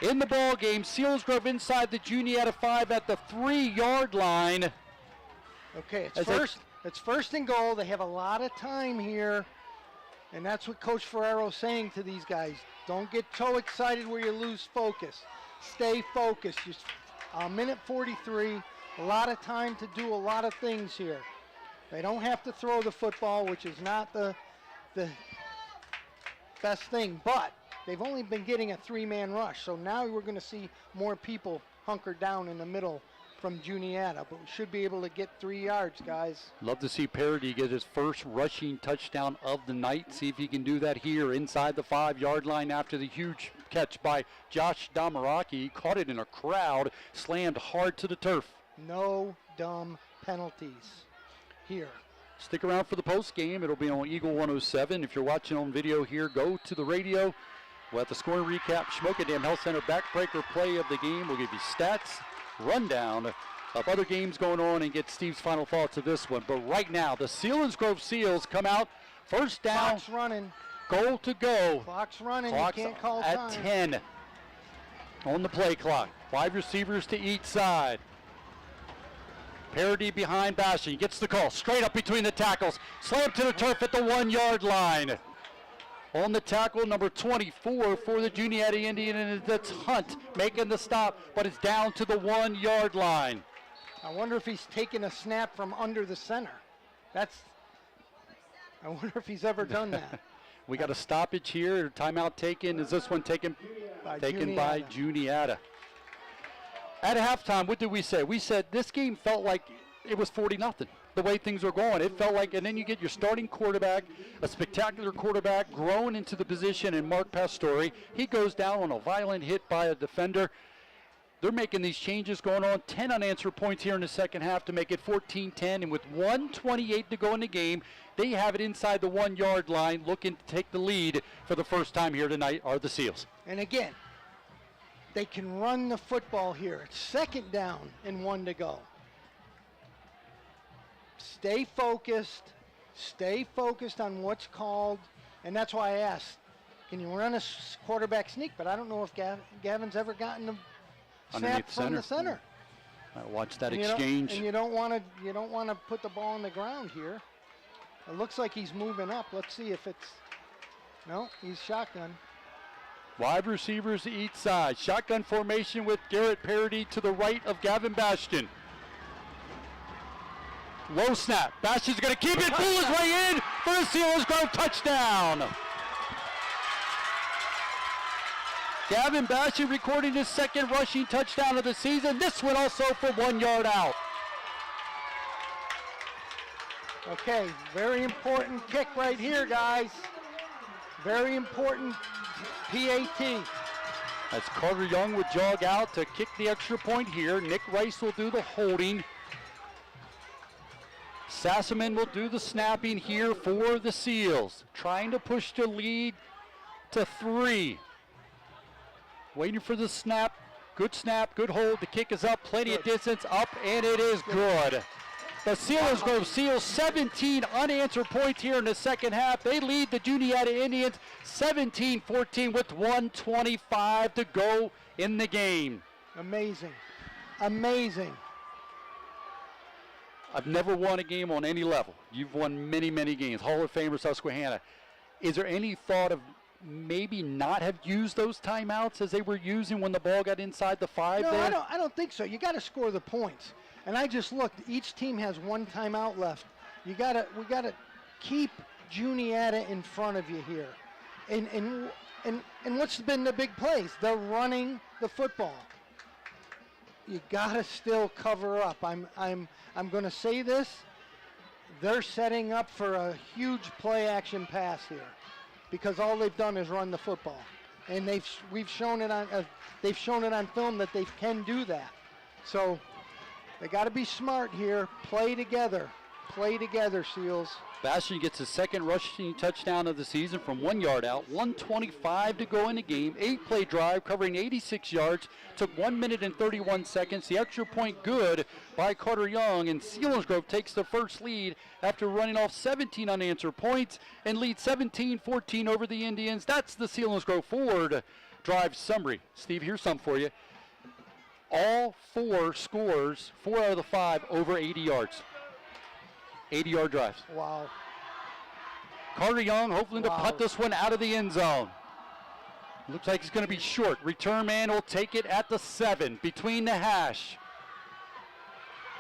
in the ball game. Selinsgrove inside the Juniata 5 at the 3-yard line. Okay, it's first and goal. They have a lot of time here, and that's what Coach Ferrero's saying to these guys. Don't get so excited where you lose focus. Stay focused. Just a minute 43, a lot of time to do a lot of things here. They don't have to throw the football, which is not the best thing, but they've only been getting a 3-man rush, so now we're going to see more people hunkered down in the middle from Juniata, but we should be able to get 3 yards, guys. Love to see Parody get his first rushing touchdown of the night. See if he can do that here inside the 5-yard line after the huge catch by Josh Damaraki. He caught it in a crowd, slammed hard to the turf. No dumb penalties here. Stick around for the post game. It'll be on Eagle 107. If you're watching on video here, go to the radio. We'll have the scoring recap. Shamokin Dam Health Center backbreaker play of the game. We'll give you stats, rundown of other games going on, and get Steve's final thoughts of this one. But right now, the Selinsgrove Seals come out. First down. Clock's running. Goal to go. Clock's running. Clock's you can't call at time. 10 on the play clock. 5 receivers to each side. Parody behind Bastian. Gets the call. Straight up between the tackles. Slammed to the turf at the 1-yard line. On the tackle, number 24 for the Juniata Indians, and that's Hunt making the stop, but it's down to the 1-yard line. I wonder if he's taking a snap from under the center. I wonder if he's ever done that. We got a stoppage here. Timeout taken. Is this one taken by Juniata? At halftime, what did we say? We said this game felt like it was 40-0. The way things are going, it felt like, and then you get your starting quarterback, a spectacular quarterback, grown into the position, and Mark Pastore. He goes down on a violent hit by a defender. They're making these changes going on. 10 unanswered points here in the second half to make it 14-10, and with 1:28 to go in the game, they have it inside the 1-yard line, looking to take the lead for the first time here tonight are the Seals. And again, they can run the football here. It's second down and 1 to go. Stay focused on what's called, and that's why I asked, can you run a quarterback sneak? But I don't know if Gavin's ever gotten a snap from the center. Watch that exchange. And you don't want to put the ball on the ground here. It looks like he's moving up. Let's see if it's No, he's shotgun. Wide receivers to each side. Shotgun formation with Garrett Parody to the right of Gavin Bastion. Low snap. Bastion's going to keep it. Pull his way in for a Selinsgrove touchdown. Gavin Bastion recording his second rushing touchdown of the season. This one also for 1 yard out. Okay, very important kick right here, guys. Very important PAT. As Carter Young would jog out to kick the extra point here. Nick Rice will do the holding. Sassaman will do the snapping here for the Seals. Trying to push the lead to 3. Waiting for the snap. Good hold. The kick is up. Plenty of distance. Up, and it is good. The Selinsgrove Seals 17 unanswered points here in the second half. They lead the Juniata Indians 17-14 with 1:25 to go in the game. Amazing. Amazing. I've never won a game on any level. You've won many, many games. Hall of Famer Susquehanna. Is there any thought of maybe not have used those timeouts as they were using when the ball got inside the 5 No, there? I don't think so. You got to score the points. And I just looked. Each team has 1 timeout left. We gotta keep Juniata in front of you here. And what's been the big plays? They're running the football. You gotta still cover up. I'm going to say this. They're setting up for a huge play action pass here, because all they've done is run the football, and they've shown it on film that they can do that. So they got to be smart here. Play together, Seals. Bastion gets his second rushing touchdown of the season from 1 yard out. 1:25 to go in the game. 8-play drive covering 86 yards. Took 1 minute and 31 seconds. The extra point good by Carter Young, and Selinsgrove takes the first lead after running off 17 unanswered points and lead 17-14 over the Indians. That's the Selinsgrove Ford drive summary. Steve, here's some for you. All 4 scores, 4 out of the 5, over 80 yards. 80-yard drives. Wow. Carter Young hoping to putt this one out of the end zone. Looks like it's going to be short. Return man will take it at the 7, between the hash.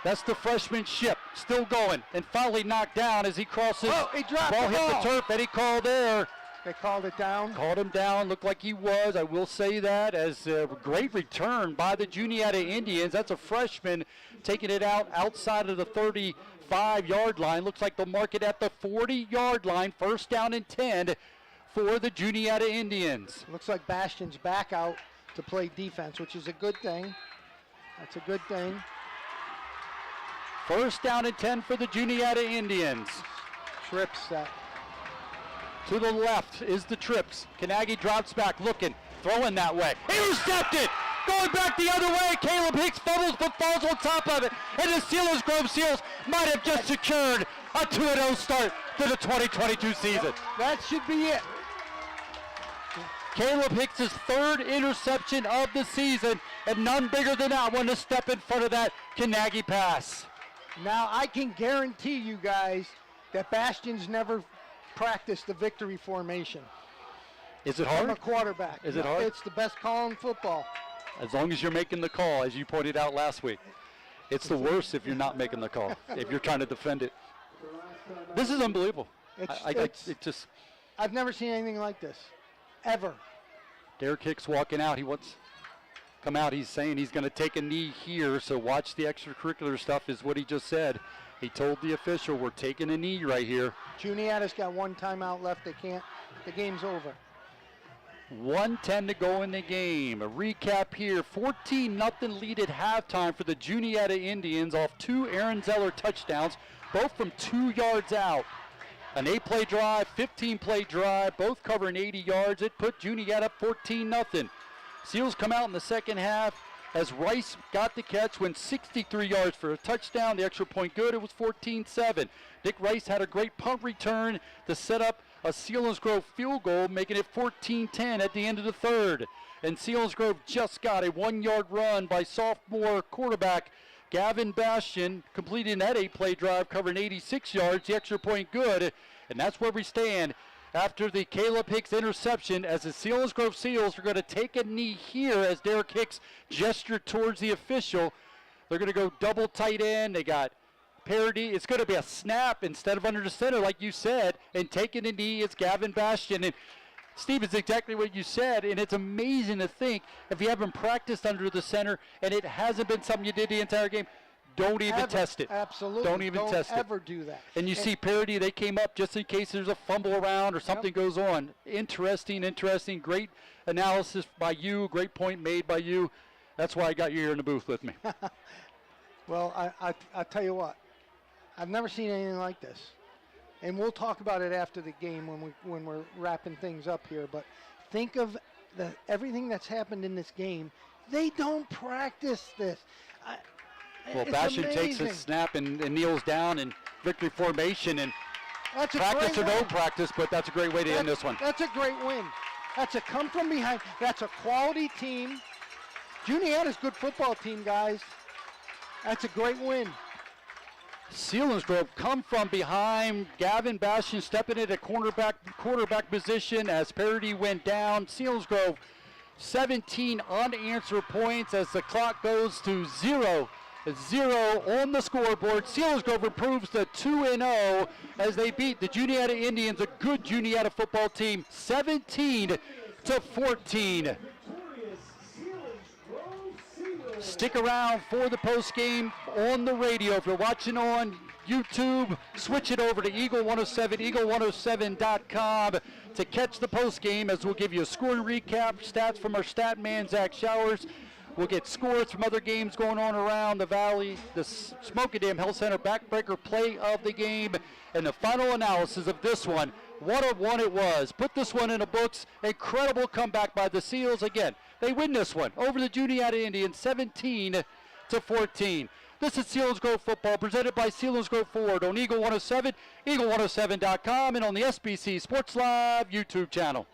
That's the freshman Ship, still going, and finally knocked down as he crosses. Oh, he dropped ball. the ball. Hit the turf, and he called there. They called it down. Called him down. Looked like he was. I will say that as a great return by the Juniata Indians. That's a freshman taking it out outside of the 35-yard line. Looks like they'll mark it at the 40-yard line. First down and 10 for the Juniata Indians. Looks like Bastion's back out to play defense, which is a good thing. That's a good thing. First down and 10 for the Juniata Indians. Trip set. To the left is the Trips. Kanagi drops back, looking, throwing that way. Intercepted! Going back the other way. Caleb Hicks fumbles but falls on top of it. And the Selinsgrove Seals might have just secured a 2-0 start to the 2022 season. That should be it. Caleb Hicks' 3rd interception of the season, and none bigger than that one to step in front of that Kanagi pass. Now I can guarantee you guys that Bastion's never practiced the victory formation. Is it hard? I'm a quarterback. Is it hard? It's the best call in football. As long as you're making the call, as you pointed out last week. It's the worst if you're not making the call, if you're trying to defend it. This is unbelievable. I've never seen anything like this, ever. Derek Hicks walking out. He wants come out. He's saying he's going to take a knee here, so watch the extracurricular stuff is what he just said. He told the official, we're taking a knee right here. Juniata's got 1 timeout left. They can't. The game's over. 1:10 to go in the game. A recap here. 14-0 lead at halftime for the Juniata Indians off 2 Aaron Zeller touchdowns, both from 2 yards out. An 8-play drive, 15-play drive, both covering 80 yards. It put Juniata up 14-0. Seals come out in the second half as Rice got the catch, went 63 yards for a touchdown. The extra point good, it was 14-7. Nick Rice had a great punt return to set up a Selinsgrove field goal, making it 14-10 at the end of the 3rd. And Selinsgrove just got a 1-yard run by sophomore quarterback Gavin Bastion, completing that 8-play drive, covering 86 yards, the extra point good. And that's where we stand. after the Caleb Hicks interception, as the Selinsgrove Seals are going to take a knee here as Derek Hicks gestured towards the official. They're going to go double tight end. They got Parody. It's going to be a snap instead of under the center, like you said, and taking a knee is Gavin Bastian. And Steve, it's exactly what you said, and it's amazing to think if you haven't practiced under the center and it hasn't been something you did the entire game, don't even test it. Absolutely. Don't even test it. Don't ever do that. And you see Parody, they came up just in case there's a fumble around or something goes on. Interesting. Great analysis by you. Great point made by you. That's why I got you here in the booth with me. Well, I tell you what, I've never seen anything like this. And we'll talk about it after the game when we're wrapping things up here. But think of everything that's happened in this game. They don't practice this. Well, Bastian takes a snap and kneels down in victory formation, and that's practice or no practice, but that's a great way to end this one. That's a great win. That's a come from behind. That's a quality team. Juniata's a good football team, guys. That's a great win. Selinsgrove come from behind. Gavin Bastian stepping in at quarterback position as Parody went down. Selinsgrove 17 unanswered points as the clock goes to 0 on the scoreboard. Selinsgrove improves to 2-0 as they beat the Juniata Indians, a good Juniata football team, 17-14. Stick around for the post game on the radio. If you're watching on YouTube, switch it over to Eagle 107, eagle107.com to catch the post game, as we'll give you a scoring recap, stats from our stat man, Zach Showers. We'll get scores from other games going on around the valley, the Smoky Dam Health Center backbreaker play of the game, and the final analysis of this one. What a one it was. Put this one in the books. Incredible comeback by the Seals. Again, they win this one over the Juniata Indians 17-14. This is Selinsgrove football presented by Selinsgrove Ford on Eagle 107, eagle107.com, and on the SBC Sports Live YouTube channel.